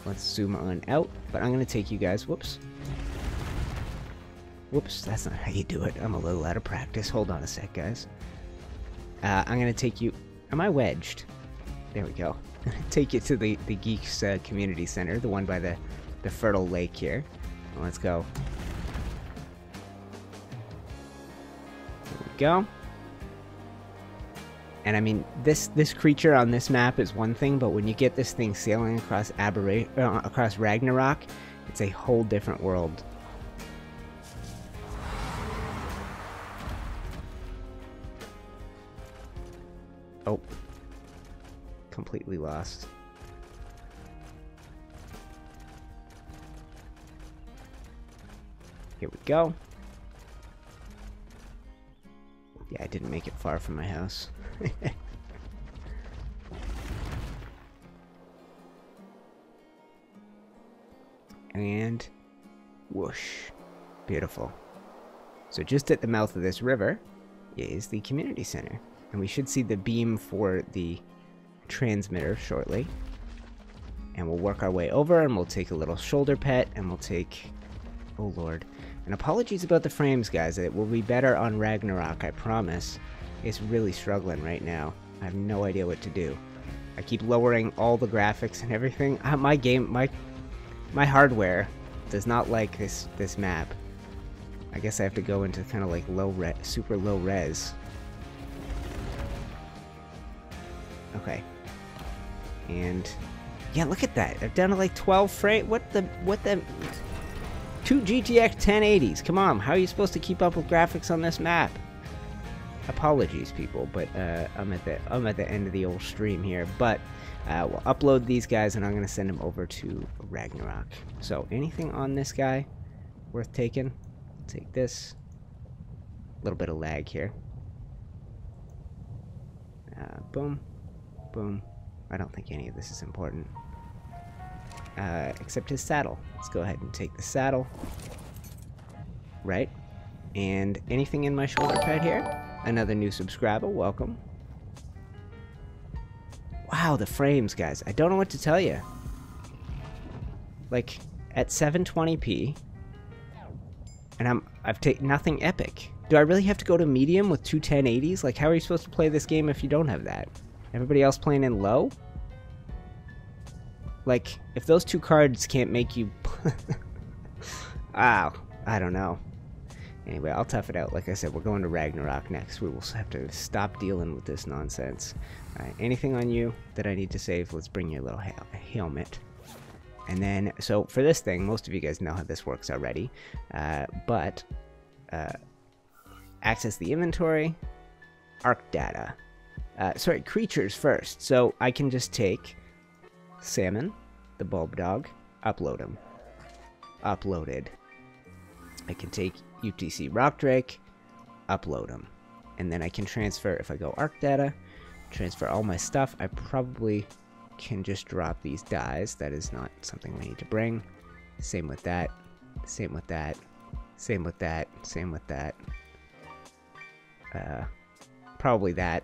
[SPEAKER 1] Let's zoom on out, but I'm going to take you guys... Whoops. Whoops, that's not how you do it. I'm a little out of practice. Hold on a sec, guys. I'm going to take you... Am I wedged? There we go. Take you to the Geeks Community Center, the one by the fertile lake here. Let's go. There we go. And I mean, this creature on this map is one thing, but when you get this thing sailing across across Ragnarok, it's a whole different world. Oh. Completely lost. Here we go. Yeah, I didn't make it far from my house. And whoosh. Beautiful. So just at the mouth of this river is the community center. And we should see the beam for the transmitter shortly. And we'll work our way over, and we'll take a little shoulder pet, and we'll take... Oh, Lord. And apologies about the frames, guys. It will be better on Ragnarok, I promise. It's really struggling right now. I have no idea what to do. I keep lowering all the graphics and everything. My hardware does not like this map. I guess I have to go into kind of like super low res. Okay. And yeah, look at that. I'm down to like 12 frame. What the 2 GTX 1080s. Come on, how are you supposed to keep up with graphics on this map? Apologies, people, but I'm at the end of the old stream here. But we'll upload these guys, and I'm gonna send them over to Ragnarok. So anything on this guy worth taking? Take this. A little bit of lag here. Boom, boom. I don't think any of this is important. Except his saddle. Let's go ahead and take the saddle. Right. And anything in my shoulder pad here? Another new subscriber. Welcome. Wow, the frames, guys. I don't know what to tell you. Like, at 720p, and I've taken nothing epic. Do I really have to go to medium with two 1080s? Like, how are you supposed to play this game if you don't have that? Everybody else playing in low? Like, if those two cards can't make you... Wow, I don't know. Anyway, I'll tough it out. Like I said, we're going to Ragnarok next. We will have to stop dealing with this nonsense. Alright, anything on you that I need to save? Let's bring you a little helmet. And then, so for this thing, most of you guys know how this works already. But access the inventory, arc data. Sorry, creatures first. So I can just take Salmon, the bulb dog, upload him. Uploaded. I can take UTC Rock Drake, upload him. And then I can transfer, if I go arc data, transfer all my stuff. I probably can just drop these dies. That is not something we need to bring. Same with that. Same with that. Same with that. Same with that. Probably that.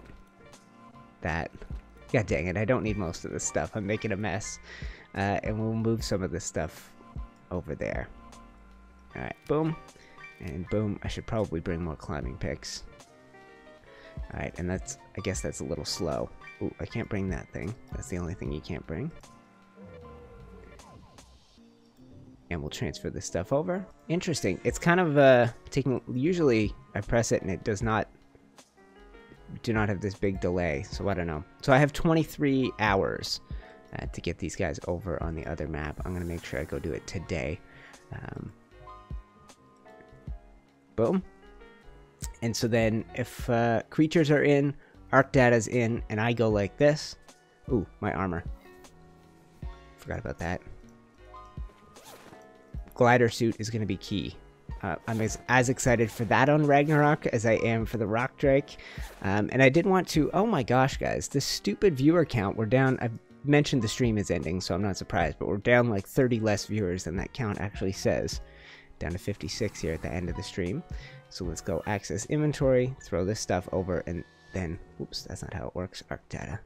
[SPEAKER 1] That. God dang it, I don't need most of this stuff. I'm making a mess. And we'll move some of this stuff over there. Alright, boom. And boom. I should probably bring more climbing picks. Alright, and that's, I guess that's a little slow. Ooh, I can't bring that thing. That's the only thing you can't bring. And we'll transfer this stuff over. Interesting. It's kind of taking, usually I press it and it does not, do not have this big delay. So I don't know. So I have 23 hours to get these guys over on the other map. I'm going to make sure I go do it today. Boom. And so then if creatures are in, arc data's in, and I go like this. Ooh, my armor. Forgot about that. Glider suit is going to be key. I'm as excited for that on Ragnarok as I am for the Rock Drake. And I did want to... Oh my gosh, guys. This stupid viewer count. We're down... I've mentioned the stream is ending, so I'm not surprised. But we're down like 30 less viewers than that count actually says. Down to 56 here at the end of the stream. So let's go access inventory, throw this stuff over, and then, whoops, that's not how it works, arc data.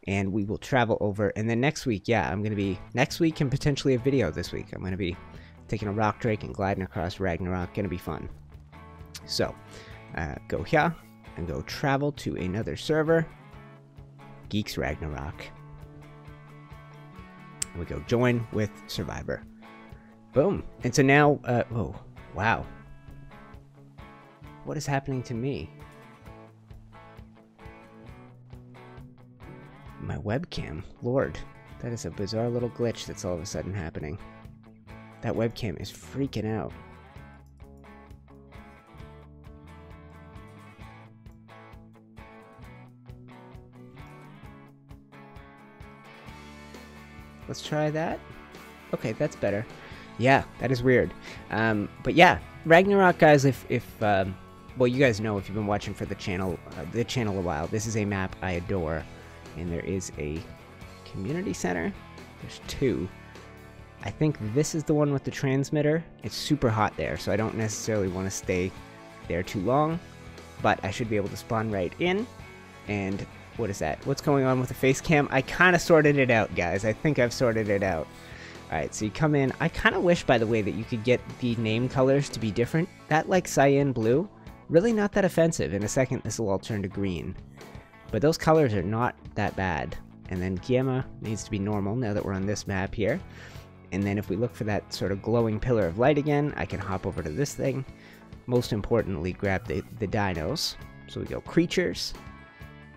[SPEAKER 1] And we will travel over, and then next week, yeah, I'm going to be, next week and potentially a video this week, I'm going to be taking a Rock Drake and gliding across Ragnarok, going to be fun. So, go here, and go travel to another server, Geeks Ragnarok. And we go join with Survivor. Boom. And so now, oh, wow. What is happening to me? My webcam. Lord, that is a bizarre little glitch that's all of a sudden happening. That webcam is freaking out. Let's try that. Okay, that's better. Yeah, that is weird. But yeah, Ragnarok, guys, if well, you guys know if you've been watching for the channel a while, this is a map I adore, and there is a community center. There's two. I think this is the one with the transmitter. It's super hot there, so I don't necessarily want to stay there too long, but I should be able to spawn right in. And what is that? What's going on with the face cam? I kind of sorted it out, guys. I think I've sorted it out. Alright, so you come in. I kind of wish, by the way, that you could get the name colors to be different. That, like, cyan blue, really not that offensive. In a second, this will all turn to green. But those colors are not that bad. And then gamma needs to be normal now that we're on this map here. And then if we look for that sort of glowing pillar of light again, I can hop over to this thing. Most importantly, grab the dinos. So we go creatures.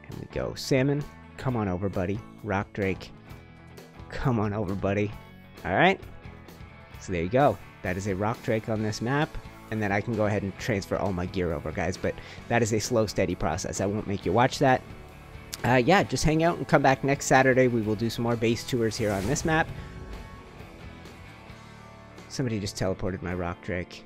[SPEAKER 1] And we go salmon. Come on over, buddy. Rock drake. Come on over, buddy. Alright, so there you go. That is a rock drake on this map, and then I can go ahead and transfer all my gear over, guys, but that is a slow, steady process. I won't make you watch that. Yeah, just hang out and come back next Saturday. We will do some more base tours here on this map. Somebody just teleported my rock drake.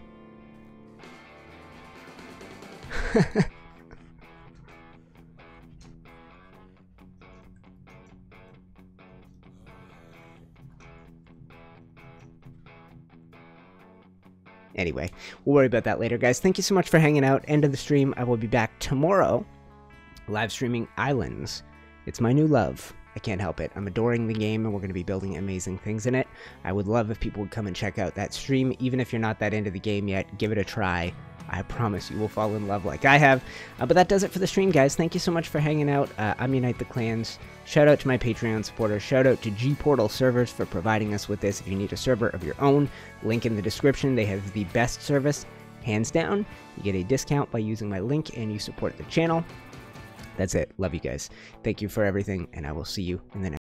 [SPEAKER 1] Anyway, we'll worry about that later, guys. Thank you so much for hanging out. End of the stream. I will be back tomorrow, live streaming Islands. It's my new love. I can't help it. I'm adoring the game, and we're going to be building amazing things in it. I would love if people would come and check out that stream. Even if you're not that into the game yet, give it a try. I promise you will fall in love like I have. But that does it for the stream, guys. Thank you so much for hanging out. I'm UniteTheClans. Shout out to my Patreon supporters. Shout out to G-Portal servers for providing us with this. If you need a server of your own, link in the description. They have the best service, hands down. You get a discount by using my link, and you support the channel. That's it. Love you guys. Thank you for everything, and I will see you in the next